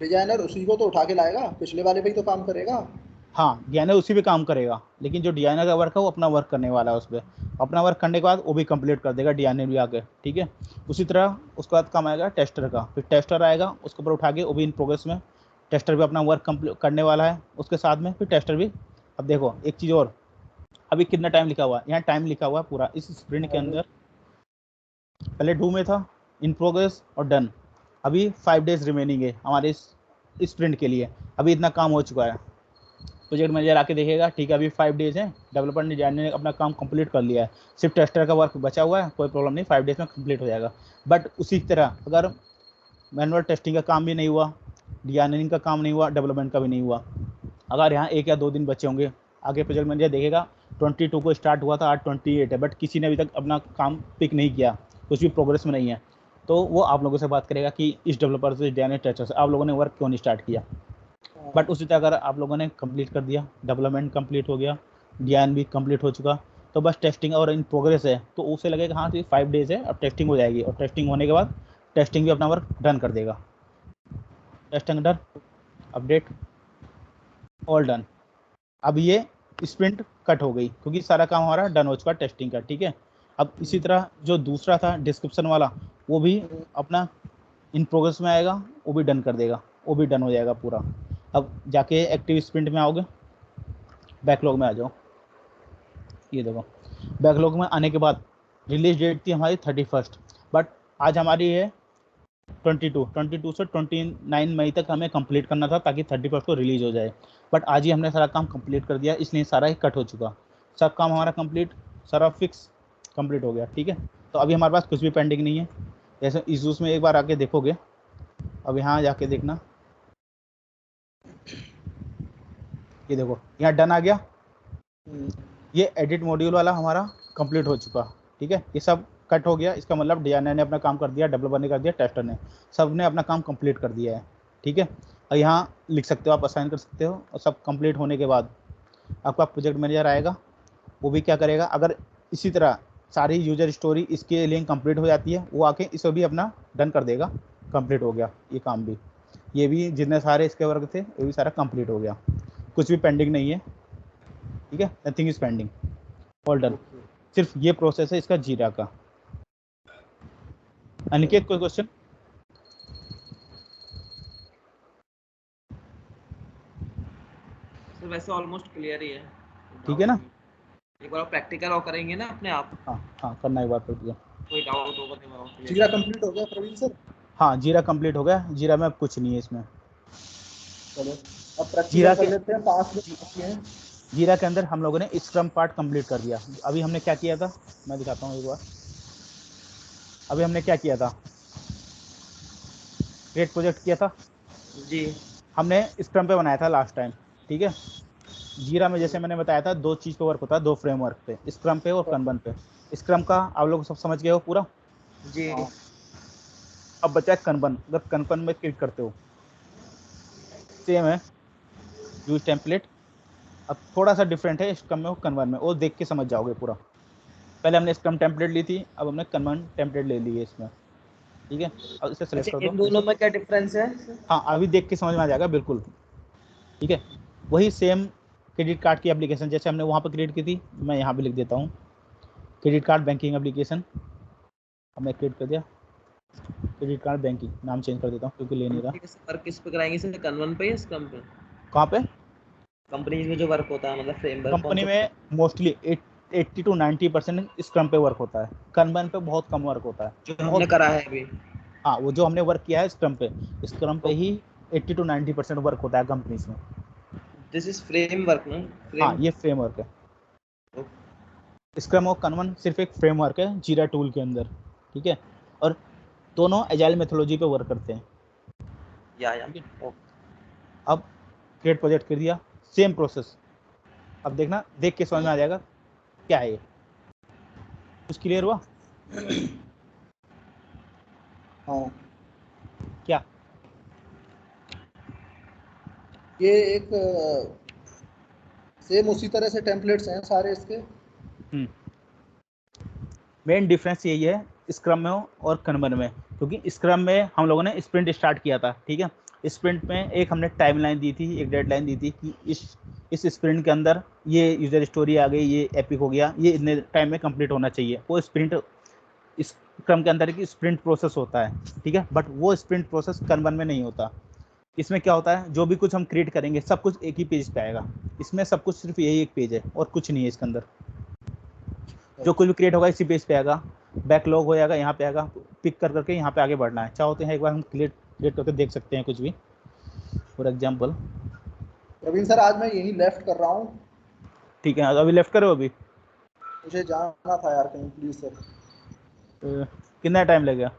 Speaker 3: डिजाइनर उसी को तो उठा के लाएगा, पिछले वाले पे ही तो काम करेगा।
Speaker 2: हाँ, डिजाइनर उसी पे काम करेगा, लेकिन जो डिजाइनर का वर्क है वो अपना वर्क करने वाला है उस पर। अपना वर्क करने के बाद वो भी कंप्लीट कर देगा डिजाइनर भी आके, ठीक है। उसी तरह उसके बाद काम आएगा टेस्टर का, फिर टेस्टर आएगा, उसके ऊपर उठा के वो भी इन प्रोग्रेस में, टेस्टर भी अपना वर्क कंप्लीट करने वाला है उसके साथ में, फिर टेस्टर भी। अब देखो एक चीज़ और, अभी कितना टाइम लिखा हुआ है, यहाँ टाइम लिखा हुआ है पूरा इस स्प्रिंट के अंदर। पहले डू में था इन प्रोग्रेस और डन, अभी 5 डेज रिमेनिंग है हमारे इस स्प्रिंट के लिए। अभी इतना काम हो चुका है, प्रोजेक्ट मैनेजर आके देखेगा, ठीक है अभी 5 डेज है, डेवलपर ने डिजाइनर ने अपना काम कंप्लीट कर लिया है, सिर्फ टेस्टर का वर्क बचा हुआ है, कोई प्रॉब्लम नहीं, 5 डेज में कंप्लीट हो जाएगा। बट उसी तरह अगर मैनुअल टेस्टिंग का काम भी नहीं हुआ, डिजाइनिंग का काम नहीं हुआ, डेवलपमेंट का भी नहीं हुआ, अगर यहाँ 1 या 2 दिन बचे होंगे, आगे प्रोजेक्ट मैनेजर देखेगा 22 को स्टार्ट हुआ था, आज 28 है, बट किसी ने अभी तक अपना काम पिक नहीं किया, कुछ भी प्रोग्रेस में नहीं है, तो वो आप लोगों से बात करेगा कि इस डेवलपर से, डिजाइनर, टेस्टर से आप लोगों ने वर्क क्यों नहीं स्टार्ट किया। बट उसी तरह अगर आप लोगों ने कंप्लीट कर दिया, डेवलपमेंट कंप्लीट हो गया, डिजाइन भी कंप्लीट हो चुका, तो बस टेस्टिंग और इन प्रोग्रेस है, तो उसे लगेगा हाँ 5 डेज है, अब टेस्टिंग हो जाएगी, और टेस्टिंग होने के बाद टेस्टिंग भी अपना वर्क डन कर देगा। Testing done, update, all done. अब ये स्प्रिंट कट हो गई, क्योंकि सारा काम हमारा डन हो चुका टेस्टिंग का, ठीक है। अब इसी तरह जो दूसरा था डिस्क्रिप्शन वाला, वो भी अपना इन प्रोग्रेस में आएगा, वो भी डन कर देगा, वो भी डन हो जाएगा पूरा। अब जाके एक्टिव स्प्रिंट में आओगे, बैकलॉग में आ जाओ, ये देखो बैकलॉग में आने के बाद रिलीज डेट थी हमारी 31, बट आज हमारी है 22 से 29 मई तक हमें कंप्लीट करना था, ताकि 31 को रिलीज हो जाए। बट आज ही हमने सारा काम कंप्लीट कर दिया, इसलिए सारा ही कट हो चुका, सब काम हमारा कंप्लीट, सारा फिक्स कंप्लीट हो गया, ठीक है। तो अभी हमारे पास कुछ भी पेंडिंग नहीं है। जैसे इश्यूज में एक बार आके देखोगे, अब यहाँ जाके देखना, ये देखो यहाँ डन आ गया। ये एडिट मॉड्यूल वाला हमारा कंप्लीट हो चुका, ठीक है। ये सब कट हो गया, इसका मतलब डिजाइनर ने अपना काम कर दिया, डेवलपर ने कर दिया, टेस्टर ने, सब ने अपना काम कंप्लीट कर दिया है, ठीक है। और यहाँ लिख सकते हो, आप असाइन कर सकते हो। और सब कंप्लीट होने के बाद आपका प्रोजेक्ट मैनेजर आएगा, वो भी क्या करेगा, अगर इसी तरह सारी यूजर स्टोरी इसके लिंक कंप्लीट हो जाती है, वो आके इसे भी अपना डन कर देगा, कंप्लीट हो गया ये काम भी। ये भी जितने सारे इसके वर्क थे ये भी सारा कंप्लीट हो गया, कुछ भी पेंडिंग नहीं है, ठीक है। Nothing is pending, all done. सिर्फ ये प्रोसेस है इसका जीरा का। अनिकेत कोई क्वेश्चन?
Speaker 4: सर वैसे ऑलमोस्ट क्लियर ही है,
Speaker 2: ठीक है ना।
Speaker 4: एक बार प्रैक्टिकल और करेंगे ना अपने आप।
Speaker 2: हाँ हाँ, करना एक बार कर दिया।
Speaker 4: कोई डाउट होगा तो मैं
Speaker 3: जीरा कंप्लीट हो गया प्रवीण सर?
Speaker 2: हाँ जीरा कंप्लीट हो गया, जीरा में अब कुछ नहीं है इसमें।
Speaker 3: चलो अब प्रैक्टिकल कर लेते हैं, 5 मिनट बाकी हैं।
Speaker 2: जीरा के अंदर हम लोगों ने स्क्रम पार्ट कंप्लीट कर दिया। अभी हमने क्या किया था, मैं दिखाता हूँ एक बार। अभी हमने क्या किया था, क्रिएट प्रोजेक्ट किया था
Speaker 4: जी,
Speaker 2: हमने स्क्रम पे बनाया था लास्ट टाइम, ठीक है। जीरा में जैसे मैंने बताया था 2 चीज़ पे वर्क होता है, 2 फ्रेमवर्क पे, स्क्रम पे और कनबन पे। स्क्रम का आप लोग सब समझ गए हो पूरा
Speaker 4: जी।
Speaker 2: अब बचा है कनबन। अगर कनबन में क्लिक करते हो, सेम है यूज टेम्पलेट, अब थोड़ा सा डिफरेंट है स्क्रम में और कनबन में, वो देख के समझ जाओगे पूरा। पहले हमने स्क्रम टेम्पलेट ली थी, अब हमने कनबन टेम्पलेट ले ली है इसमें, ठीक है। अब इसे सेलेक्ट कर दो।
Speaker 4: इन दोनों में क्या डिफरेंस है?
Speaker 2: हाँ अभी देख के समझ में आ जाएगा बिल्कुल, ठीक है। वही सेम क्रेडिट कार्ड की एप्लीकेशन जैसे हमने वहाँ पर क्रिएट की थी, मैं यहाँ भी लिख देता हूँ क्रेडिट कार्ड बैंकिंग एप्लीकेशन, हमने क्रिएट कर दिया। क्रेडिट कार्ड बैंकिंग नाम चेंज कर देता हूँ क्योंकि ले नहीं रहा।
Speaker 4: वर्क किस पे कराएंगे सर, कनवन पे या स्क्रम पे?
Speaker 2: कहाँ पे?
Speaker 4: कंपनी में जो वर्क होता है, मतलब फ्रेमवर्क कौन
Speaker 2: कंपनी
Speaker 4: सा?
Speaker 2: में मोस्टली 80 to 90% स्क्रम पे वर्क होता है, कनबन पे बहुत कम वर्क होता है।
Speaker 4: जो हमने करा है अभी।
Speaker 2: हाँ वो जो हमने वर्क किया है स्क्रम पे ही 80 to 90% वर्क होता है कंपनीज में।
Speaker 4: दिस इज फ्रेमवर्क ना?
Speaker 2: हाँ ये फ्रेमवर्क है। स्क्रम और कनवन सिर्फ एक फ्रेमवर्क है जीरा टूल के अंदर, ठीक है। और दोनों एजाइल मेथोडोलॉजी पे वर्क करते हैं।
Speaker 4: या
Speaker 2: अब क्रिएट प्रोजेक्ट कर दिया, सेम प्रोसेस। अब देखना, देख के समझ में आ जाएगा क्या है ये। कुछ क्लियर हुआ?
Speaker 3: हाँ
Speaker 2: क्या
Speaker 3: ये एक सेम उसी तरह से टेम्पलेट्स हैं सारे इसके।
Speaker 2: मेन डिफरेंस यही है स्क्रम में और कनबन में, क्योंकि स्क्रम में हम लोगों ने स्प्रिंट स्टार्ट किया था, ठीक है। स्प्रिंट में एक हमने टाइमलाइन दी थी, एक डेडलाइन दी थी कि इस स्प्रिंट के अंदर ये यूजर स्टोरी आ गई, ये एपिक हो गया, ये इतने टाइम में कंप्लीट होना चाहिए। वो स्प्रिंट स्क्रम के अंदर एक स्प्रिंट प्रोसेस होता है, ठीक है। बट वो स्प्रिंट प्रोसेस कनबन में नहीं होता। इसमें क्या होता है, जो भी कुछ हम क्रिएट करेंगे सब कुछ एक ही पेज पे आएगा। इसमें सब कुछ सिर्फ यही एक पेज है और कुछ नहीं है इसके अंदर। जो कुछ भी क्रिएट होगा इसी पेज पे आएगा, बैकलॉग हो जाएगा यहाँ पे आएगा, पिक कर करके यहाँ पे आगे बढ़ना है। चाहो तो है एक बार हम क्रिएट करके देख सकते हैं कुछ भी, फॉर एग्जाम्पल।
Speaker 3: प्रवीण सर आज मैं यही लेफ्ट कर रहा हूँ।
Speaker 2: ठीक है अभी लेफ्ट करो, अभी
Speaker 3: मुझे जाना था यार कहीं, प्लीज सर।
Speaker 2: कितना टाइम लगेगा?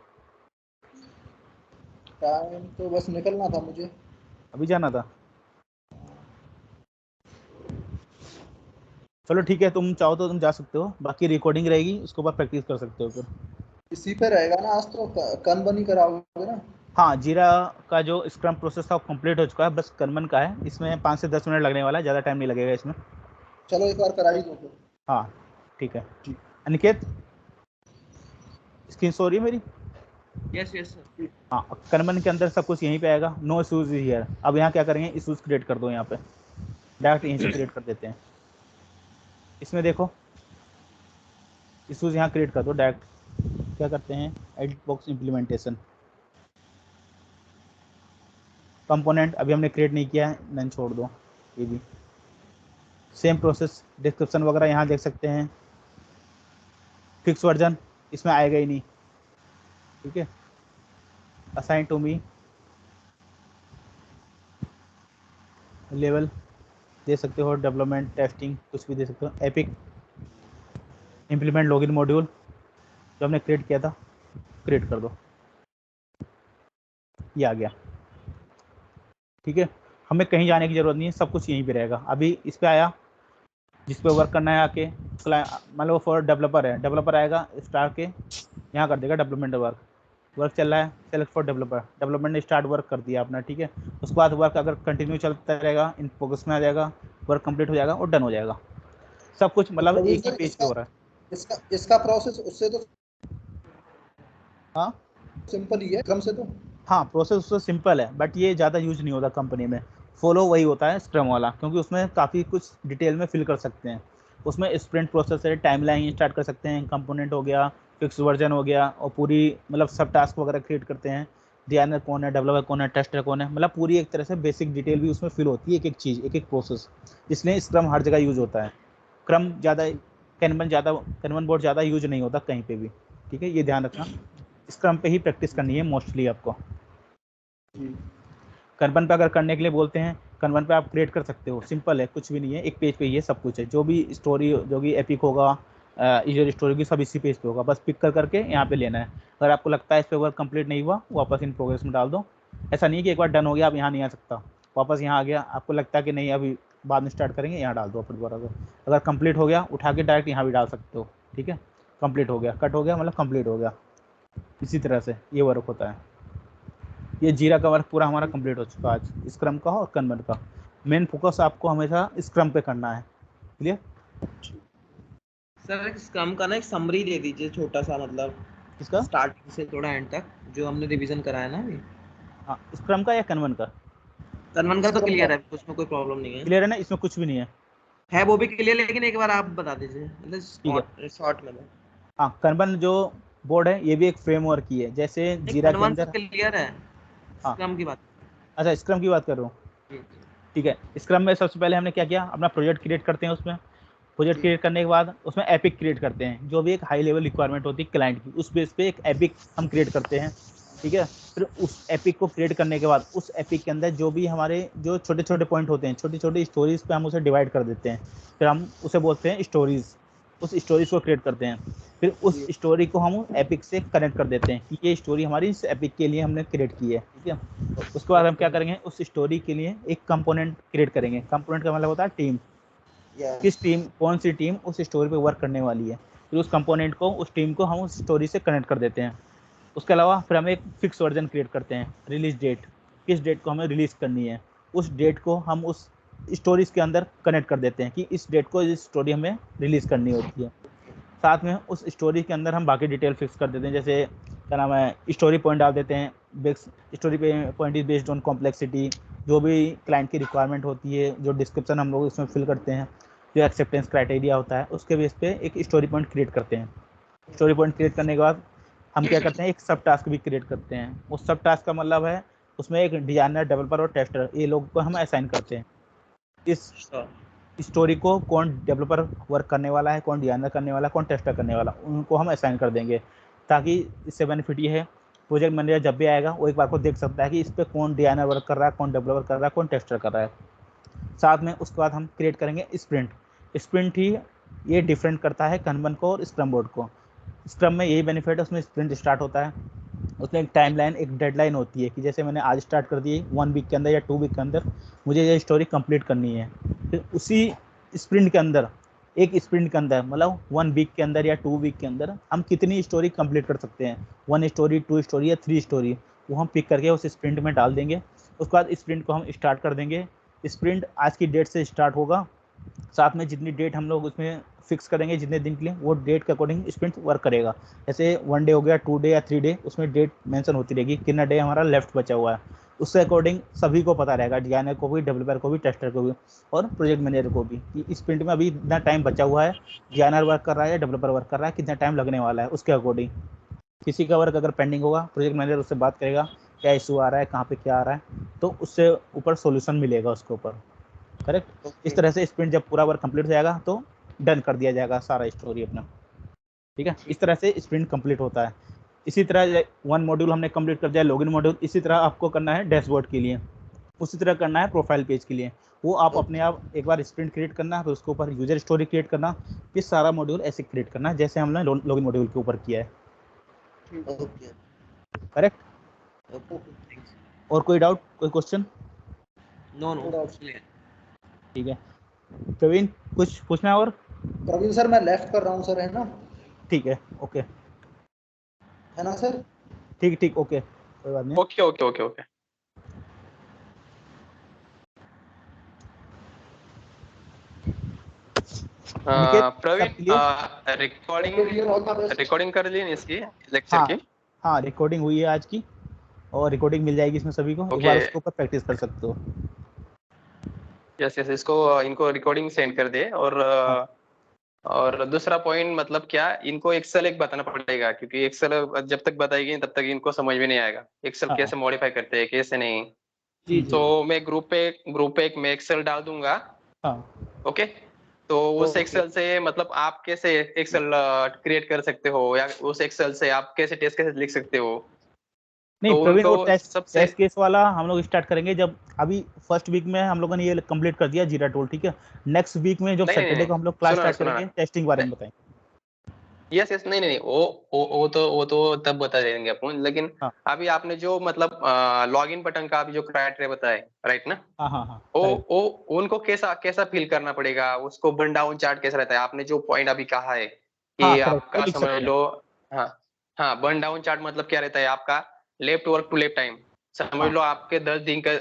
Speaker 3: टाइम तो बस निकलना था मुझे,
Speaker 2: अभी जाना था। चलो ठीक है, तुम चाहो तो तुम जा सकते हो, बाकी रिकॉर्डिंग रहेगी उसके ऊपर प्रैक्टिस कर सकते हो फिर।
Speaker 3: इसी पे रहेगा ना आज तो? कनबन ही कराओगे ना?
Speaker 2: हाँ जीरा का जो स्क्रम प्रोसेस था वो कंप्लीट हो चुका है, बस कनबन का है। इसमें 5 से 10 मिनट लगने वाला है, ज़्यादा टाइम नहीं लगेगा इसमें।
Speaker 3: चलो एक बार करा ही दो फिर।
Speaker 2: हाँ ठीक है। अनिकेत स्क्रीन सो रही है मेरी?
Speaker 4: Yes yes sir.
Speaker 2: हाँ कनबन के अंदर सब कुछ यहीं पे आएगा, नो इशूज हियर। अब यहाँ क्या करेंगे, इशूज क्रिएट कर दो, यहाँ पे डायरेक्ट यहीं से क्रिएट कर देते हैं। इसमें देखो इशूज यहाँ क्रिएट कर दो डायरेक्ट। क्या करते हैं, एडिट बॉक्स इम्प्लीमेंटेशन कंपोनेंट अभी हमने क्रिएट नहीं किया है, नन छोड़ दो। ये भी सेम प्रोसेस, डिस्क्रिप्शन वगैरह यहाँ देख सकते हैं। फिक्स वर्जन इसमें आएगा ही नहीं, ठीक है। असाइन टू मी लेवल दे सकते हो, डेवलपमेंट टेस्टिंग कुछ भी दे सकते हो। एपिक इम्प्लीमेंट लॉगिन मॉड्यूल जो हमने क्रिएट किया था, क्रिएट कर दो। ये आ गया। ठीक है, हमें कहीं जाने की जरूरत नहीं है, सब कुछ यहीं पे रहेगा। अभी इस पे आया, जिस पे वर्क करना है आके, मान लो फॉर डेवलपर है, डेवलपर आएगा, स्टार्ट के यहाँ कर देगा डेवलपमेंट वर्क चल रहा है, सेलेक्ट फॉर डेवलपर, डेवलपमेंट ने स्टार्ट वर्क कर दिया अपना। ठीक है, उसके बाद वर्क अगर कंटिन्यू चलता रहेगा, इन प्रोग्रेस में आ जाएगा, वर्क कंप्लीट हो जाएगा और डन हो जाएगा। सब कुछ मतलब एक ही पेज पे हो रहा है।
Speaker 3: इसका प्रोसेस उससे तो
Speaker 2: हाँ
Speaker 3: सिंपल ही है क्रम से तो।
Speaker 2: हाँ, प्रोसेस उससे सिंपल है, बट ये ज़्यादा यूज नहीं होता कंपनी में। फॉलो वही होता है स्क्रम वाला, क्योंकि उसमें काफ़ी कुछ डिटेल में फिल कर सकते हैं। उसमें स्प्रिंट प्रोसेस है, टाइमलाइन स्टार्ट कर सकते हैं, कंपोनेंट हो गया, फिक्स वर्जन हो गया, और पूरी मतलब सब टास्क वगैरह क्रिएट करते हैं। डिजाइनर कौन है, डेवलपर कौन है, टेस्टर कौन है, मतलब पूरी एक तरह से बेसिक डिटेल भी उसमें फिल होती है, एक एक चीज़, एक एक प्रोसेस। इसलिए स्क्रम हर जगह यूज होता है। क्रम ज़्यादा, कैनवन बोर्ड ज़्यादा यूज नहीं होता कहीं पे भी। ठीक है, ये ध्यान रखना, स्क्रम पे ही प्रैक्टिस करनी है मोस्टली आपको। कनवन पे अगर करने के लिए बोलते हैं, कनवन पे आप क्रिएट कर सकते हो, सिंपल है, कुछ भी नहीं है, एक पेज पे ही है, सब कुछ है। जो भी स्टोरी, जो भी एपिक होगा, यूजर स्टोरी की, सब इसी पेज पे होगा, बस पिक कर करके यहाँ पे लेना है। अगर आपको लगता है इस पे वर्क कंप्लीट नहीं हुआ, वापस इन प्रोग्रेस में डाल दो। ऐसा नहीं कि एक बार डन हो गया अब यहाँ नहीं आ सकता, वापस यहाँ आ गया, आपको लगता है कि नहीं अभी बाद में स्टार्ट करेंगे, यहाँ डाल दो अपने द्वारा। अगर कंप्लीट हो गया, उठा के डायरेक्ट यहाँ भी डाल सकते हो। ठीक है, कंप्लीट हो गया, कट हो गया मतलब कंप्लीट हो गया। इसी तरह से ये वर्क होता है। ये जीरा का वर्क पूरा हमारा कंप्लीट हो चुका है आज, स्क्रम का और कन्वर्ट का। मेन फोकस आपको हमेशा स्क्रम पे करना है। क्लियर?
Speaker 4: सर स्क्रम का ना एक समरी दे दीजिए छोटा सा, मतलब
Speaker 2: इसका
Speaker 4: स्टार्टिंग से थोड़ा एंड तक, जो हमने रिवीजन कराया ना अभी।
Speaker 2: हाँ, स्क्रम का या कन्वर्ट का?
Speaker 4: कन्वन का तो क्लियर है, उसमें कोई प्रॉब्लम नहीं है।
Speaker 2: क्लियर है ना, इसमें कुछ भी नहीं
Speaker 4: है वो भी क्लियर, लेकिन एक बार आप बता दीजिए
Speaker 2: ठीक है।
Speaker 4: मतलब शॉर्ट में।
Speaker 2: हाँ, कन्वर्ट जो बोर्ड है ये भी एक फ्रेमवर्क ही है, जैसे जीरा के
Speaker 4: कन्वन
Speaker 2: अंदर।
Speaker 4: क्लियर है,
Speaker 2: हाँ,
Speaker 4: स्क्रम की बात।
Speaker 2: अच्छा, स्क्रम की बात कर रहा हूँ। ठीक है, स्क्रम में सबसे पहले हमने क्या किया, अपना प्रोजेक्ट क्रिएट करते हैं। उसमें प्रोजेक्ट क्रिएट करने के बाद उसमें एपिक क्रिएट करते हैं, जो भी एक हाई लेवल रिक्वायरमेंट होती है क्लाइंट की, उस बेस पे एक एपिक हम क्रिएट करते हैं। ठीक है, फिर उस एपिक को क्रिएट करने के बाद उस एपिक के अंदर जो भी हमारे जो छोटे छोटे पॉइंट होते हैं, छोटी छोटी स्टोरीज पे हम उसे डिवाइड कर देते हैं, फिर हम उसे बोलते हैं स्टोरीज। उस स्टोरीज को क्रिएट करते हैं, फिर उस स्टोरी को हम एपिक से कनेक्ट कर देते हैं कि ये स्टोरी हमारी इस एपिक के लिए हमने क्रिएट की है। ठीक है, उसके बाद हम क्या करेंगे, उस स्टोरी के लिए एक कंपोनेंट क्रिएट करेंगे। कंपोनेंट का मतलब होता है टीम, किस टीम, कौन सी टीम उस स्टोरी पे वर्क करने वाली है। फिर उस कंपोनेंट को, उस टीम को हम उस स्टोरी से कनेक्ट कर देते हैं। उसके अलावा फिर हम एक फिक्स वर्जन क्रिएट करते हैं, रिलीज डेट, किस डेट को हमें रिलीज करनी है, उस डेट को हम उस स्टोरीज के अंदर कनेक्ट कर देते हैं कि इस डेट को इस स्टोरी हमें रिलीज करनी होती है। साथ में उस स्टोरी के अंदर हम बाकी डिटेल फिक्स कर देते हैं, जैसे क्या नाम है, स्टोरी पॉइंट डाल देते हैं। स्टोरी पे point is based on complexity, जो भी क्लाइंट की रिक्वायरमेंट होती है, जो डिस्क्रिप्शन हम लोग इसमें फिल करते हैं, जो एक्सेप्टेंस क्राइटेरिया होता है, उसके बेस पे एक स्टोरी पॉइंट क्रिएट करते हैं। स्टोरी पॉइंट क्रिएट करने के बाद हम क्या करते हैं, एक सब टास्क भी क्रिएट करते हैं। उस सब टास्क का मतलब है उसमें एक डिजाइनर, डेवलपर और टेस्टर, ये लोग को हम असाइन करते हैं। इस स्टोरी को कौन डेवलपर वर्क करने वाला है, कौन डिजाइनर करने वाला है, कौन टेस्टर करने वाला, उनको हम असाइन कर देंगे। ताकि इससे बेनिफिट ये है, प्रोजेक्ट मैनेजर जब भी आएगा वो एक बार को देख सकता है कि इस पर कौन डिजाइनर वर्क कर रहा है, कौन डेवलपर कर रहा है, कौन टेस्टर कर रहा है। साथ में उसके बाद हम क्रिएट करेंगे स्प्रिंट। स्प्रिंट ही ये डिफरेंट करता है कन्वन को और स्क्रम बोर्ड को। स्क्रम में यही बेनिफिट है, उसमें स्प्रिंट स्टार्ट होता है, उसमें एक टाइमलाइन, एक डेडलाइन होती है कि जैसे मैंने आज स्टार्ट कर दी, 1 वीक के अंदर या 2 वीक के अंदर मुझे ये स्टोरी कंप्लीट करनी है। फिर उसी स्प्रिंट के अंदर, एक स्प्रिंट के अंदर मतलब 1 वीक के अंदर या 2 वीक के अंदर हम कितनी स्टोरी कंप्लीट कर सकते हैं, 1 स्टोरी, 2 स्टोरी या 3 स्टोरी, वो हम पिक करके उस स्प्रिंट में डाल देंगे। उसके बाद स्प्रिंट को हम स्टार्ट कर देंगे। स्प्रिंट आज की डेट से स्टार्ट होगा, साथ में जितनी डेट हम लोग उसमें फिक्स करेंगे, जितने दिन के लिए, वो डेट के अकॉर्डिंग स्प्रिंट वर्क करेगा। जैसे 1 डे हो गया, 2 डे या 3 डे, उसमें डेट मेंशन होती रहेगी कितना डे हमारा लेफ्ट बचा हुआ है। उसके अकॉर्डिंग सभी को पता रहेगा, डिजाइनर को भी, डेवलपर को भी, टेस्टर को भी और प्रोजेक्ट मैनेजर को भी, कि इस स्प्रिंट में अभी इतना टाइम बचा हुआ है, डिजाइनर वर्क कर रहा है या डेवलपर वर्क कर रहा है, कितना टाइम लगने वाला है। उसके अकॉर्डिंग किसी का वर्क अगर पेंडिंग होगा, प्रोजेक्ट मैनेजर उससे बात करेगा क्या इशू आ रहा है, कहाँ पे क्या आ रहा है, तो उससे ऊपर सोल्यूशन मिलेगा उसके ऊपर। करेक्ट? इस तरह से स्प्रिंट जब पूरा वर्क कंप्लीट हो जाएगा तो डन कर दिया जाएगा सारा स्टोरी अपना। ठीक है, इस तरह से स्प्रिंट कंप्लीट होता है। इसी तरह 1 मॉड्यूल हमने कंप्लीट कर दिया, लॉगिन मॉड्यूल। इसी तरह आपको करना है डैशबोर्ड के लिए, उसी तरह करना है प्रोफाइल पेज के लिए। वो आप अपने आप एक बार स्प्रिंट क्रिएट करना, फिर उसके ऊपर यूजर स्टोरी क्रिएट करना, फिर सारा मॉड्यूल ऐसे क्रिएट करना जैसे हमने लॉगिन मॉड्यूल के ऊपर किया है। करेक्ट? और कोई डाउट, कोई क्वेश्चन?
Speaker 4: No clear.
Speaker 2: ठीक है, प्रवीण कुछ पूछना है और?
Speaker 3: प्रवीण सर मैं लेफ्ट कर रहा हूँ सर, है ना?
Speaker 2: ठीक है, ओके,
Speaker 3: है ना सर?
Speaker 2: ठीक ठीक, ओके, कोई बात नहीं।
Speaker 1: Okay okay okay okay. Praveen recording कर ली इसकी लेक्चर की?
Speaker 2: हाँ रिकॉर्डिंग हुई है आज की, और रिकॉर्डिंग मिल जाएगी इसमें सभी को, एक बार उसके ऊपर प्रैक्टिस कर सकते हो।
Speaker 1: यस यस, इसको इनको रिकॉर्डिंग सेंड कर दे। और दूसरा पॉइंट मतलब क्या, इनको एक्सेल एक बताना पड़ेगा, क्योंकि एक्सेल जब तक बताएगी तब तक इनको समझ में नहीं आएगा एक्सेल कैसे मॉडिफाई करते हैं कैसे नहीं। तो मैं ग्रुप पे एक मैं एक्सेल डाल दूंगा। ओके, तो उस एक्सेल से मतलब आप कैसे एक्सेल क्रिएट कर सकते हो, या उस एक्सेल से आप कैसे टेस्ट कैसे लिख सकते हो।
Speaker 2: नहीं
Speaker 1: तो
Speaker 2: प्रवीण, वो
Speaker 1: सबसे
Speaker 2: टेस्ट केस वाला हम लोग स्टार्ट करेंगे जब, अभी फर्स्ट वीक में हम लोगों ने ये कंप्लीट कर दिया जीरा टूल, ठीक है। नेक्स्ट वीक में जो सैटरडे को हम लोग क्लास स्टार्ट करेंगे, टेस्टिंग बारे में बताएंगे।
Speaker 1: यस यस, नहीं वो तो तब बता देंगे अपन, लेकिन अभी आपने जो मतलब लॉगिन बटन का अभी जो क्राइटेरिया बताए, राइट ना? वो उनको कैसा फिल करना पड़ेगा, उसको बर्न डाउन चार्ट कैसा रहता है, आपने जो पॉइंट अभी कहा है कि आपका समझ लो। हाँ, बर्न डाउन चार्ट मतलब क्या रहता है आपका, left work to left time. समझ लो आपके 10 दिन का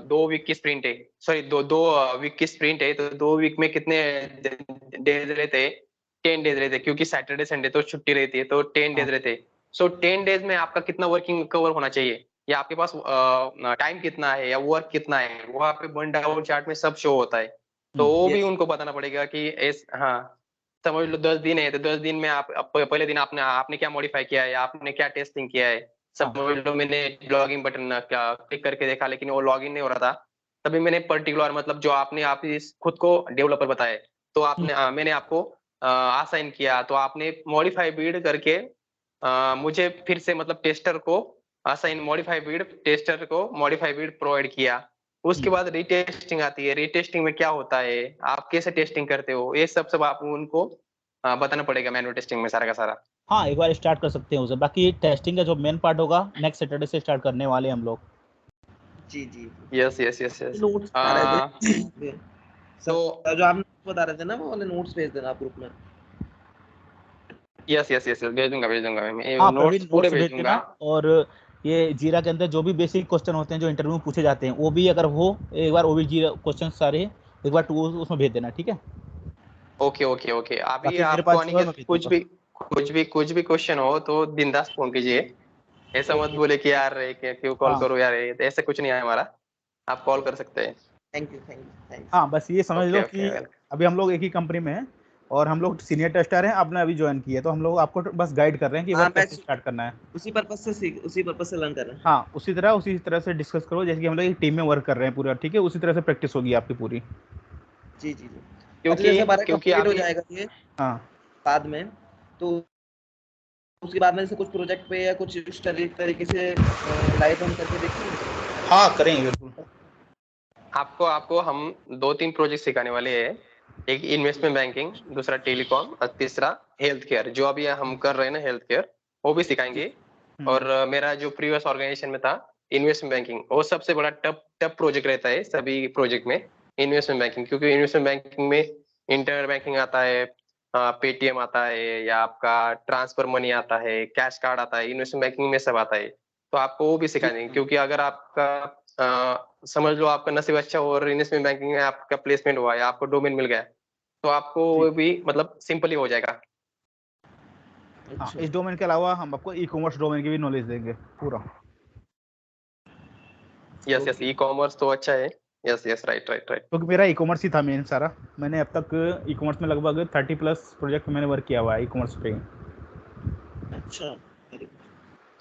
Speaker 1: 2 वीक की स्प्रिंट है, सॉरी 2 वीक की स्प्रिंट है, तो 2 वीक में कितने डेज रहते हैं? 10 डेज रहते, क्योंकि सैटरडे संडे तो छुट्टी रहती है, तो 10 डेज रहते। सो 10 डेज में आपका कितना वर्किंग कवर होना चाहिए, या आपके पास टाइम कितना है या वर्क कितना है, वो आपके बर्न डाउन चार्ट में सब शो होता है। तो वो भी उनको बताना पड़ेगा कि समझ लो 10 दिन है, तो 10 दिन में आप पहले दिन आपने क्या मॉडिफाई किया है, आपने क्या टेस्टिंग किया है। समझ लो मैंने लॉगिन बटन क्लिक करके देखा, लेकिन वो लॉगिन नहीं हो रहा था, तभी मैंने पर्टिकुलर मतलब जो आपने आप खुद को डेवलपर बताए, तो मैंने आपको असाइन किया, तो आपने मॉडिफाई बिल्ड करके मुझे फिर से मतलब टेस्टर को असाइन मॉडिफाई बिल्ड, टेस्टर को मॉडिफाई बिल्ड प्रोवाइड किया। उसके बाद रीटेस्टिंग आती है, रीटेस्टिंग में क्या होता है, आप कैसे टेस्टिंग करते हो, ये सब आप उनको बताना पड़ेगा मैनुअल टेस्टिंग में सारा का सारा।
Speaker 2: हाँ, एक बार स्टार्ट कर सकते हैं उसे, बाकी टेस्टिंग का जो मेन पार्ट होगा नेक्स्ट सैटरडे से स्टार्ट करने वाले हम लोग।
Speaker 4: जी जी,
Speaker 1: yes yes yes yes.
Speaker 4: Notes बता रहे थे तो जो आप बता रहे थे ना, वो वाले नोट्स भेज देना आप ग्रुप में।
Speaker 1: यस यस यस, भेज दूंगा मैं नोट्स पूरे भेज दूंगा।
Speaker 2: और ये जीरा के अंदर जो भी बेसिक क्वेश्चन होते हैं जो इंटरव्यू में पूछे जाते हैं, वो भी अगर हो एक बार, वो भी जीरा क्वेश्चन सारे एक बार उसमें भेज देना, ठीक है?
Speaker 1: Okay okay okay. अभी आपको कुछ भी क्वेश्चन हो तो बिंदास फोन कीजिए, ऐसा मत बोले कि यार क्यों कॉल करो यार, ऐसा कुछ नहीं है हमारा, आप कॉल कर सकते हैं।
Speaker 4: Thank you.
Speaker 2: हाँ, बस ये समझ लो कि अभी हम लोग एक ही कंपनी में हैं, और हम लोग सीनियर टेस्टर हैं, आपने अभी ज्वाइन किया है, तो हम लोग आपको बस गाइड कर रहे हैं कि वर्क कैसे स्टार्ट करना है।
Speaker 4: उसी पर्पस से लर्न कर रहे हैं।
Speaker 2: हाँ, उसी तरह से डिस्कस करो, जैसे कि हम लोग एक टीम में वर्क कर रहे हैं पूरा, ठीक है? उसी तरह से प्रैक्टिस होगी आपकी पूरी।
Speaker 4: जी जी जी, क्योंकि कंप्लीट हो जाएगा ये बाद में, तो उसके बाद में से कुछ प्रोजेक्ट पे या कुछ इस तरीके से लाइव ऑन करके देखेंगे।
Speaker 2: हाँ, करेंगे बिल्कुल।
Speaker 1: आपको हम 2-3 प्रोजेक्ट सिखाने वाले हैं, एक इन्वेस्टमेंट बैंकिंग, दूसरा टेलीकॉम, और तीसरा हेल्थ केयर, जो अभी हम कर रहे हैं ना हेल्थ केयर, वो भी सिखाएंगे। और मेरा जो प्रीवियस ऑर्गेनाइजेशन में था इन्वेस्टमेंट बैंकिंग, वो सबसे बड़ा टफ प्रोजेक्ट रहता है सभी प्रोजेक्ट में, इन्वेस्टमेंट बैंकिंग, क्योंकि इन्वेस्टमेंट बैंकिंग में इंटरनेट बैंकिंग आता है, पेटीएम आता है, या आपका ट्रांसफर मनी आता है, कैश कार्ड आता है, इन्वेस्टमेंट बैंकिंग में सब आता है। तो आपको वो भी सिखा देंगे, क्योंकि अगर आपका समझ लो आपका नसीब अच्छा और इन्वेस्टमेंट बैंकिंग में आपका प्लेसमेंट हुआ या आपको डोमेन मिल गया, तो आपको वो भी मतलब सिंपली हो जाएगा।
Speaker 2: हाँ, इस डोमेन के अलावा हम आपको ई कॉमर्स डोमेन की भी नॉलेज देंगे पूरा।
Speaker 1: यस यस, ई कॉमर्स तो अच्छा है। Yes yes, right.
Speaker 2: क्योंकि मेरा ई कॉमर्स ही था मेन सारा, मैंने अब तक ई कॉमर्स में लगभग 30+ प्रोजेक्ट मैंने वर्क किया हुआ है ई कॉमर्स पे।
Speaker 4: अच्छा,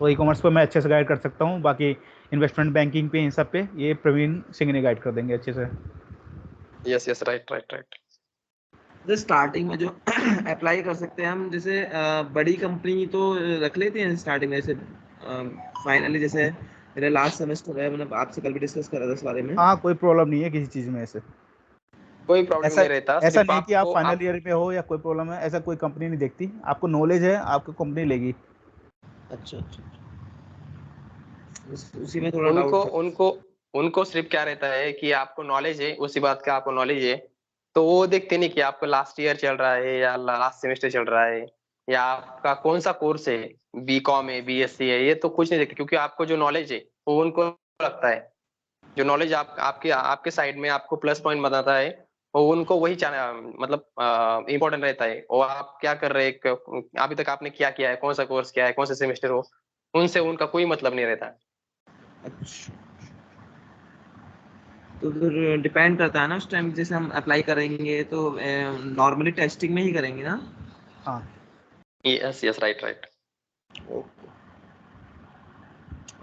Speaker 2: तो ई कॉमर्स पे मैं अच्छे से गाइड कर सकता हूँ, बाकी इन्वेस्टमेंट बैंकिंग पे, इन सब पे ये प्रवीण सिंह ने गाइड कर देंगे अच्छे से।
Speaker 1: Yes yes, right.
Speaker 4: तो स्टार्टिंग में जो अप्लाई कर सकते हैं हम, जैसे बड़ी कंपनी तो रख लेते हैं स्टार्टिंग में, जैसे फाइनली जैसे मेरा लास्ट सेमेस्टर है, मैंने आपसे कल भी डिस्कस करा था इस बारे में।
Speaker 2: हाँ, कोई प्रॉब्लम नहीं है किसी चीज में, ऐसे
Speaker 1: कोई प्रॉब्लम नहीं रहता।
Speaker 2: ऐसा नहीं कि आप फाइनल ईयर में हो या कोई प्रॉब्लम है, ऐसा कोई कंपनी नहीं देखती, आपको नॉलेज है आपको कंपनी लेगी।
Speaker 4: अच्छा, उसी में थोड़ा
Speaker 1: उनको
Speaker 4: डाउट
Speaker 1: उनको उनको सिर्फ क्या रहता है कि आपको नॉलेज है, उसी बात का आपको नॉलेज है, तो वो देखते नहीं कि आपका लास्ट ईयर चल रहा है या लास्ट सेमेस्टर चल रहा है या आपका कौन सा कोर्स है, बीकॉम है, बीएससी है, ये तो कुछ नहीं देखते, क्योंकि आपको जो नॉलेज है वो उनको लगता है, जो नॉलेज आपके आपके साइड में आपको प्लस पॉइंट बताता है, वो उनको वही मतलब इम्पोर्टेंट रहता है। और आप क्या कर रहे हैं, अभी तक आपने क्या किया है, कौन सा कोर्स किया है, कौन सा सेमेस्टर हो, उनसे उनका कोई मतलब नहीं रहता।
Speaker 4: अच्छा, तो फिर डिपेंड करता है ना उस टाइम, जैसे हम अप्लाई करेंगे तो नॉर्मली टेस्टिंग में ही करेंगे ना।
Speaker 2: हाँ
Speaker 1: yes yes, right right.
Speaker 4: Okay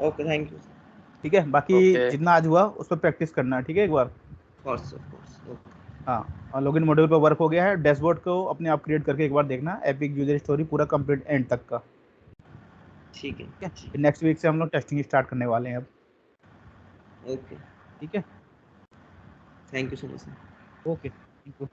Speaker 4: okay, thank you.
Speaker 2: ठीक है, बाकी
Speaker 1: ओके
Speaker 2: जितना आज हुआ उस पर प्रैक्टिस करना है, ठीक है एक बार।
Speaker 4: Of course okay.
Speaker 2: हाँ, और लॉगिन मॉड्यूल पे वर्क हो गया है, डैशबोर्ड को अपने आप क्रिएट करके एक बार देखना, एपिक यूजर स्टोरी पूरा कंप्लीट एंड तक का।
Speaker 4: ठीक है
Speaker 2: ठीक है, फिर नेक्स्ट वीक से हम लोग टेस्टिंग स्टार्ट करने वाले हैं अब।
Speaker 4: ओके,
Speaker 2: ठीक है,
Speaker 4: thank you so much.
Speaker 2: Okay, thank you.